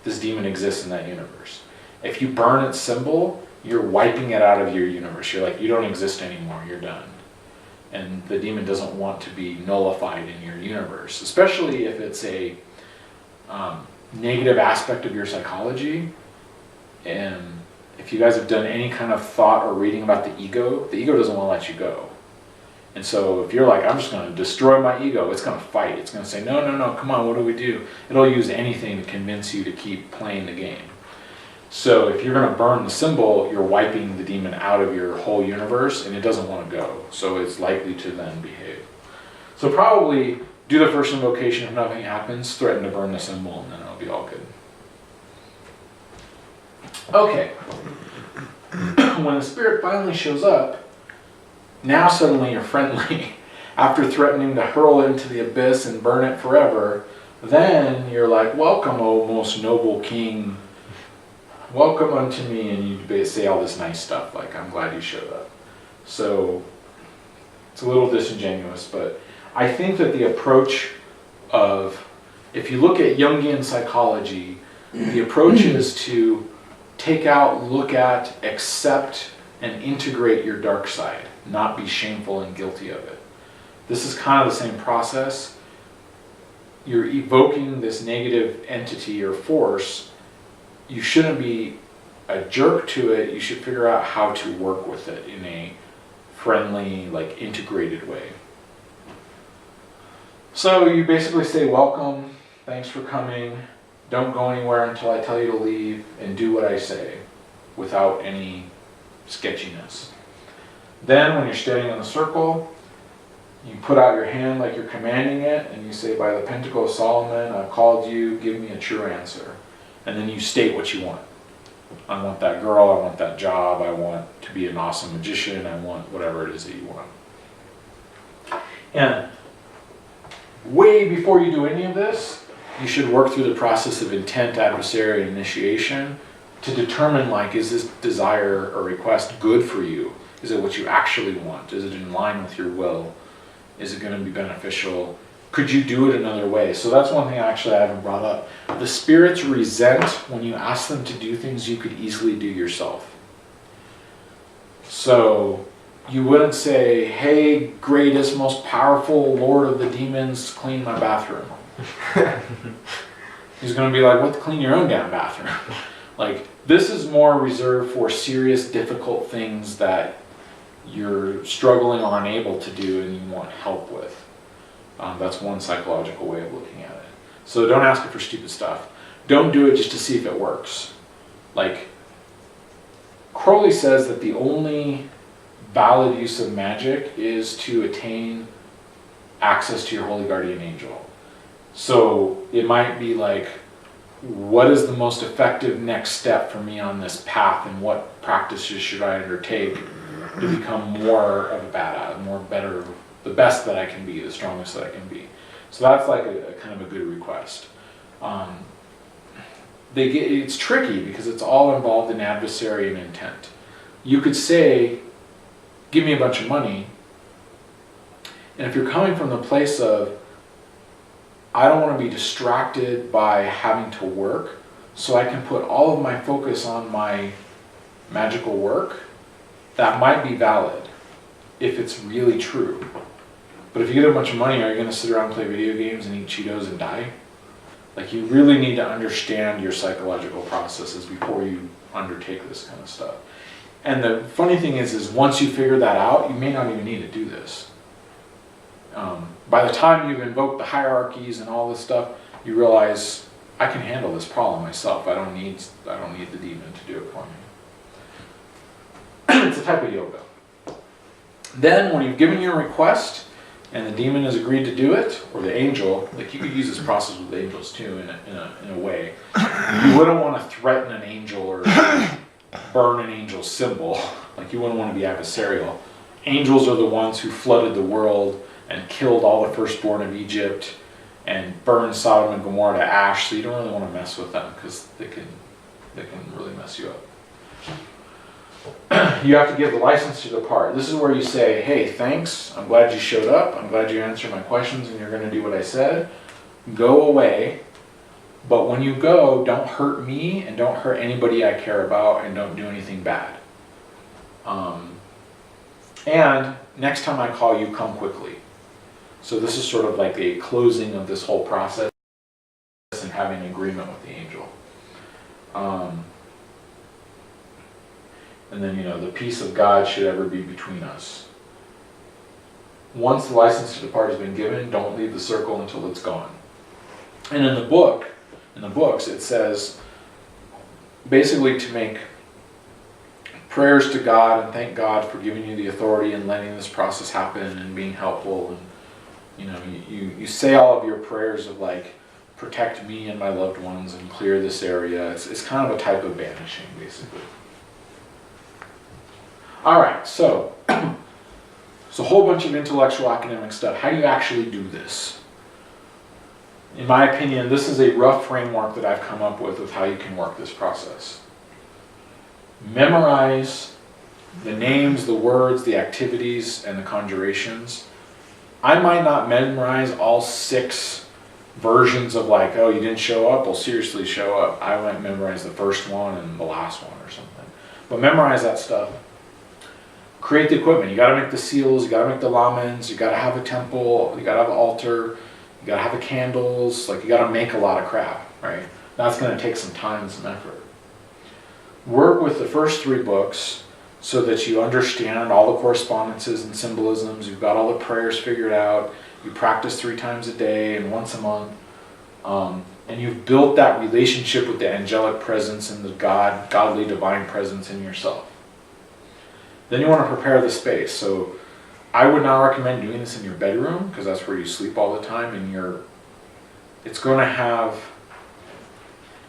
this demon exists in that universe. If you burn its symbol, you're wiping it out of your universe. You're like, you don't exist anymore, you're done. And the demon doesn't want to be nullified in your universe, especially if it's a negative aspect of your psychology. And if you guys have done any kind of thought or reading about the ego doesn't want to let you go. And so if you're like, I'm just going to destroy my ego, it's going to fight. It's going to say, no, come on, what do we do? It'll use anything to convince you to keep playing the game. So if you're going to burn the symbol, you're wiping the demon out of your whole universe, and it doesn't want to go. So it's likely to then behave. So probably do the first invocation. If nothing happens, threaten to burn the symbol, and then it'll be all good. Okay. When the spirit finally shows up, now suddenly you're friendly. After threatening to hurl it into the abyss and burn it forever, then you're like, welcome, O most noble king. Welcome unto me, and you say all this nice stuff, like, I'm glad you showed up. So, it's a little disingenuous, but I think that the approach of, if you look at Jungian psychology, the approach is to take out, look at, accept, and integrate your dark side, not be shameful and guilty of it. This is kind of the same process. You're evoking this negative entity or force. You shouldn't be a jerk to it. You should figure out how to work with it in a friendly, like, integrated way. So you basically say, welcome, thanks for coming, don't go anywhere until I tell you to leave, and do what I say without any sketchiness. Then when you're standing in the circle, you put out your hand like you're commanding it, and you say, by the Pentacle of Solomon, I've called you, give me a true answer. And then you state what you want. I want that girl, I want that job, I want to be an awesome magician, I want whatever it is that you want. And way before you do any of this, you should work through the process of intent, adversary, and initiation to determine, like, is this desire or request good for you? Is it what you actually want? Is it in line with your will? Is it going to be beneficial? Could you do it another way? So that's one thing actually I haven't brought up. The spirits resent when you ask them to do things you could easily do yourself. So you wouldn't say, hey, greatest, most powerful lord of the demons, clean my bathroom. He's going to be like, what, clean your own damn bathroom? Like, this is more reserved for serious, difficult things that you're struggling or unable to do and you want help with. That's one psychological way of looking at it. So don't ask it for stupid stuff. don't do it just to see if it works. Like, Crowley says that the only valid use of magic is to attain access to your holy guardian angel. So it might be like, what is the most effective next step for me on this path, and what practices should I undertake to become more of a badass, better, the best that I can be, the strongest that I can be. So that's like a kind of a good request. It's tricky because it's all involved in adversary and intent. You could say, give me a bunch of money, and if you're coming from the place of, I don't want to be distracted by having to work, so I can put all of my focus on my magical work, that might be valid if it's really true. But if you get a bunch of money, are you going to sit around and play video games and eat Cheetos and die? Like, you really need to understand your psychological processes before you undertake this kind of stuff. And the funny thing is once you figure that out, you may not even need to do this. By the time you've invoked the hierarchies and all this stuff, you realize, I can handle this problem myself. I don't need the demon to do it for me. It's a type of yoga. Then, when you've given your request and the demon has agreed to do it, or the angel, like, you could use this process with angels too in a way. You wouldn't want to threaten an angel or burn an angel's symbol. Like, you wouldn't want to be adversarial. Angels are the ones who flooded the world and killed all the firstborn of Egypt and burned Sodom and Gomorrah to ash, so you don't really want to mess with them because they can really mess you up. You have to give the license to depart. This is where you say, hey, thanks, I'm glad you showed up, I'm glad you answered my questions and you're going to do what I said. Go away, but when you go, don't hurt me and don't hurt anybody I care about, and don't do anything bad. And next time I call you, come quickly. So this is sort of like a closing of this whole process and having an agreement with the angel. And then, the peace of God should ever be between us. Once the license to depart has been given, don't leave the circle until it's gone. And in the books, it says basically to make prayers to God and thank God for giving you the authority and letting this process happen and being helpful. And you say all of your prayers of like, protect me and my loved ones and clear this area. It's kind of a type of banishing, basically. All right, so it's a whole bunch of intellectual academic stuff. How do you actually do this? In my opinion, this is a rough framework that I've come up with how you can work this process. Memorize the names, the words, the activities, and the conjurations. I might not memorize all 6 versions of like, oh, you didn't show up? Well, seriously, show up. I might memorize the first one and the last one or something. But memorize that stuff. Create the equipment. You got to make the seals, you got to make the lamens, you got to have a temple, you got to have an altar, you got to have the candles. Like, you got to make a lot of crap, right? That's going to take some time and some effort. Work with the first 3 books so that you understand all the correspondences and symbolisms. You've got all the prayers figured out. You practice 3 times a day and once a month. And you've built that relationship with the angelic presence and the godly divine presence in yourself. Then you want to prepare the space. So I would not recommend doing this in your bedroom because that's where you sleep all the time, and it's going to have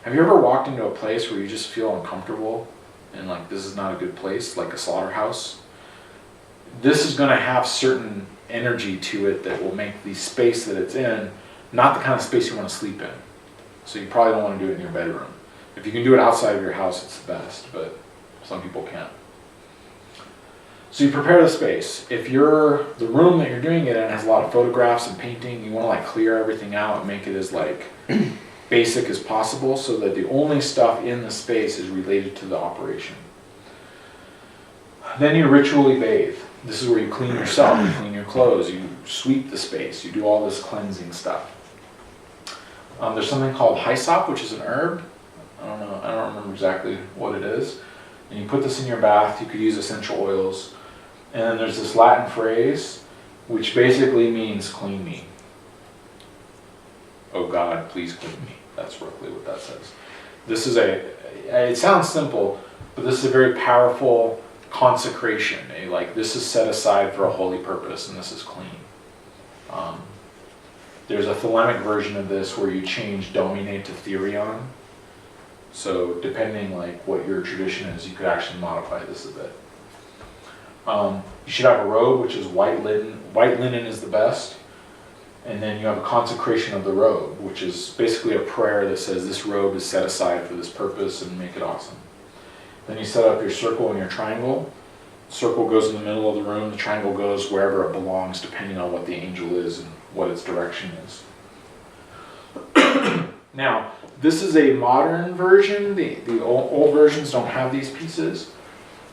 you ever walked into a place where you just feel uncomfortable and like, this is not a good place, like a slaughterhouse? This is going to have certain energy to it that will make the space that it's in not the kind of space you want to sleep in. So you probably don't want to do it in your bedroom. If you can do it outside of your house, it's the best, but some people can't. So you prepare the space. If the room that you're doing it in has a lot of photographs and painting, you want to like clear everything out and make it as like basic as possible so that the only stuff in the space is related to the operation. Then you ritually bathe. This is where you clean yourself, you clean your clothes, you sweep the space, you do all this cleansing stuff. There's something called hyssop, which is an herb. I don't remember exactly what it is. And you put this in your bath. You could use essential oils. And then there's this Latin phrase, which basically means clean me. Oh God, please clean me. That's roughly what that says. This is it sounds simple, but this is a very powerful consecration. This is set aside for a holy purpose, and this is clean. There's a Thelemic version of this where you change domine to therion. So depending what your tradition is, you could actually modify this a bit. You should have a robe, which is white linen. White linen is the best. And then you have a consecration of the robe, which is basically a prayer that says this robe is set aside for this purpose and make it awesome. Then you set up your circle and your triangle. The circle goes in the middle of the room. The triangle goes wherever it belongs, depending on what the angel is and what its direction is. Now, this is a modern version. The old versions don't have these pieces.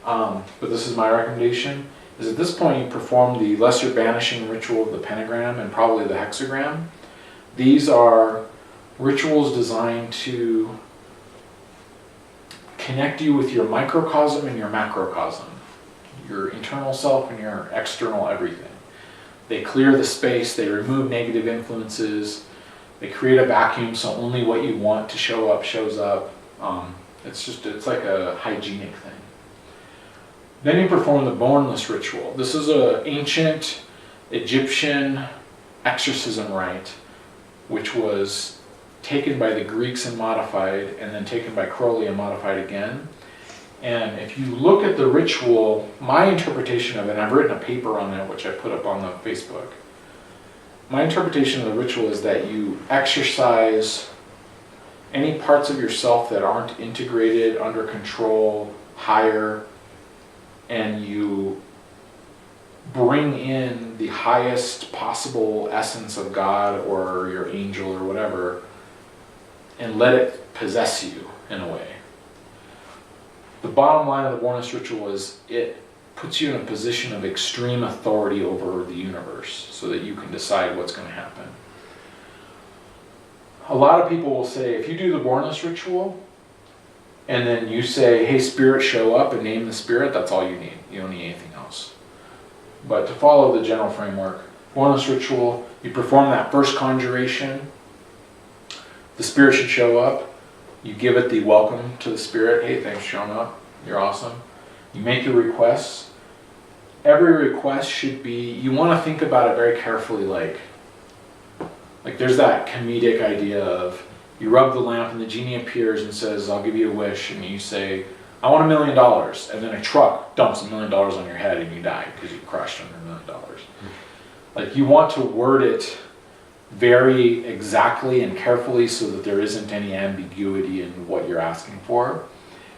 But this is my recommendation. Is at this point you perform the lesser banishing ritual of the pentagram and probably the hexagram. These are rituals designed to connect you with your microcosm and your macrocosm, your internal self and your external everything. They clear the space, they remove negative influences, they create a vacuum so only what you want to show up shows up. It's like a hygienic thing. Then you perform the boneless ritual. This is an ancient Egyptian exorcism rite, which was taken by the Greeks and modified, and then taken by Crowley and modified again. And if you look at the ritual, my interpretation of it, and I've written a paper on it, which I put up on the Facebook. My interpretation of the ritual is that you exercise any parts of yourself that aren't integrated, under control, higher, and you bring in the highest possible essence of God or your angel or whatever and let it possess you in a way. The bottom line of the bonus ritual is it puts you in a position of extreme authority over the universe so that you can decide what's going to happen. A lot of people will say, if you do the Bornless ritual, and then you say, hey, spirit, show up, and name the spirit, that's all you need. You don't need anything else. But to follow the general framework, Bornless ritual, you perform that first conjuration, the spirit should show up, you give it the welcome to the spirit, hey, thanks for showing up, you're awesome. You make your requests. Every request should be, you want to think about it very carefully, like there's that comedic idea of, you rub the lamp and the genie appears and says, I'll give you a wish, and you say, I want $1 million, and then a truck dumps $1 million on your head and you die because you crushed under $1 million. You want to word it very exactly and carefully so that there isn't any ambiguity in what you're asking for.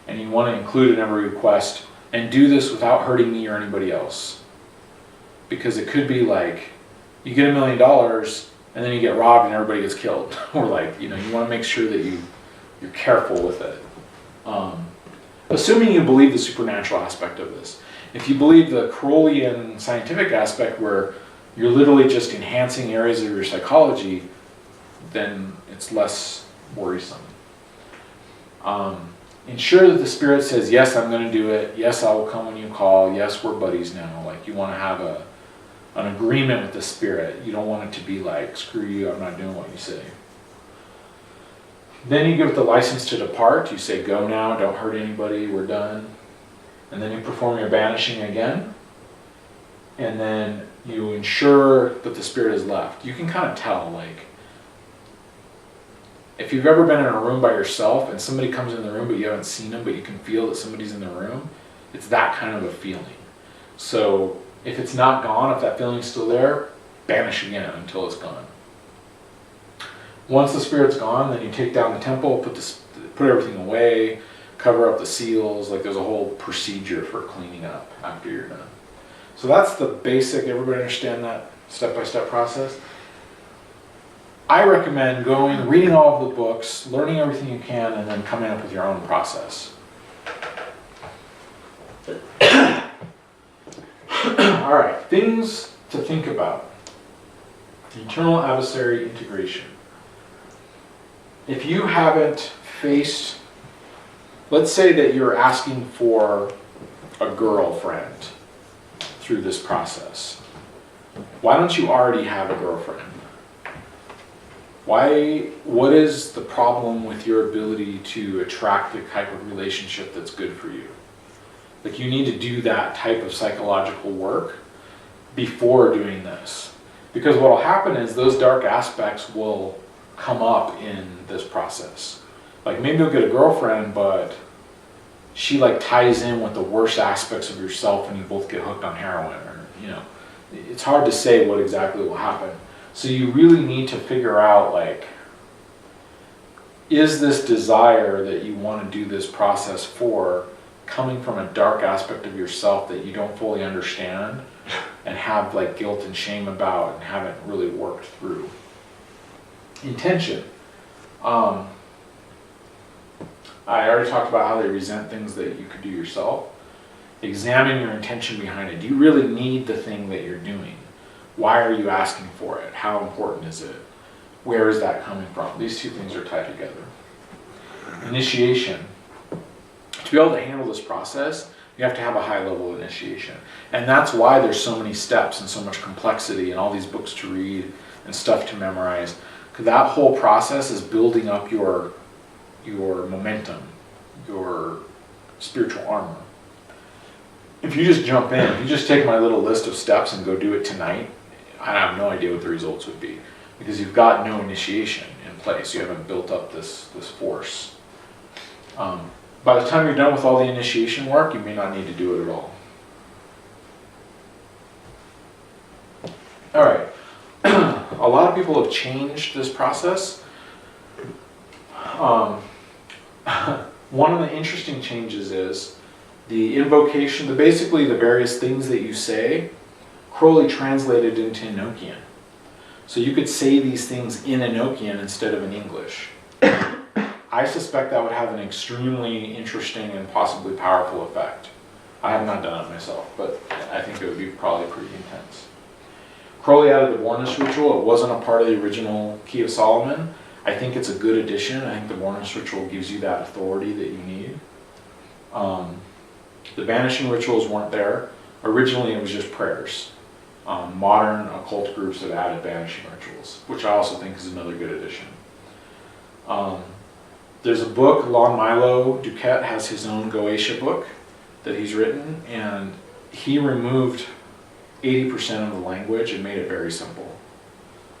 And you want to include in every request, and do this without hurting me or anybody else. Because it could be you get $1 million, and then you get robbed and everybody gets killed. Or you want to make sure that you're careful with it. Assuming you believe the supernatural aspect of this. If you believe the Crowleyan scientific aspect where you're literally just enhancing areas of your psychology, then it's less worrisome. Ensure that the spirit says, yes, I'm going to do it. Yes, I will come when you call. Yes, we're buddies now. You want to have an agreement with the spirit. You don't want it to be screw you, I'm not doing what you say. Then you give it the license to depart. You say, go now, don't hurt anybody, we're done. And then you perform your banishing again. And then you ensure that the spirit is left. You can kind of tell, if you've ever been in a room by yourself and somebody comes in the room but you haven't seen them, but you can feel that somebody's in the room, it's that kind of a feeling. So if it's not gone, if that feeling's still there, banish again until it's gone. Once the spirit's gone, then you take down the temple, put everything away, cover up the seals. There's a whole procedure for cleaning up after you're done. So that's the basic, everybody understand that step-by-step process? I recommend reading all of the books, learning everything you can, and then coming up with your own process. All right, things to think about. Internal adversary integration. If you haven't faced, let's say that you're asking for a girlfriend through this process. Why don't you already have a girlfriend? What is the problem with your ability to attract the type of relationship that's good for you? Like, you need to do that type of psychological work before doing this. Because what will happen is those dark aspects will come up in this process. Like, maybe you'll get a girlfriend, but she like ties in with the worst aspects of yourself and you both get hooked on heroin, or, you know, it's hard to say what exactly will happen. So you really need to figure out, like, is this desire that you want to do this process for coming from a dark aspect of yourself that you don't fully understand and have like guilt and shame about and haven't really worked through? Intention. I already talked about how they resent things that you could do yourself. Examine your intention behind it. Do you really need the thing that you're doing? Why are you asking for it? How important is it? Where is that coming from? These two things are tied together. Initiation. To be able to handle this process, you have to have a high level of initiation. And that's why there's so many steps and so much complexity and all these books to read and stuff to memorize. Because that whole process is building up your momentum, your spiritual armor. If you just jump in, if you just take my little list of steps and go do it tonight, I have no idea what the results would be, because you've got no initiation in place. You haven't built up this force. By the time you're done with all the initiation work, you may not need to do it at all. All right. A lot of people have changed this process. One of the interesting changes is the invocation, basically the various things that you say, Crowley translated into Enochian. So you could say these things in Enochian instead of in English. I suspect that would have an extremely interesting and possibly powerful effect. I have not done it myself, but I think it would be probably pretty intense. Crowley added the Bornus ritual. It wasn't a part of the original Key of Solomon. I think it's a good addition. I think the Bornus ritual gives you that authority that you need. The banishing rituals weren't there. Originally it was just prayers. Modern occult groups have added banishing rituals, which I also think is another good addition. There's a book, Lon Milo Duquette has his own Goetia book that he's written, and he removed 80% of the language and made it very simple.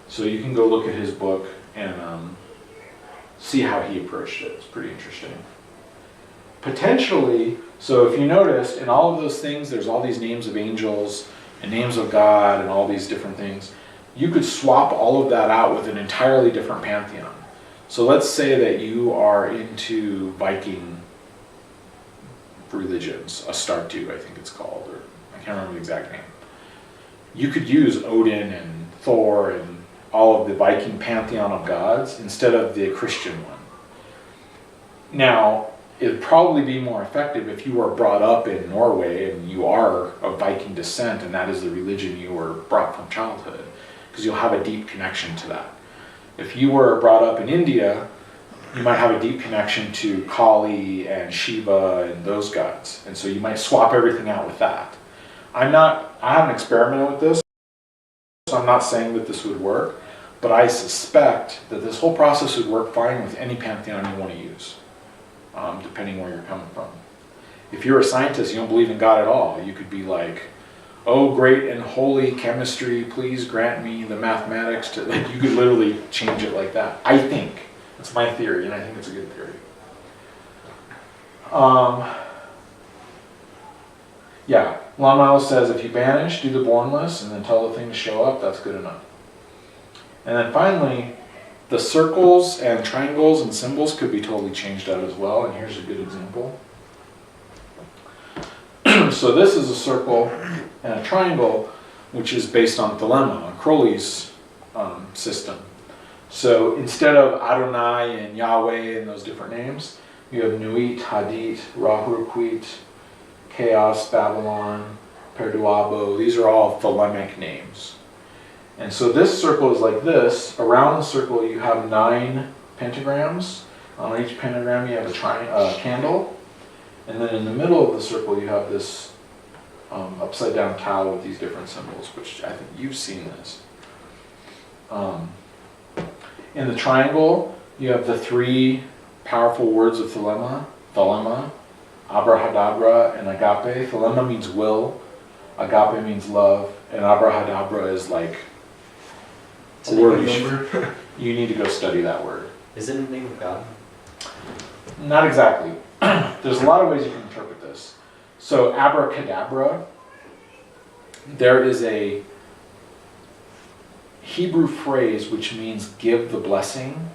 So you can go look at his book and see how he approached it. It's pretty interesting. Potentially, so if you noticed, in all of those things, there's all these names of angels and names of God and all these different things. You could swap all of that out with an entirely different pantheon. So let's say that you are into Viking religions, Astartu, I think it's called, or I can't remember the exact name. You could use Odin and Thor and all of the Viking pantheon of gods instead of the Christian one. Now, it'd probably be more effective if you were brought up in Norway and you are of Viking descent and that is the religion you were brought from childhood, because you'll have a deep connection to that. If you were brought up in India, you might have a deep connection to Kali and Shiva and those gods, and so you might swap everything out with that. I haven't experimented with this, so I'm not saying that this would work, but I suspect that this whole process would work fine with any pantheon you want to use, depending where you're coming from. If you're a scientist, you don't believe in God at all, you could be like, oh great and holy chemistry, please grant me the mathematics to, like, you could literally change it like that. I think. That's my theory, and I think it's a good theory. Yeah, Lon Milo says if you banish, do the bornless, and then tell the thing to show up, that's good enough. And then finally, the circles and triangles and symbols could be totally changed out as well, and here's a good example. So this is a circle and a triangle, which is based on Thelema, on Crowley's system. So instead of Adonai and Yahweh and those different names, you have Nuit, Hadit, Rahuruquit, Chaos, Babylon, Perduabo. These are all Thelemic names. And so this circle is like this. Around the circle you have 9 pentagrams. On each pentagram you have a candle. And then in the middle of the circle you have this upside down cow with these different symbols, which I think you've seen this. In the triangle, you have the three powerful words of thelema, abrahadabra, and agape. Thelema means will, agape means love, and abrahadabra is like It's a a word name you need to go study that word. Is it in the name of God? Not exactly. There's a lot of ways you can interpret this. So abracadabra, there is a Hebrew phrase which means give the blessing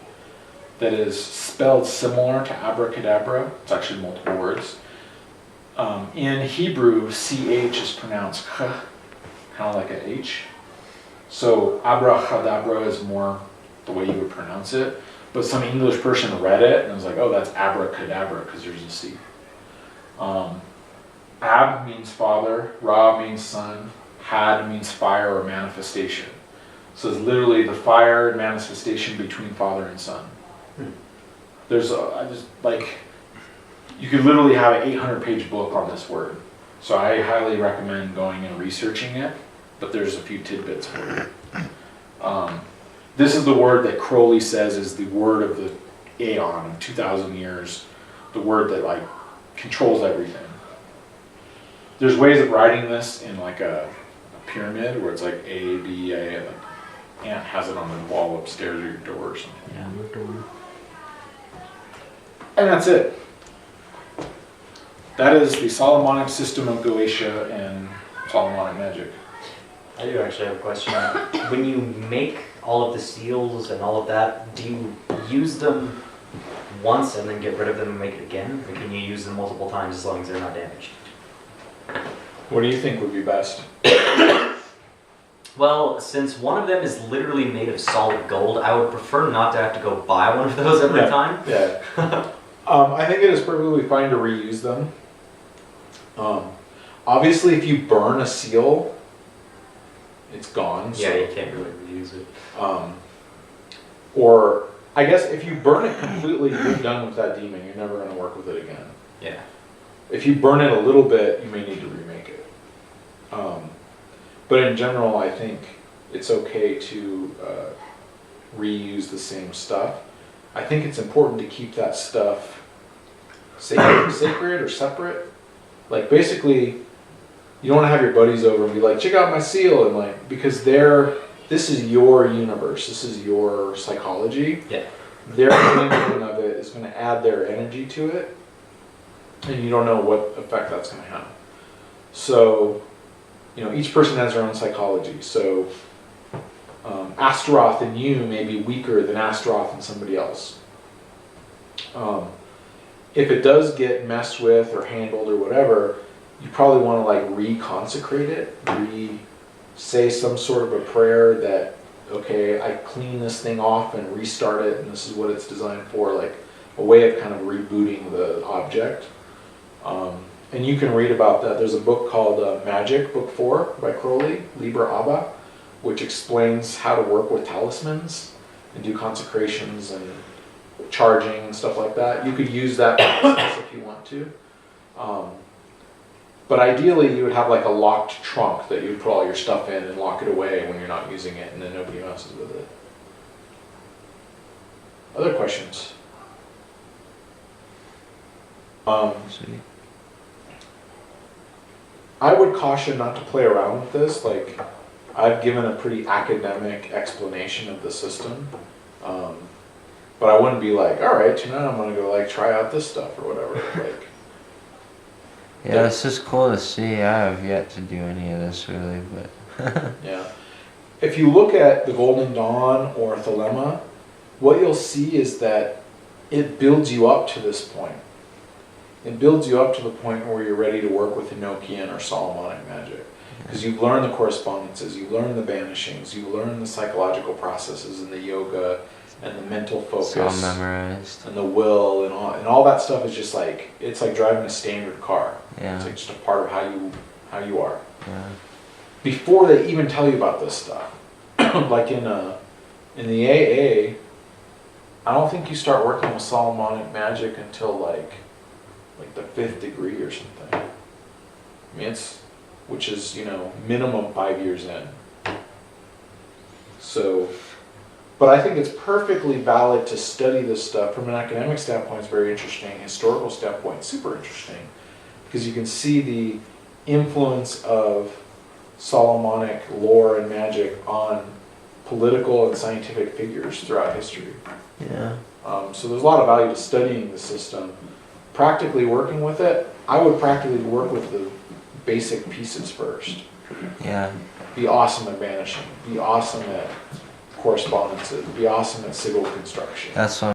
that is spelled similar to abracadabra. It's actually multiple words. In Hebrew, CH is pronounced ch, kind of like a H. So abracadabra is more the way you would pronounce it. But some English person read it and was like, oh, that's abracadabra because there's a C. Ab means father, Ra means son, Had means fire or manifestation. So it's literally the fire and manifestation between father and son. There's you could literally have an 800-page book on this word. So I highly recommend going and researching it, but there's a few tidbits for you. This is the word that Crowley says is the word of the aeon, of 2,000 years, the word that like controls everything. There's ways of writing this in like a pyramid where it's like A, B, A, and the ant has it on the wall upstairs or your door or something. Yeah, your door. And that's it. That is the Solomonic system of Goetia and Solomonic magic. I do actually have a question. When you make all of the seals and all of that, do you use them once and then get rid of them and make it again? Or can you use them multiple times as long as they're not damaged? What do you think would be best? Well, since one of them is literally made of solid gold, I would prefer not to have to go buy one of those every time. Yeah. I think it is perfectly fine to reuse them. Obviously, if you burn a seal, it's gone. Yeah, so, you can't really reuse it. or I guess if you burn it completely, you're done with that demon. You're never going to work with it again. Yeah. If you burn it a little bit, you may need to remake it. But in general, I think it's okay to reuse the same stuff. I think it's important to keep that stuff sacred or separate. Like basically, you don't want to have your buddies over and be like, check out my seal, and like, because this is your universe, this is your psychology. Yeah. Their handling of it is going to add their energy to it, and you don't know what effect that's going to have. So, each person has their own psychology. So, Astaroth in you may be weaker than Astaroth in somebody else. If it does get messed with or handled or whatever, you probably want to like reconsecrate it, say some sort of a prayer that, okay, I clean this thing off and restart it, and this is what it's designed for, like a way of kind of rebooting the object. And you can read about that. There's a book called Magic, Book 4 by Crowley, Liber Abba, which explains how to work with talismans and do consecrations and charging and stuff like that. You could use that process if you want to. But ideally, you would have like a locked trunk that you would put all your stuff in and lock it away when you're not using it, and then nobody messes with it. Other questions? I would caution not to play around with this. Like, I've given a pretty academic explanation of the system. But I wouldn't be like, all right, tonight I'm gonna go like try out this stuff or whatever. Like, yeah, it's just cool to see. I have yet to do any of this really, but yeah. If you look at the Golden Dawn or Thelema, what you'll see is that it builds you up to this point. It builds you up to the point where you're ready to work with Enochian or Solomonic magic. Because you've learned the correspondences, you learn the banishings, you learn the psychological processes and the yoga and the mental focus. it's all memorized. And the will and all that stuff is just like, it's like driving a standard car. Yeah. It's like just a part of how you are. Yeah. Before they even tell you about this stuff, like in the AA, I don't think you start working with Solomonic magic until like the 5th degree or something. I mean, which is minimum 5 years in. So, But I think it's perfectly valid to study this stuff from an academic standpoint. It's very interesting. Historical standpoint, super interesting, because you can see the influence of Solomonic lore and magic on political and scientific figures throughout history. Yeah. So there's a lot of value to studying the system. Practically working with it, I would practically work with the basic pieces first. Yeah. Be awesome at vanishing. Be awesome at correspondences. Be awesome at sigil construction. That's what